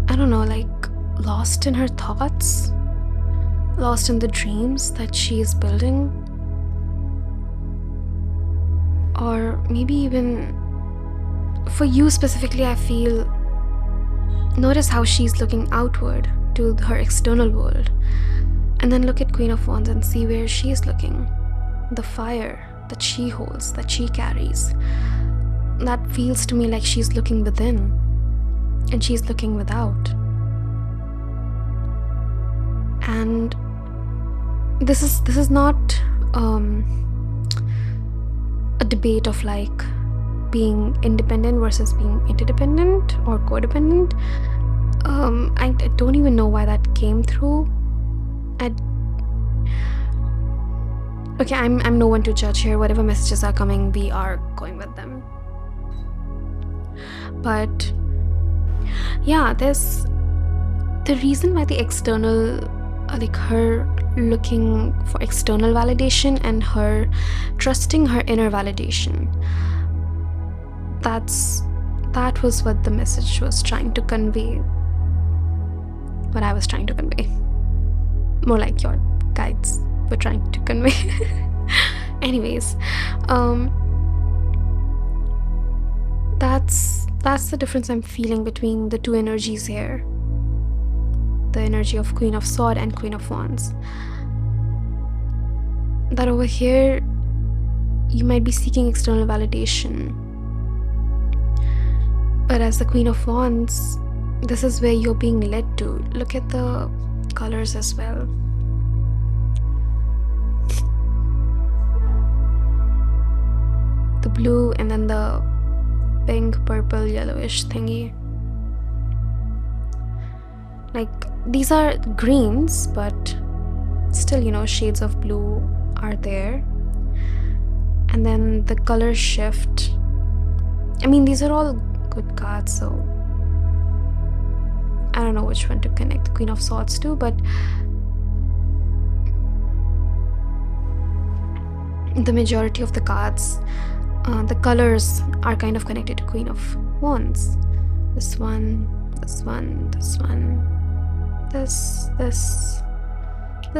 I don't know, like lost in her thoughts. Lost in the dreams that she is building. Or maybe even for you specifically, I feel, notice how she's looking outward to her external world, and then look at Queen of Wands and see where she is looking. The fire that she holds, that she carries, that feels to me like she's looking within and she's looking without. And this is not a debate of like being independent versus being interdependent or codependent. I don't even know why that came through. Okay, I'm no one to judge here. Whatever messages are coming, we are going with them. But yeah, there's the reason why the external, like her looking for external validation and her trusting her inner validation. That was what the message was trying to convey. What I was trying to convey. More like your guides were trying to convey. Anyways, that's the difference I'm feeling between the two energies here. The energy of Queen of Swords and Queen of Wands. That over here, you might be seeking external validation. But as the Queen of Wands, this is where you're being led to. Look at the colors as well. The blue and then the pink, purple, yellowish thingy. Like, these are greens, but still, you know, shades of blue are there. And then the color shift. I mean, these are all good cards, so I don't know which one to connect the Queen of Swords to, but the majority of the cards, the colors are kind of connected to Queen of Wands. This one, this one, this one, this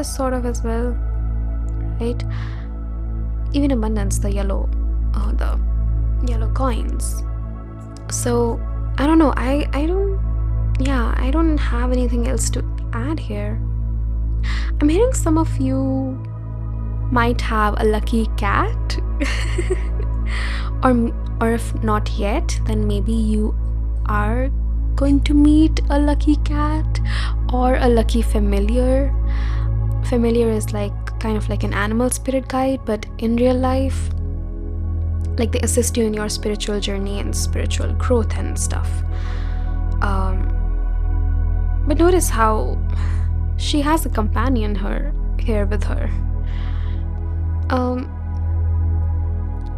sort of as well, right? Even abundance, the yellow coins. So I don't know, I don't have anything else to add here. I'm hearing some of you might have a lucky cat or Or if not yet, then maybe you are going to meet a lucky cat or a lucky familiar. Familiar is like kind of like an animal spirit guide, but in real life, like they assist you in your spiritual journey and spiritual growth and stuff. But notice how she has a companion here with her.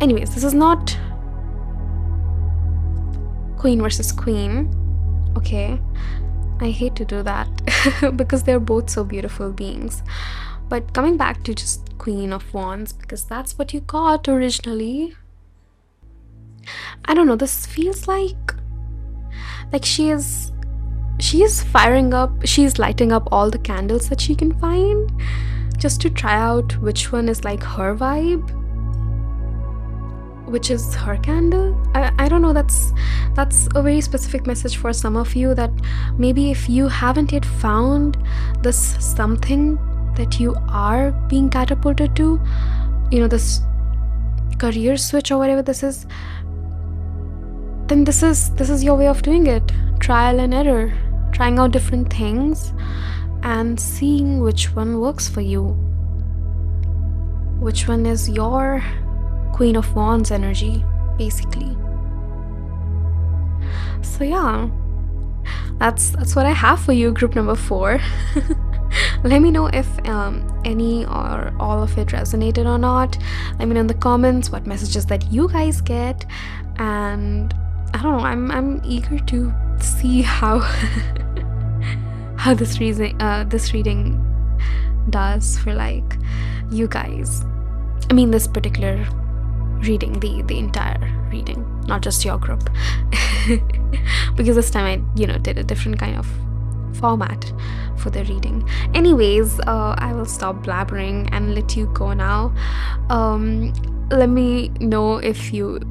Anyways, this is not queen versus queen, okay? I hate to do that because they're both so beautiful beings. But coming back to just Queen of Wands, because that's what you got originally. I don't know, this feels like she is firing up, she's lighting up all the candles that she can find just to try out which one is like her vibe, which is her candle. I don't know, that's a very specific message for some of you, that maybe if you haven't yet found this something that you are being catapulted to, you know, this career switch or whatever this is, then this is your way of doing it. Trial and error, trying out different things and seeing which one works for you, which one is your Queen of Wands energy, basically. So yeah, that's what I have for you, group number 4. Let me know if any or all of it resonated or not. Let me know in the comments what messages that you guys get, and I don't know, I'm eager to see how how this reading does for like you guys. I mean, this particular reading, the entire reading, not just your group. Because this time I did a different kind of format for the reading. Anyways, I will stop blabbering and let you go now. Let me know if you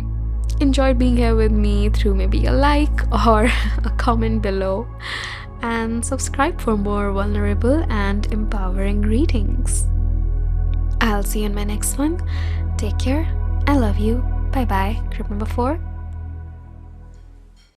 enjoyed being here with me through maybe a like or a comment below, and subscribe for more vulnerable and empowering readings. I'll see you in my next one. Take care. I love you. Bye bye, group number 4.